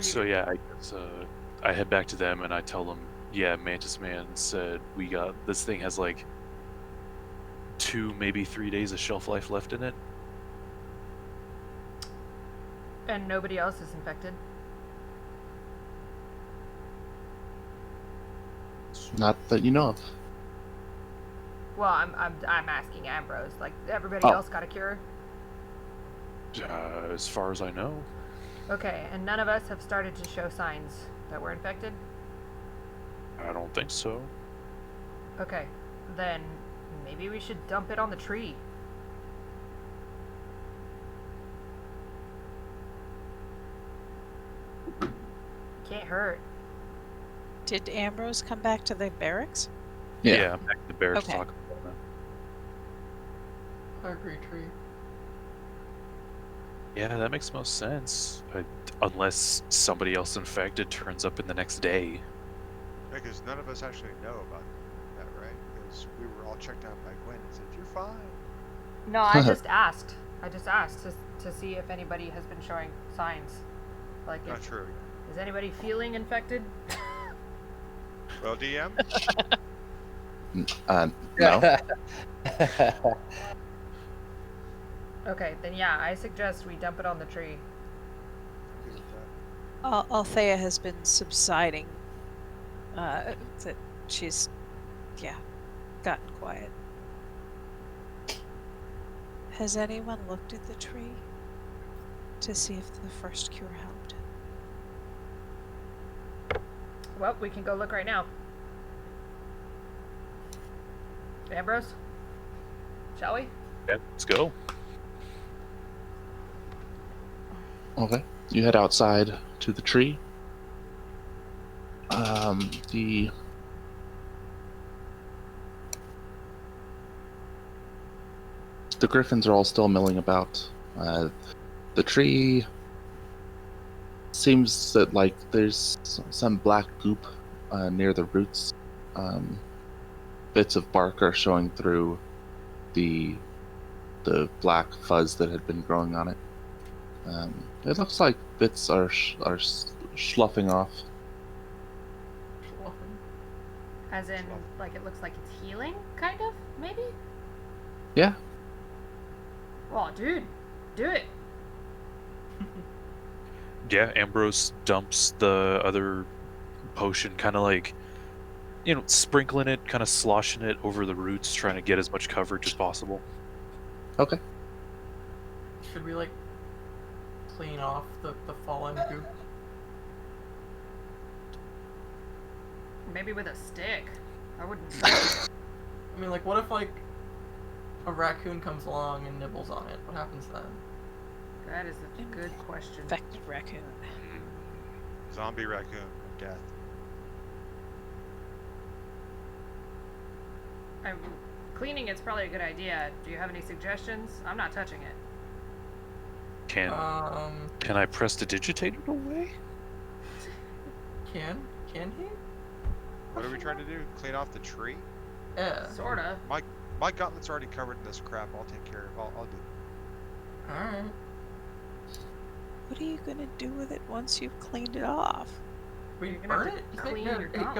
So yeah, I guess I head back to them and I tell them, yeah, Mantis Man said this thing has like 2, maybe 3 days of shelf life left in it. And nobody else is infected? Not that you know of. Well, I'm asking Ambrose. Like, everybody Oh. else got a cure? As far as I know. Okay, and none of us have started to show signs that we're infected? I don't think so. Okay, then maybe we should dump it on the tree. Can't hurt. Did Ambrose come back to the barracks? Yeah. I'm back to the barracks Okay. talking about that. I agree, tree. Yeah, that makes most sense. Unless somebody else infected turns up in the next day. Because none of us actually know about that, right? Because we were all checked out by Gwen and said, "You're fine." No, I just asked. I just asked to see if anybody has been showing signs. Like, Not true. is anybody feeling infected? Well, DM? No. Okay, then yeah, I suggest we dump it on the tree. Good with that. Althea has been subsiding. That she's, gotten quiet. Has anyone looked at the tree to see if the first cure helped? Well, we can go look right now. Ambrose? Shall we? Yeah, let's go. Okay. You head outside to the tree. The griffins are all still milling about. The tree seems that there's some black goop near the roots. Bits of bark are showing through the black fuzz that had been growing on it. It looks like bits are sloughing off. As in, like, it looks like it's healing, kind of, maybe? Yeah. Oh, dude, do it. Yeah, Ambrose dumps the other potion, kind of like, sprinkling it, kind of sloshing it over the roots, trying to get as much coverage as possible. Okay. Should we, clean off the fallen goop? Maybe with a stick. I wouldn't. I mean, what if, a raccoon comes along and nibbles on it? What happens then? That is a good question. Infected raccoon. zombie raccoon of death. Cleaning it's probably a good idea. Do you have any suggestions? I'm not touching it. Can I prestidigitate it away? Can he? What are we trying to do? Clean off the tree? Yeah. Sorta. My gauntlet's already covered in this crap. I'll take care of. I'll do it. All right. What are you gonna do with it once you've cleaned it off? We You're gonna burn have it. to Just make- clean no, your hey, go.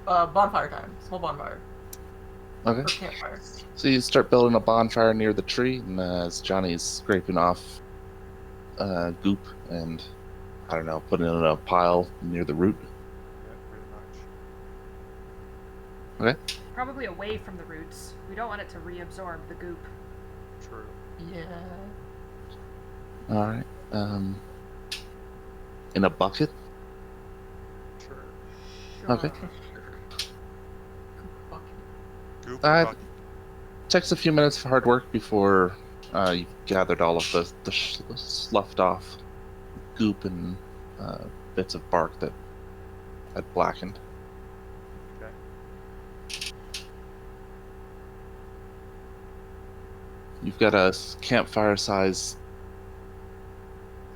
gauntlet. Bonfire time. Small bonfire. Okay. Or campfire. So you start building a bonfire near the tree, and as Johnny's scraping off goop and, I don't know, putting it in a pile near the root. Yeah, pretty much. Okay. Probably away from the roots. We don't want it to reabsorb the goop. True. Yeah. All right. In a bucket. Sure. Okay. Goop. It takes a few minutes of hard work before you've gathered all of the sloughed off goop and bits of bark that had blackened. Okay. You've got a campfire-sized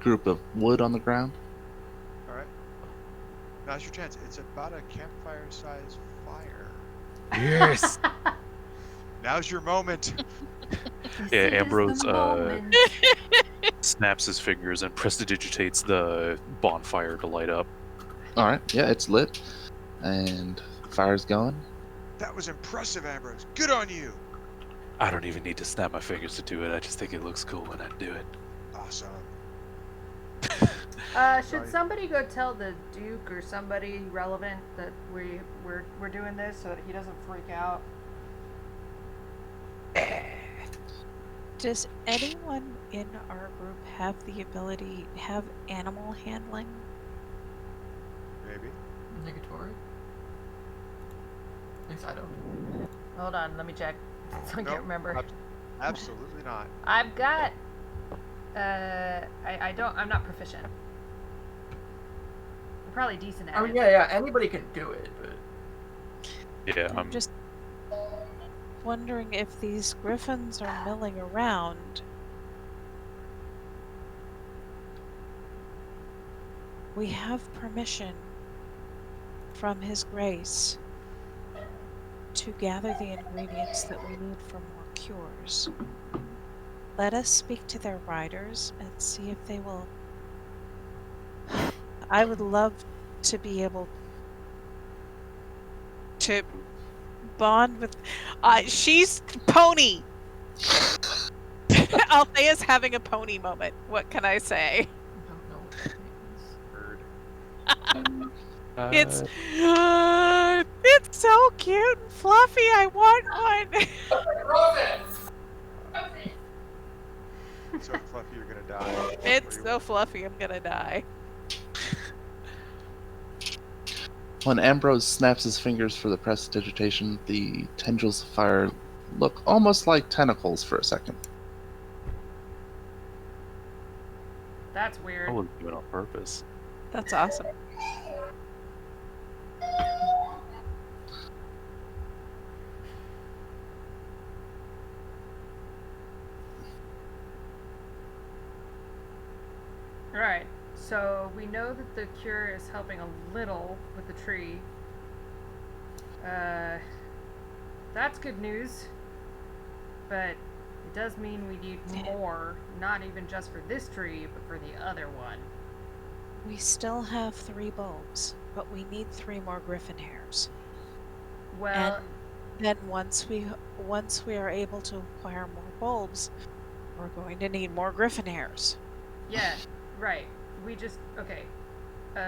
group of wood on the ground. All right. Now's your chance. It's about a campfire-sized fire. Yes. Now's your moment. Yeah, This is Ambrose the moment. snaps his fingers and prestidigitates the bonfire to light up. All right. Yeah, it's lit, and the fire's going. That was impressive, Ambrose. Good on you. I don't even need to snap my fingers to do it. I just think it looks cool when I do it. Awesome. Should somebody go tell the Duke or somebody relevant that we're doing this so that he doesn't freak out? Does anyone in our group have the ability, have animal handling? Maybe. Negatory. At least I don't. Hold on, let me check. I Nope, can't remember. Absolutely not. I've got. I'm not proficient. I'm probably decent at I mean, it. yeah, anybody can do it, but Yeah, I'm just wondering if these griffins are milling around. We have permission from His Grace to gather the ingredients that we need for more cures. Let us speak to their riders and see if they will. I would love to be able to bond with. She's pony. Althea's having a pony moment. What can I say? I don't know what that means. Bird. It's so cute and fluffy. I want one. So fluffy you're gonna die. It's so fluffy. I'm gonna die. When Ambrose snaps his fingers for the prestidigitation, the tendrils of fire look almost like tentacles for a second. That's weird. I wasn't doing it on purpose. That's awesome. Alright, so we know that the cure is helping a little with the tree. That's good news. But it does mean we need more, not even just for this tree, but for the other one. We still have 3 bulbs, but we need 3 more griffin hairs. Well, And then once we are able to acquire more bulbs, we're going to need more griffin hairs. yeah, right. We just, okay. 2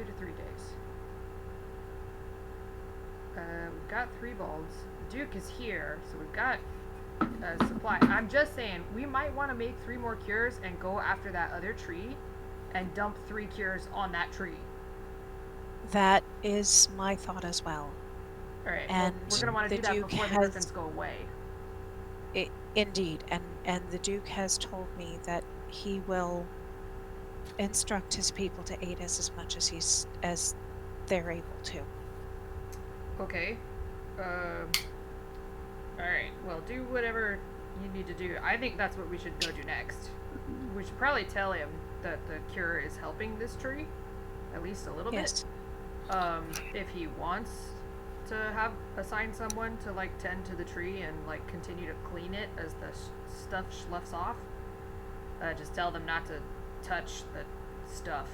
to 3 days. We've got 3 bulbs. Duke is here, so we've got supply. I'm just saying, we might want to make 3 more cures and go after that other tree and dump 3 cures on that tree. That is my thought as well. Alright, And we're going to want to the do that Duke before the has- griffins go away. Indeed, and the Duke has told me that he will instruct his people to aid us as much as they're able to. Okay. Alright, well, do whatever you need to do. I think that's what we should go do next. We should probably tell him that the cure is helping this tree, at least a little Yes. bit. If he wants to assign someone to, like, tend to the tree and, like, continue to clean it as the stuff sloughs off, just tell them not to touch the stuff.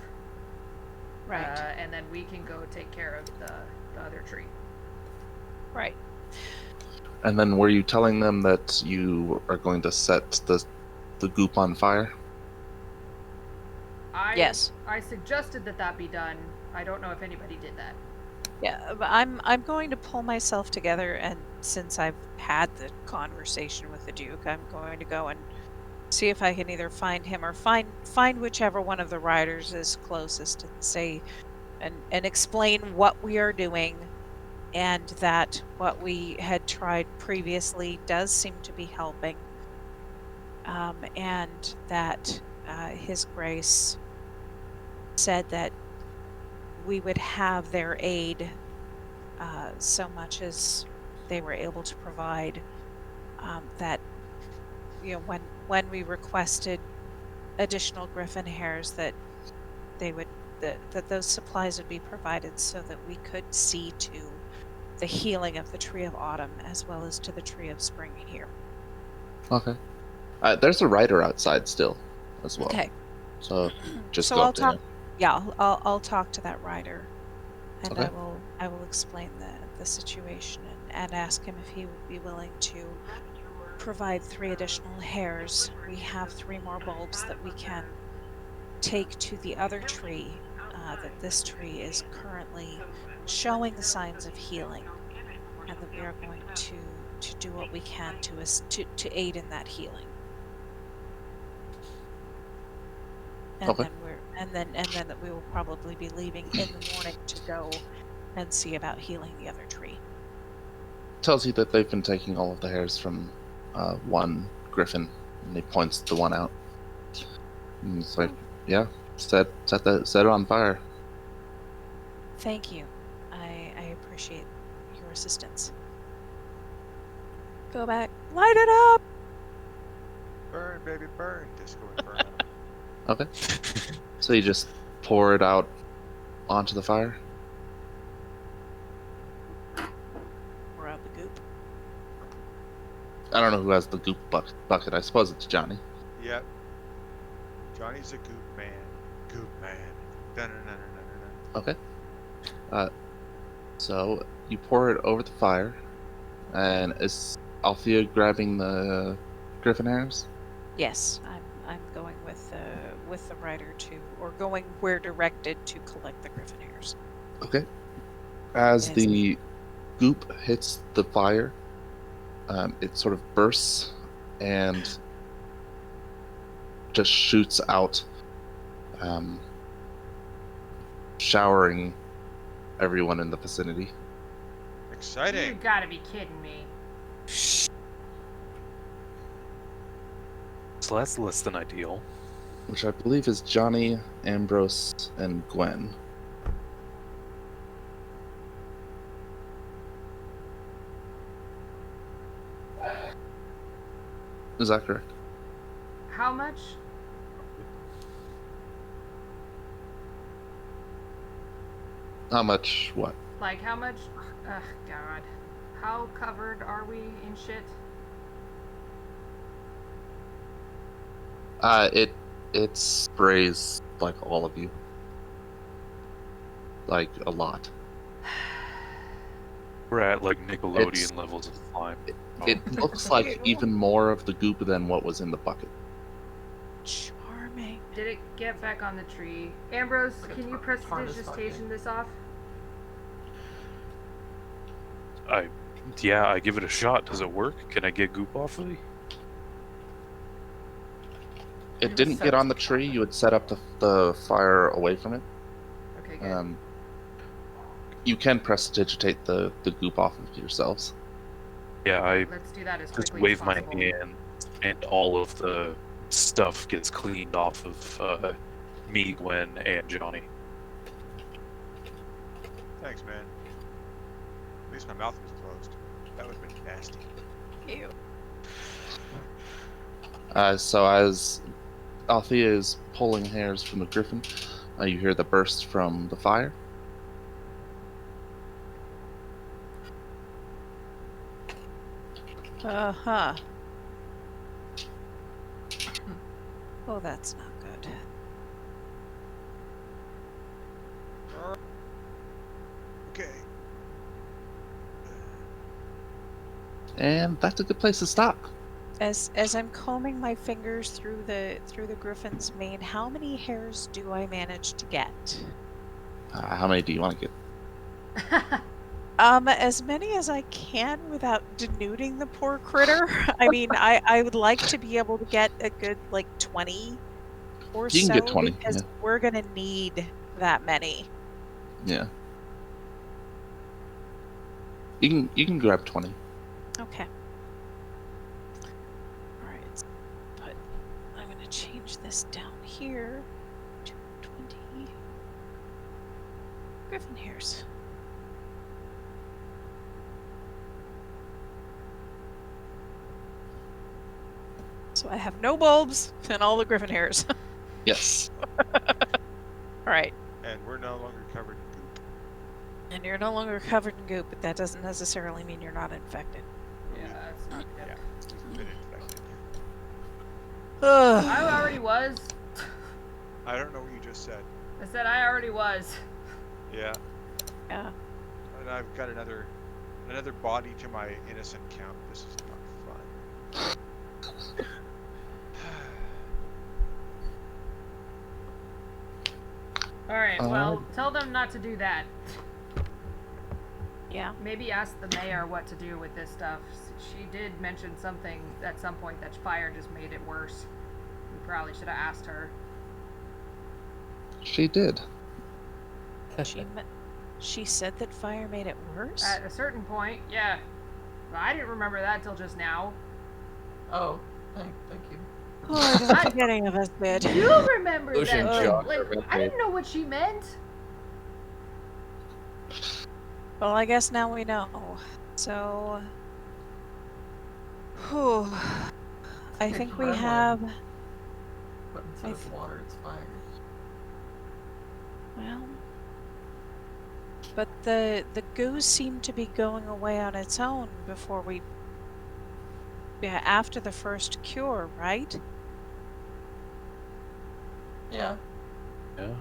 Right. And then we can go take care of the other tree. Right. And then were you telling them that you are going to set the goop on fire? Yes. I suggested that be done. I don't know if anybody did that. Yeah, but I'm going to pull myself together, and since I've had the conversation with the Duke, I'm going to go and see if I can either find him or find whichever one of the riders is closest and say and explain what we are doing, and that what we had tried previously does seem to be helping, and that His Grace said that we would have their aid so much as they were able to provide, that when we requested additional griffin hairs, that they would that those supplies would be provided so that we could see to the healing of the tree of autumn as well as to the tree of spring here. Okay. There's a rider outside still, as well. Okay. So just So go I'll up to talk. him. Yeah, I'll talk to that rider, and Okay. I will explain the situation and ask him if he would be willing to provide 3 additional hairs. We have 3 more bulbs that we can take to the other tree. That this tree is currently showing the signs of healing, and that we are going to do what we can to aid in that healing. And Okay. then that we will probably be leaving in the morning to go and see about healing the other tree. Tells you that they've been taking all of the hairs from one griffin, and he points the one out. And it's like, yeah, set it on fire. Thank you. I appreciate your assistance. Go back. Light it up! Burn, baby, burn. Disco Inferno. Okay. So you just pour it out onto the fire? Pour out the goop. I don't know who has the goop bucket. I suppose it's Jonny. Yep. Johnny's a goop man. Goop man. Dun-dun-dun-dun-dun-dun. Okay. So you pour it over the fire, and is Althea grabbing the griffin hairs? Yes, I'm going with the rider or going where directed to collect the griffin hairs. Okay. As Yes. the goop hits the fire, it sort of bursts and just shoots out, showering everyone in the vicinity. You Exciting. gotta be kidding me. So that's less than ideal. Which I believe is Jonny, Ambrose, and Guen. Is that correct? How much? How much? What? Like, how much? Ugh, God. How covered are we in shit? It sprays like all of you. Like a lot. We're at like Nickelodeon It's- levels of slime. It looks like even more of the goop than what was in the bucket. Charming. Did it get back on the tree? Ambrose, Like a can you TARDIS prestidigitation this off? I give it a shot. Does it work? Can I get goop off of it? It didn't get on the tree. You would set up the fire away from it. Okay, good. You can prestidigitate the goop off of yourselves. Yeah, I Let's do that as just quickly wave as my possible. hand, and all of the stuff gets cleaned off of me, Gwen, and Jonny. Thanks, man. At least my mouth was closed. That would have been nasty. Ew. So as Althea is pulling hairs from the griffin, you hear the burst from the fire. Uh-huh. Oh, that's not good. Okay. And that's a good place to stop. As I'm combing my fingers through the griffin's mane, how many hairs do I manage to get? How many do you want to get? As many as I can without denuding the poor critter. I mean, I would like to be able to get a good, like, 20 or You can so, get 20, because yeah. we're gonna need that many. Yeah. You can grab 20. Okay. Alright, but I'm gonna change this down here to 20 griffin hairs. So I have no bulbs and all the griffin hairs. Yes. Alright. And we're no longer covered in goop. And you're no longer covered in goop, but that doesn't necessarily mean you're not infected. Yeah, that's not good. Yeah, we've been infected. Ugh. I already was. I don't know what you just said. I said I already was. Yeah. Yeah. And I've got another body to my innocent count. This is not fun. Alright, well, tell them not to do that. Yeah. Maybe ask the mayor what to do with this stuff. She did mention something at some point that fire just made it worse. We probably should have asked her. She did. She said that fire made it worse? At a certain point, yeah. Well, I didn't remember that till just now. Oh, thank you. Oh, I don't think any of us did. You remember Ocean that? jog Like, real I didn't quick. know what she meant. Well, I guess now we know. So... Whew. I It's think we red have... But instead of water, it's fire. Well... But the goo seemed to be going away on its own before we... Yeah, after the first cure, right? Yeah. Yeah.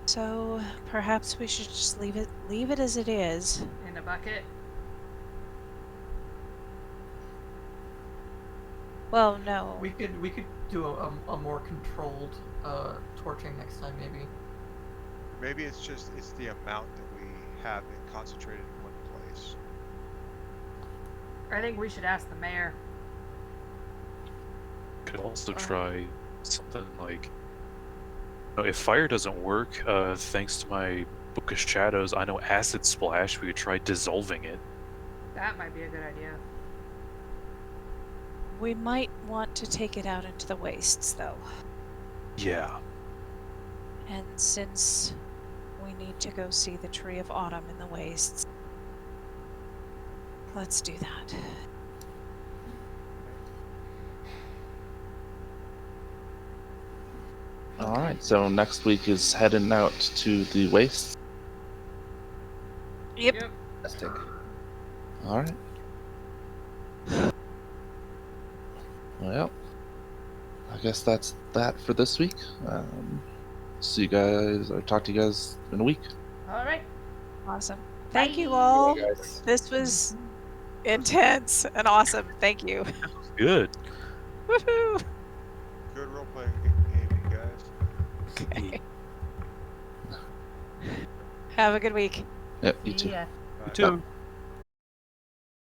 So perhaps we should just leave it as it is. In a bucket. Well, no. We could do a more controlled torching next time, maybe. Maybe it's the amount that we have it concentrated in one place. I think we should ask the mayor. Could also try something like, if fire doesn't work, thanks to my Book of Shadows, I know acid splash. We could try dissolving it. That might be a good idea. We might want to take it out into the wastes, though. Yeah. And since we need to go see the Tree of Autumn in the wastes, let's do that. Alright, so next week is heading out to the wastes. Yep. Fantastic. Alright. Well, I guess that's that for this week. See you guys, or talk to you guys in a week. Alright. Awesome. Thank you Bye. all. See you guys. This was intense and awesome. Thank you. Good. Woohoo! Good role-playing game, you guys. Okay. Have a good week. Yep, you too. Yeah. Bye. You too.